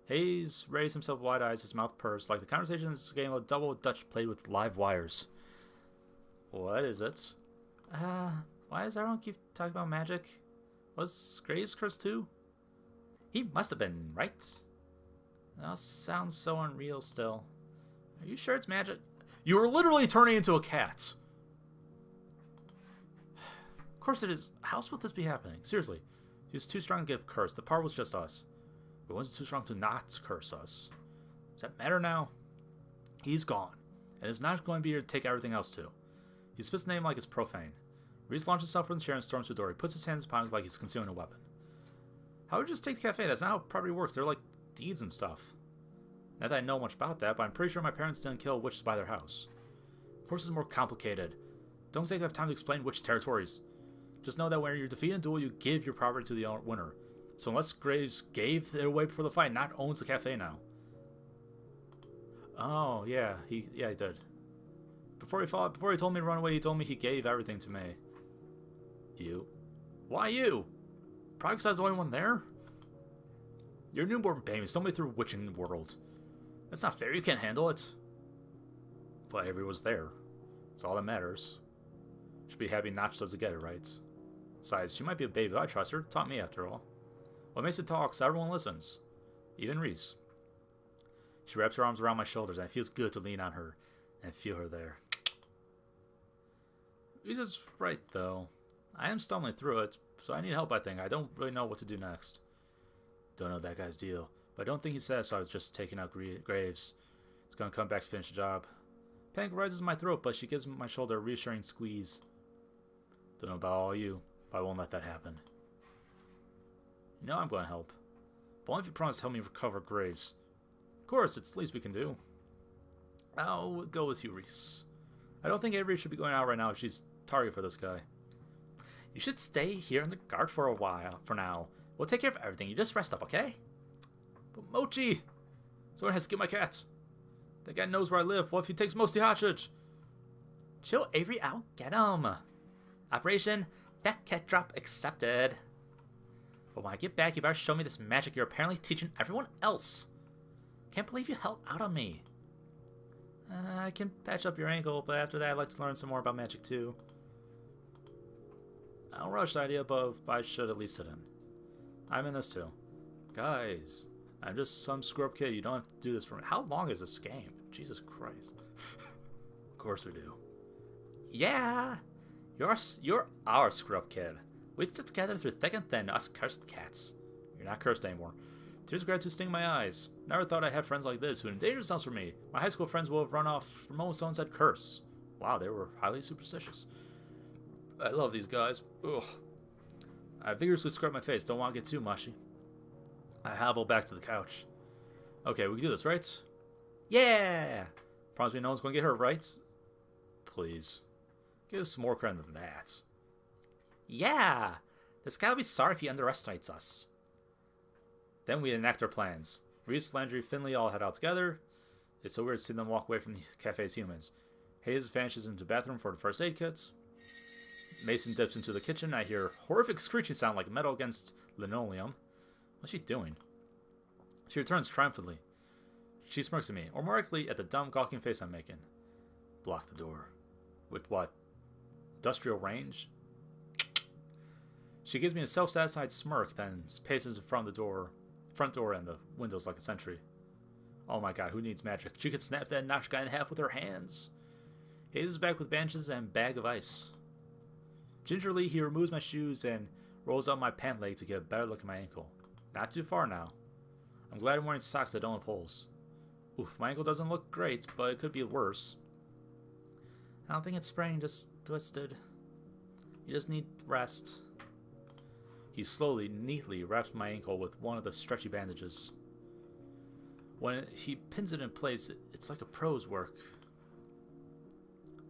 Hayes raised himself wide eyes, his mouth pursed, like the conversation is a game of double Dutch played with live wires. What is it? Why does everyone keep talking about magic? Was Graves cursed too? He must have been, right? That sounds so unreal still. Are you sure it's magic? You were literally turning into a cat. Of course it is. How else would this be happening? Seriously. He was too strong to get cursed. The part was just us. But wasn't too strong to not curse us. Does that matter now? He's gone. And is not going to be here to take everything else too. He spits the name like it's profane. Reese launches himself from the chair and storms through the door. He puts his hands upon it like he's concealing a weapon. How would you just take the cafe? That's not how property works. They're like deeds and stuff. Not that I know much about that, but I'm pretty sure my parents didn't kill witches by their house. Of course it's more complicated. Don't exactly have time to explain which territories. Just know that when you're defeated in a duel, you give your property to the winner. So unless Graves gave it away before the fight, Not owns the cafe now. Oh, yeah, he did. Before he told me to run away, he told me he gave everything to me. You? Why you? Probably because I was the only one there? You're a newborn baby, somebody through witching world. That's not fair, you can't handle it. But Avery was there. That's all that matters. Should be happy Notch doesn't get it right. Besides, she might be a baby, but I trust her. Taught me after all. What makes it talk so everyone listens. Even Reese. She wraps her arms around my shoulders, and it feels good to lean on her and feel her there. Reese is right, though. I am stumbling through it, so I need help, I think. I don't really know what to do next. Don't know that guy's deal, but I don't think he's satisfied with just taking out Graves. He's gonna come back to finish the job. Panic rises in my throat, but she gives my shoulder a reassuring squeeze. Don't know about all you, but I won't let that happen. You know I'm going to help. But only if you promise to help me recover Graves. Of course, it's the least we can do. I'll go with you, Reese. I don't think Avery should be going out right now if she's target for this guy. You should stay here in the guard for a while, for now. We'll take care of everything. You just rest up, okay? But Mochi! Someone has to get my cat. That guy knows where I live. What if he takes Mochi hostage? Chill Avery out. Get him. Operation Fat Cat Drop accepted. But when I get back, you better show me this magic you're apparently teaching everyone else. Can't believe you held out on me. I can patch up your ankle, but after that I'd like to learn some more about magic too. I don't rush the idea, but I should at least sit in. I'm in this too. Guys, I'm just some screw-up kid. You don't have to do this for me. How long is this game? Jesus Christ. Of course we do. Yeah! You're our screw-up kid. We stick together through thick and thin, us cursed cats. You're not cursed anymore. Tears of gratitude sting my eyes. Never thought I'd have friends like this who endanger themselves for me. My high school friends will have run off from moment someone said curse. Wow, they were highly superstitious. I love these guys. Ugh. I vigorously scrub my face. Don't want to get too mushy. I hobble back to the couch. Okay, we can do this, right? Yeah! Promise me no one's going to get hurt, right? Please. Give us some more credit than that. Yeah! This guy will be sorry if he underestimates us. Then we enact our plans. Reese, Landry, Finley all head out together. It's so weird seeing them walk away from the cafe's humans. Hayes vanishes into the bathroom for the first aid kits. Mason dips into the kitchen. I hear a horrific screeching sound like metal against linoleum. What's she doing? She returns triumphantly. She smirks at me, or more likely at the dumb, gawking face I'm making. Block the door. With what? Industrial range? She gives me a self-satisfied smirk, then paces in front of the front door and the windows like a sentry. Oh my god, who needs magic? She could snap that Notch guy in half with her hands. Hayes is back with bandages and bag of ice. Gingerly, he removes my shoes and rolls up my pant leg to get a better look at my ankle. Not too far now. I'm glad I'm wearing socks that don't have holes. Oof, my ankle doesn't look great, but it could be worse. I don't think it's sprained, just twisted. You just need rest. He slowly, neatly wraps my ankle with one of the stretchy bandages. When he pins it in place, it's like a pro's work.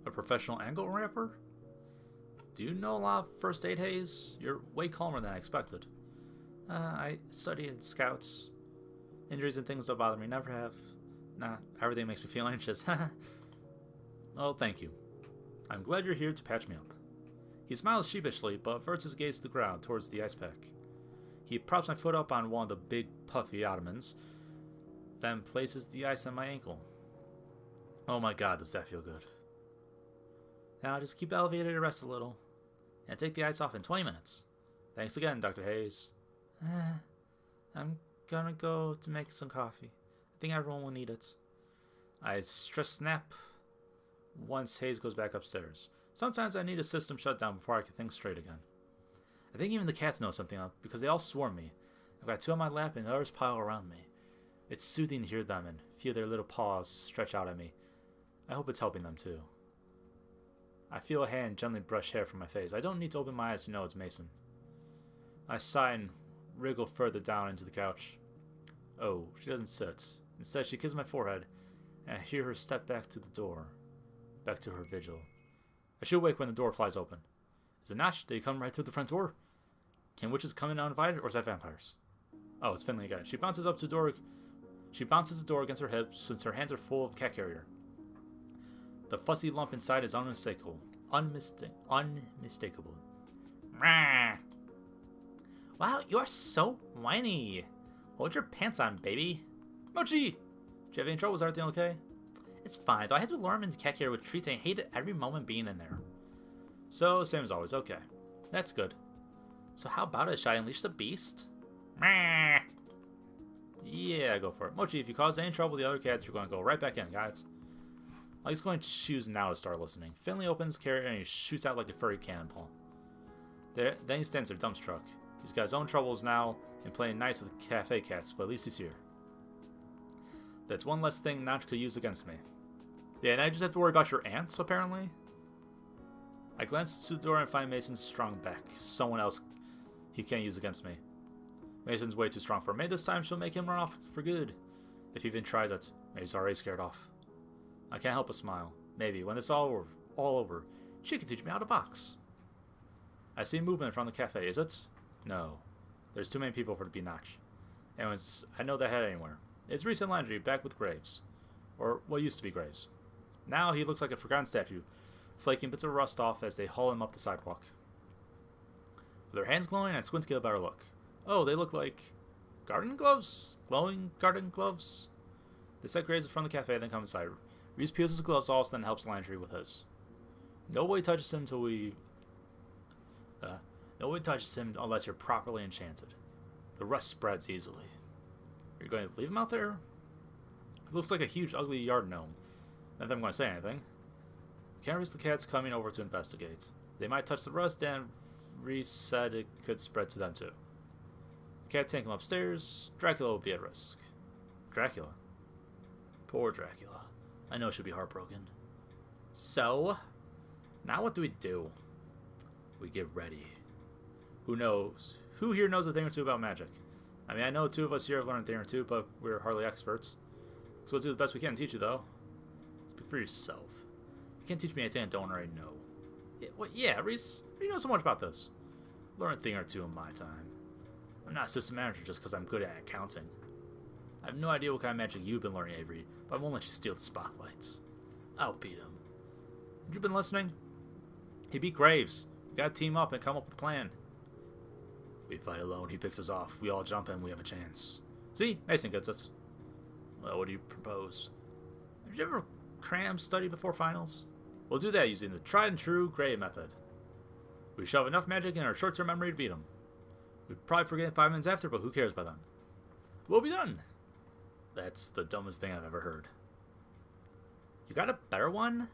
A professional ankle wrapper? Do you know a lot of first aid, Hayes? You're way calmer than I expected. I studied in scouts. Injuries and things don't bother me, never have. Nah, everything makes me feel anxious. Oh, thank you. I'm glad you're here to patch me up. He smiles sheepishly, but averts his gaze to the ground towards the ice pack. He props my foot up on one of the big, puffy ottomans, then places the ice on my ankle. Oh my god, does that feel good. Now just keep elevated and rest a little, and take the ice off in 20 minutes. Thanks again, Dr. Hayes. I'm gonna go to make some coffee. I think everyone will need it. I stress snap once Hayes goes back upstairs. Sometimes I need a system shut down before I can think straight again. I think even the cats know something up because they all swarm me. I've got two on my lap and the others pile around me. It's soothing to hear them and feel their little paws stretch out at me. I hope it's helping them too. I feel a hand gently brush hair from my face. I don't need to open my eyes to know it's Mason. I sigh and wriggle further down into the couch. Oh, she doesn't sit. Instead, she kisses my forehead, and I hear her step back to the door. Back to her vigil. I should wake when the door flies open. Is it Notch? Did he come right through the front door? Can witches come in uninvited, or is that vampires? Oh, it's Finley again. She bounces up to the door. She bounces the door against her hips since her hands are full of cat carrier. The fussy lump inside is unmistakable. Unmistakable. Wow, you are so whiny. Hold your pants on, baby. Mochi! Did you have any trouble? Is everything okay? It's fine, though I had to lure him into cat care with treats and I hated every moment being in there. So, same as always, okay. That's good. So how about it? Should I unleash the beast? Yeah, go for it. Mochi, if you cause any trouble with the other cats, you're going to go right back in, guys. He's going to choose now to start listening. Finley opens carrier and he shoots out like a furry cannonball. Then he stands there dumbstruck. He's got his own troubles now and playing nice with the cafe cats, but at least he's here. That's one less thing Notch could use against me. Yeah, and I just have to worry about your ants, apparently? I glance to the door and find Mason's strong back. Someone else he can't use against me. Mason's way too strong for her. Maybe this time she'll make him run off for good. If he even tries it, maybe he's already scared off. I can't help but smile. Maybe, when it's all over, she can teach me how to box. I see movement from the cafe. Is it? No. There's too many people for it to be Notch. And I know that head anywhere. It's recent Landry back with Graves. Or what used to be Graves. Now he looks like a forgotten statue, flaking bits of rust off as they haul him up the sidewalk. With their hands glowing, I squint to get a better look. Oh, they look like garden gloves? Glowing garden gloves? They set Graves in front of the cafe, then come inside. Reese peels his gloves off, then helps Landry with his. Nobody touches him unless you're properly enchanted. The rust spreads easily. Are you going to leave him out there? It looks like a huge, ugly yard gnome. Not that I'm going to say anything. Can't risk the cats coming over to investigate. They might touch the rust, and Reese said it could spread to them too. The cat take him upstairs. Dracula will be at risk. Dracula? Poor Dracula. I know she'll be heartbroken. So, now what do we do? We get ready. Who knows? Who here knows a thing or two about magic? I mean, I know two of us here have learned a thing or two, but we're hardly experts. So we'll do the best we can to teach you, though. Speak for yourself. You can't teach me anything I don't already know. Yeah, Reese, you know so much about this. Learn a thing or two in my time. I'm not assistant manager just because I'm good at accounting. I have no idea what kind of magic you've been learning, Avery, but I won't let you steal the spotlights. I'll beat him. Have you been listening? He beat Graves. We gotta team up and come up with a plan. We fight alone, he picks us off. We all jump in, we have a chance. See? Mason gets it. Well, what do you propose? Have you ever crammed study before finals? We'll do that using the tried and true Gray method. We shove enough magic in our short-term memory to beat him. We'd probably forget 5 minutes after, but who cares by then? We'll be done. That's the dumbest thing I've ever heard. You got a better one?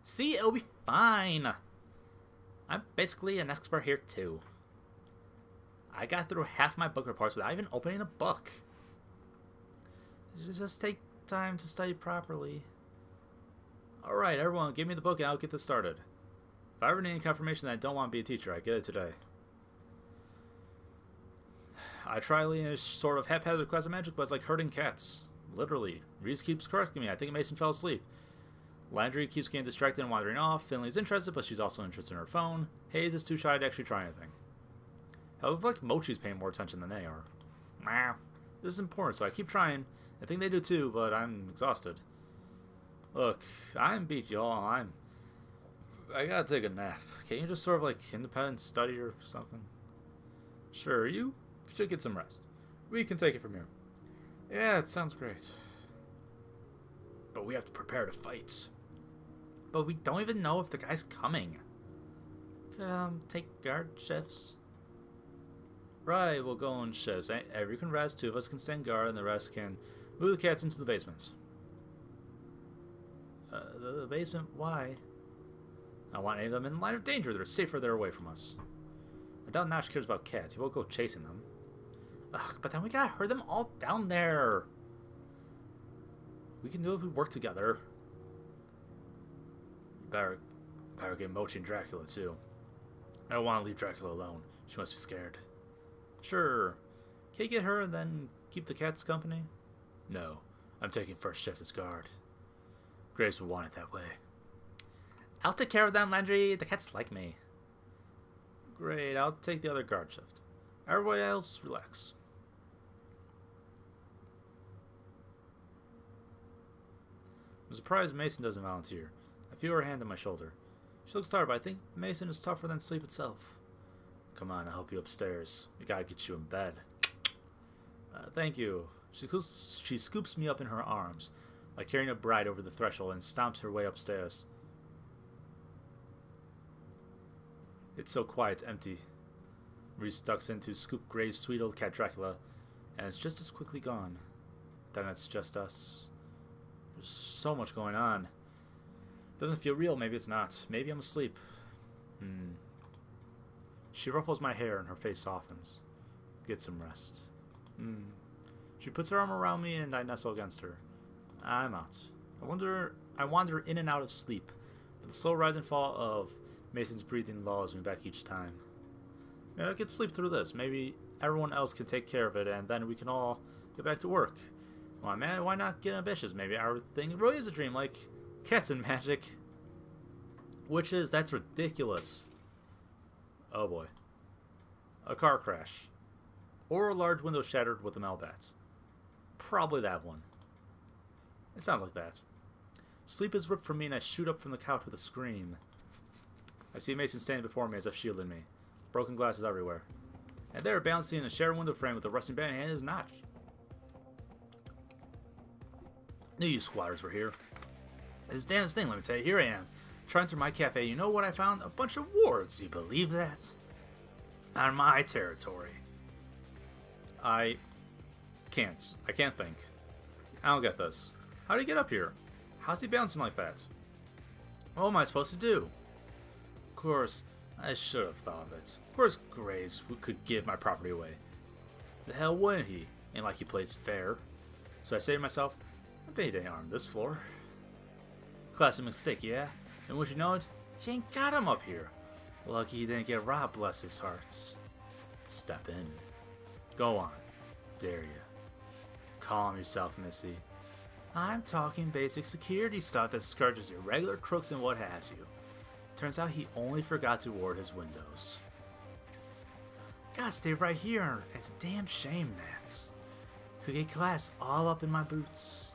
See, it'll be fine. I'm basically an expert here too. I got through half my book reports without even opening the book. Just take time to study properly. Alright, everyone, give me the book and I'll get this started. If I ever need any confirmation that I don't want to be a teacher, I get it today. I try leading a sort of haphazard class of magic, but it's like herding cats. Literally. Reese keeps correcting me. I think Mason fell asleep. Landry keeps getting distracted and wandering off. Finley's interested, but she's also interested in her phone. Hayes is too shy to actually try anything. It looks like Mochi's paying more attention than they are. Nah. This is important, so I keep trying. I think they do too, but I'm exhausted. Look, I'm beat, y'all. I gotta take a nap. Can't you just sort of like independent study or something? Sure, you should get some rest. We can take it from here. Yeah, it sounds great. But we have to prepare to fight. But we don't even know if the guy's coming. Could, take guard shifts? Right, we'll go on shifts. Every can rest, 2 of us can stand guard, and the rest can move the cats into the basement. The basement? Why? I don't want any of them in line of danger. They're safer there away from us. I doubt Notch cares about cats. He won't go chasing them. Ugh, but then we gotta herd them all down there. We can do it if we work together. Better get Mochi and Dracula too. I don't want to leave Dracula alone. She must be scared. Sure. Can you get her and then keep the cats company? No. I'm taking first shift as guard. Graves would want it that way. I'll take care of them, Landry. The cats like me. Great. I'll take the other guard shift. Everybody else, relax. I'm surprised Mason doesn't volunteer. I feel her hand on my shoulder. She looks tired, but I think Mason is tougher than sleep itself. Come on, I'll help you upstairs. We gotta get you in bed. Thank you. She scoops me up in her arms, like carrying a bride over the threshold, and stomps her way upstairs. It's so quiet, empty. Reese ducks in to scoop Graves' sweet old cat Dracula, and it's just as quickly gone. Then it's just us. There's so much going on. Doesn't feel real. Maybe it's not. Maybe I'm asleep. She ruffles my hair and her face softens. Get some rest. She puts her arm around me and I nestle against her. I'm out. I wander in and out of sleep, but the slow rise and fall of Mason's breathing lulls me back each time. Maybe I could sleep through this. Maybe everyone else can take care of it, and then we can all get back to work. Why, man, why not get ambitious? Maybe our thing really is a dream, like cats and magic. Witches, that's ridiculous. Oh boy. A car crash. Or a large window shattered with a Melbats. Probably that one. It sounds like that. Sleep is ripped from me and I shoot up from the couch with a scream. I see Mason standing before me as if shielding me. Broken glasses everywhere. And there, balancing in a shared window frame with a rusting bat in hand, is Notch. Knew you squatters were here. This damn thing, let me tell you. Here I am, trying through my cafe. You know what I found? A bunch of wards. Do you believe that? On my territory. I can't think. I don't get this. How do you get up here? How's he bouncing like that? What am I supposed to do? Of course, I should have thought of it. Of course Graves could give my property away. The hell wouldn't he? Ain't like he plays fair. So I say to myself, I bet he ain't armed this floor. Classic mistake, yeah? And would you know it? He ain't got him up here. Lucky he didn't get robbed, bless his heart. Step in. Go on. Dare you. Calm yourself, Missy. I'm talking basic security stuff that scourges irregular crooks and what have you. Turns out he only forgot to ward his windows. Gotta stay right here. It's a damn shame, Nance. Could get class all up in my boots.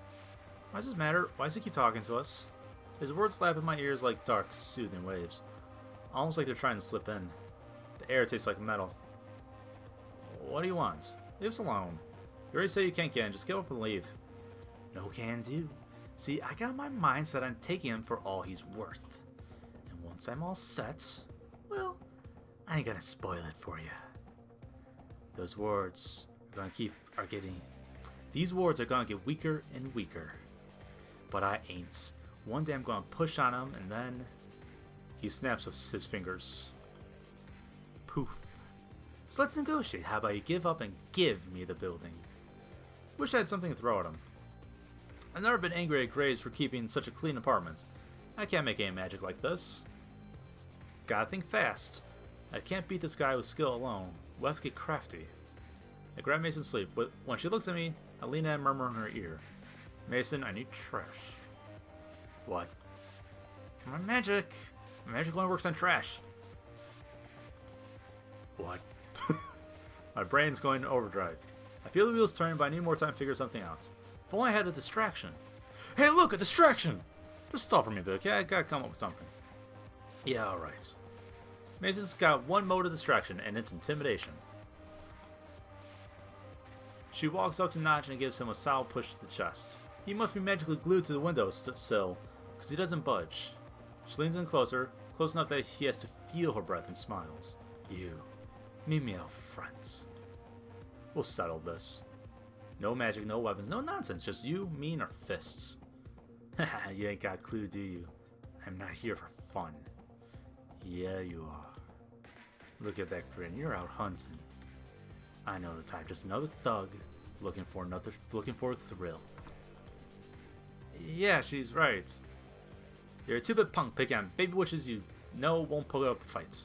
Why does this matter? Why does he keep talking to us? His words slap in my ears like dark, soothing waves. Almost like they're trying to slip in. The air tastes like metal. What do you want? Leave us alone. You already said you can't get in. Just get up and leave. No can do. See, I got my mind set on taking him for all he's worth. And once I'm all set, well, I ain't gonna spoil it for you. Those wards these wards are gonna get weaker and weaker. But I ain't. One day I'm gonna push on him and then he snaps his fingers. Poof. So let's negotiate. How about you give up and give me the building? Wish I had something to throw at him. I've never been angry at Graves for keeping such a clean apartment. I can't make any magic like this. Gotta think fast. I can't beat this guy with skill alone. We'll have to get crafty. I grab Mason's sleeve, but when she looks at me, I lean in and murmur in her ear. Mason, I need trash. What? My magic. My magic only works on trash. What? My brain's going to overdrive. I feel the wheels turning, but I need more time to figure something out. If only I had a distraction. Hey, look, a distraction! Just stall for me a bit, okay? I gotta come up with something. Yeah, alright. Mason's got one mode of distraction, and it's intimidation. She walks up to Notch and gives him a solid push to the chest. He must be magically glued to the window sill, because he doesn't budge. She leans in closer, close enough that he has to feel her breath, and smiles. You. Meet me out, friends. We'll settle this. No magic, no weapons, no nonsense. Just you, me, and our fists. Haha, you ain't got a clue, do you? I'm not here for fun. Yeah, you are. Look at that grin. You're out hunting. I know the type. Just another thug looking for a thrill. Yeah, she's right. You're a two-bit punk picking on baby witches you know won't put up fights.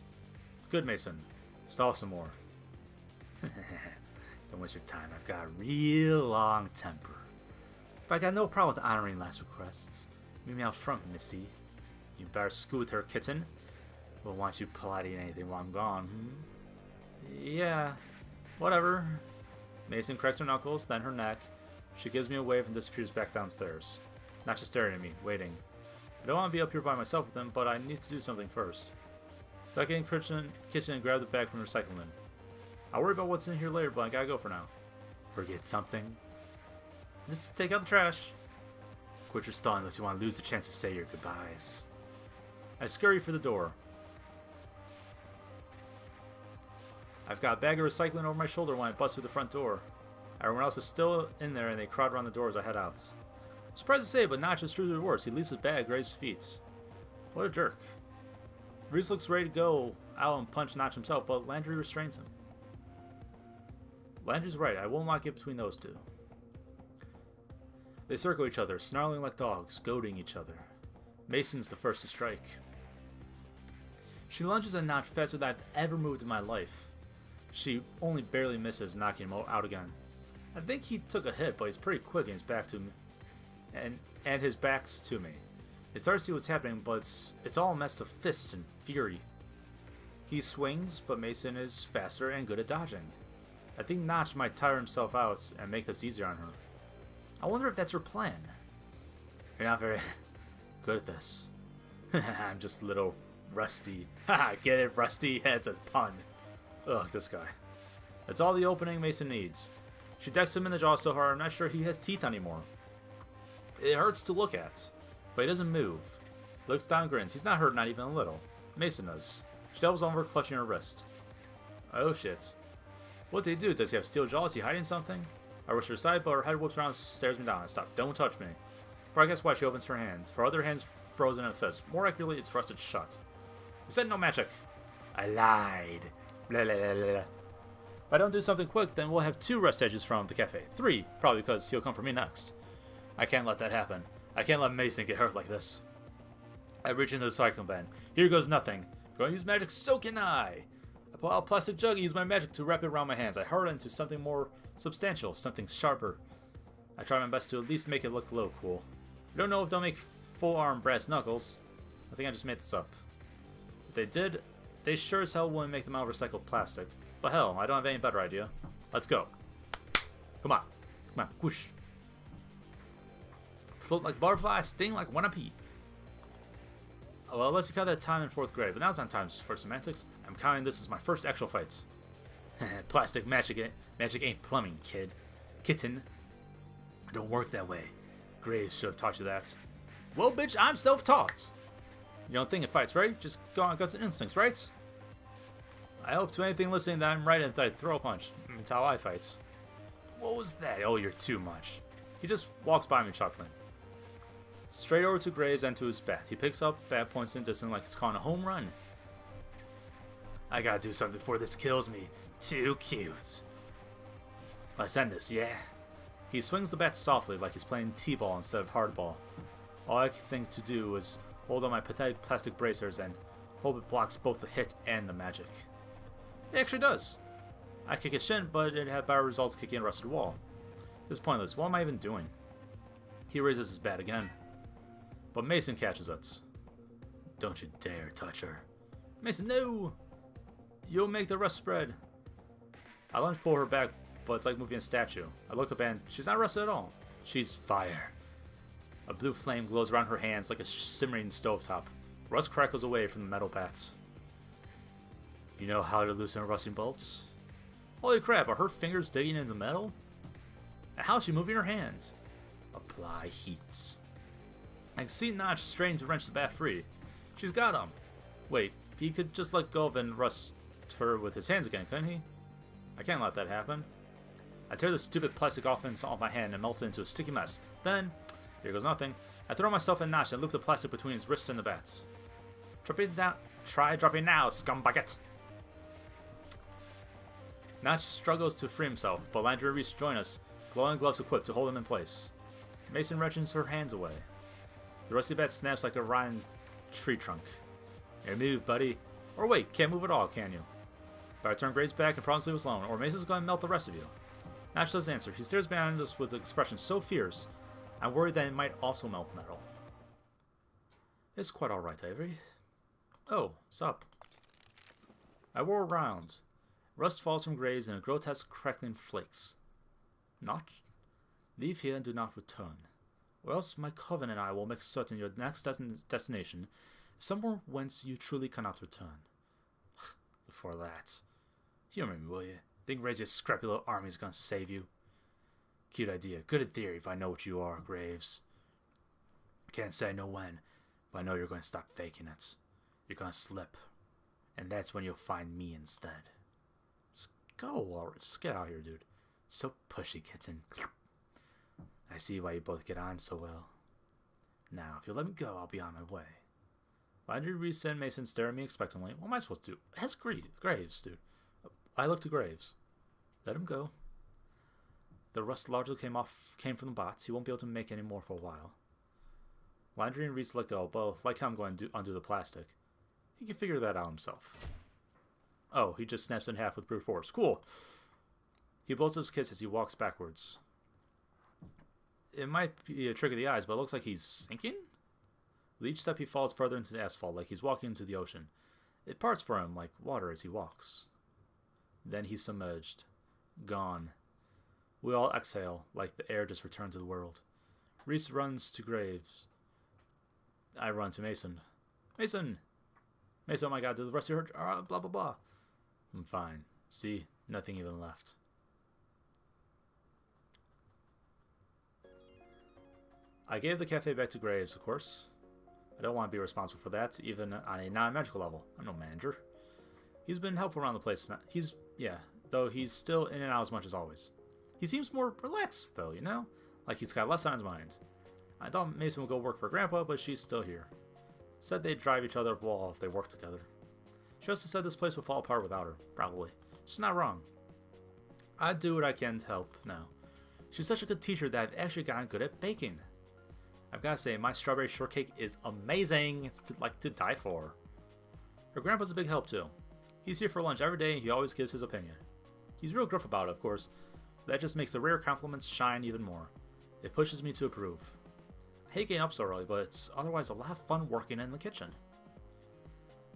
Good, Mason. Stall some more. Don't waste your time. I've got a real long temper. But I got no problem with honoring last requests. Meet me out front, missy. You better scoot with her, kitten. Won't want you pilating anything while I'm gone. Yeah, whatever. Mason cracks her knuckles, then her neck. She gives me a wave and disappears back downstairs. Not just staring at me, waiting. I don't want to be up here by myself with them, but I need to do something first. Duck in the kitchen and grab the bag from the recycling bin. I'll worry about what's in here later, but I gotta go for now. Forget something? Just take out the trash. Quit your stalling unless you want to lose the chance to say your goodbyes. I scurry for the door. I've got a bag of recycling over my shoulder when I bust through the front door. Everyone else is still in there and they crowd around the door as I head out. I'm surprised to say, but Notch is true to the words. He leaves his bag at Graves' feet. What a jerk. Reese looks ready to go out and punch Notch himself, but Landry restrains him. Landry's right, I won't lock it between those two. They circle each other, snarling like dogs, goading each other. Mason's the first to strike. She lunges at Notch faster than I've ever moved in my life. She only barely misses, knocking him out again. I think he took a hit, but he's pretty quick and his back to me. And his back's to me. It's hard to see what's happening, but it's all a mess of fists and fury. He swings, but Mason is faster and good at dodging. I think Notch might tire himself out and make this easier on her. I wonder if that's her plan. You're not very good at this. I'm just a little rusty. Haha, get it, rusty? That's a pun. Ugh, this guy. That's all the opening Mason needs. She decks him in the jaw so hard I'm not sure he has teeth anymore. It hurts to look at, but he doesn't move. Looks down, grins. He's not hurt, not even a little. Mason does. She doubles over, clutching her wrist. Oh shit. What did he do? Does he have steel jaws? Is he hiding something? I rush her side, but her head whips around and stares me down. I stop. Don't touch me. Or I guess why she opens her hands. Her other hand's frozen in a fist. More accurately, it's thrusted shut. You said no magic. I lied. Blah, blah, blah, blah. If I don't do something quick, then we'll have 2 rest edges from the cafe. 3, probably because he'll come for me next. I can't let that happen. I can't let Mason get hurt like this. I reach into the cycling bin. Here goes nothing. I'm going to use magic, so can I. I pull out a plastic jug and use my magic to wrap it around my hands. I hurl it into something more substantial, something sharper. I try my best to at least make it look a little cool. I don't know if they'll make full-arm brass knuckles. I think I just made this up. If they did, they sure as hell wouldn't make them out of recycled plastic. But hell, I don't have any better idea. Let's go. Come on. Come on. Whoosh. Float like butterfly, sting like wannabe. Well, unless you count that time in 4th grade, but now's not time for semantics. I'm counting this as my first actual fight. Plastic magic ain't plumbing, kitten. It don't work that way. Graves should have taught you that. Well, bitch, I'm self-taught. You don't think it fights, right? Just go on guts and instincts, right? I hope to anything listening that I'm right and that I throw a punch. It's how I fight. What was that? Oh, you're too much. He just walks by me chuckling. Straight over to Graves and to his bat. He picks up bat, points in the distance like he's calling a home run. I gotta do something before this kills me. Too cute. Let's end this, yeah? He swings the bat softly like he's playing t-ball instead of hardball. All I can think to do is hold on my pathetic plastic bracers and hope it blocks both the hit and the magic. It actually does. I kick his shin, but it had better results kicking a rusted wall. This is pointless. What am I even doing? He raises his bat again. But Mason catches it. Don't you dare touch her. Mason, no! You'll make the rust spread. I lunge pull her back, but it's like moving a statue. I look up and she's not rusted at all. She's fire. A blue flame glows around her hands like a simmering stovetop. Rust crackles away from the metal bats. You know how to loosen rusting bolts? Holy crap, are her fingers digging into metal? And how's she moving her hands? Apply heat. I can see Notch straining to wrench the bat free. She's got him. Wait, he could just let go of and rust her with his hands again, couldn't he? I can't let that happen. I tear the stupid plastic off my hand and melt it into a sticky mess. Then, here goes nothing. I throw myself in Notch and loop the plastic between his wrists and the bats. Try dropping now, scumbucket! Notch struggles to free himself, but Landry and Reese join us, glowing gloves equipped to hold him in place. Mason wrenches her hands away. The rusty bat snaps like a rotten tree trunk. Here, move, buddy. Or wait, can't move at all, can you? But I turn Graves back and promise to leave us alone, or Mason's going to melt the rest of you. Notch doesn't answer. He stares behind us with an expression so fierce, I'm worried that it might also melt metal. It's quite alright, Avery. Oh, sup. I whirl around. Rust falls from Graves in a grotesque crackling flakes. Notch? Leave here and do not return, or else my coven and I will make certain your next destination is somewhere whence you truly cannot return. Before that, humor me, will you? Think Razor's scrappy little army is gonna save you? Cute idea. Good in theory if I know what you are, Graves. Can't say I know when, but I know you're going to stop faking it. You're going to slip. And that's when you'll find me instead. Just go, alright. Just get out here, dude. So pushy, kitten. I see why you both get on so well. Now, if you'll let me go, I'll be on my way. Landry, Reese, and Mason stare at me expectantly. What am I supposed to do? It has Graves, dude. I look to Graves. Let him go. The rust largely came from the bots. He won't be able to make any more for a while. Landry and Reese let go, but like how I'm going to undo the plastic. He can figure that out himself. Oh, he just snaps in half with brute force. Cool. He blows his kiss as he walks backwards. It might be a trick of the eyes, but it looks like he's sinking? With each step he falls further into the asphalt, like he's walking into the ocean. It parts for him like water as he walks. Then he's submerged. Gone. We all exhale, like the air just returned to the world. Reese runs to Graves. I run to Mason. Mason! Mason, oh my god, did the rest of you hurt? Blah, blah, blah. I'm fine. See? Nothing even left. I gave the cafe back to Graves, of course. I don't want to be responsible for that, even on a non-magical level. I'm no manager. He's been helpful around the place. Though he's still in and out as much as always. He seems more relaxed, though, you know? Like he's got less on his mind. I thought Mason would go work for Grandpa, but she's still here. Said they'd drive each other up the wall if they worked together. She also said this place would fall apart without her, probably. She's not wrong. I'd do what I can to help now. She's such a good teacher that I've actually gotten good at baking. I've got to say, my strawberry shortcake is amazing. It's to die for. Her grandpa's a big help, too. He's here for lunch every day, and he always gives his opinion. He's real gruff about it, of course. But that just makes the rare compliments shine even more. It pushes me to approve. I hate getting up so early, but it's otherwise a lot of fun working in the kitchen.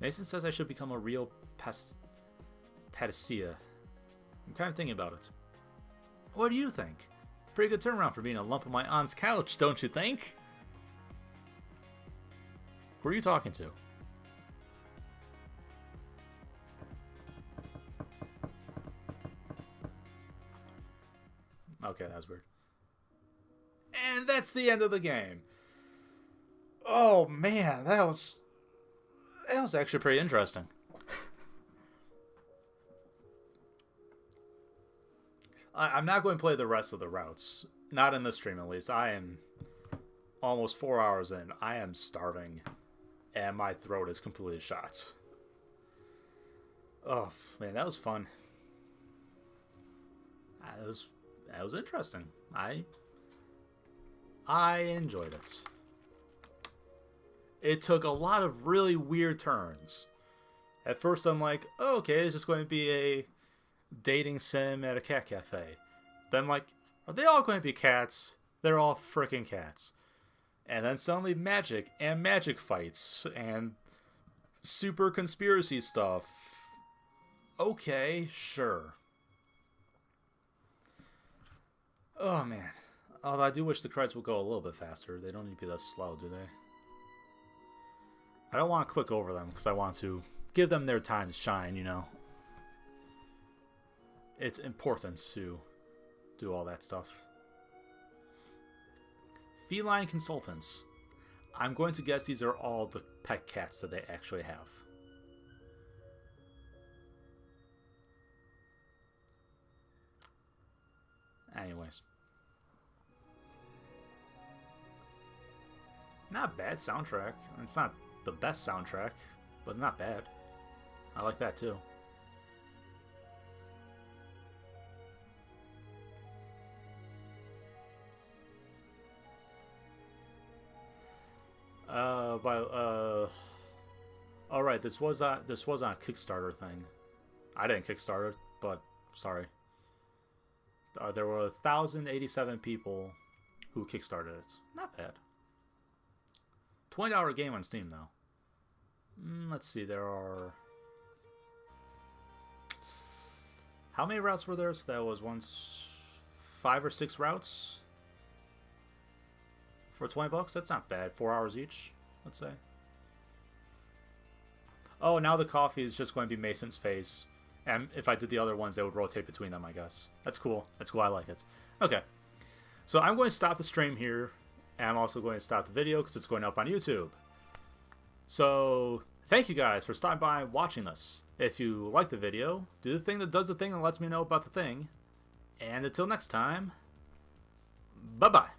Mason says I should become a real patissier. I'm kind of thinking about it. What do you think? Pretty good turnaround for being a lump on my aunt's couch, don't you think? Who are you talking to? Okay, that was weird. And that's the end of the game. Oh man, that was actually pretty interesting. I'm not going to play the rest of the routes. Not in this stream, at least. I am almost 4 hours in. I am starving. And my throat is completely shot. Oh man, that was fun. That was interesting. I enjoyed it. It took a lot of really weird turns. At first I'm like, oh, okay, it's just going to be a dating sim at a cat cafe. Then like, are they all going to be cats? They're all freaking cats. And then suddenly magic and magic fights and super conspiracy stuff. Okay, sure. Oh man. Although I do wish the credits would go a little bit faster. They don't need to be that slow, do they? I don't want to click over them because I want to give them their time to shine, you know. It's important to do all that stuff. Feline consultants. I'm going to guess these are all the pet cats that they actually have. Anyways. Not bad soundtrack. It's not the best soundtrack, but it's not bad. I like that too. All right. This was on a Kickstarter thing. I didn't Kickstarter it, but sorry. There were 1,087 people who Kickstarted it. Not bad. $20 game on Steam though. Let's see. There are. How many routes were there? So that was once 5 or 6 routes for $20. That's not bad. 4 hours each, let's say. Oh, now the coffee is just going to be Mason's face. And if I did the other ones, they would rotate between them, I guess. That's cool. That's cool. I like it. Okay. So I'm going to stop the stream here. And I'm also going to stop the video because it's going up on YouTube. So thank you guys for stopping by and watching this. If you like the video, do the thing that does the thing and lets me know about the thing. And until next time, bye-bye.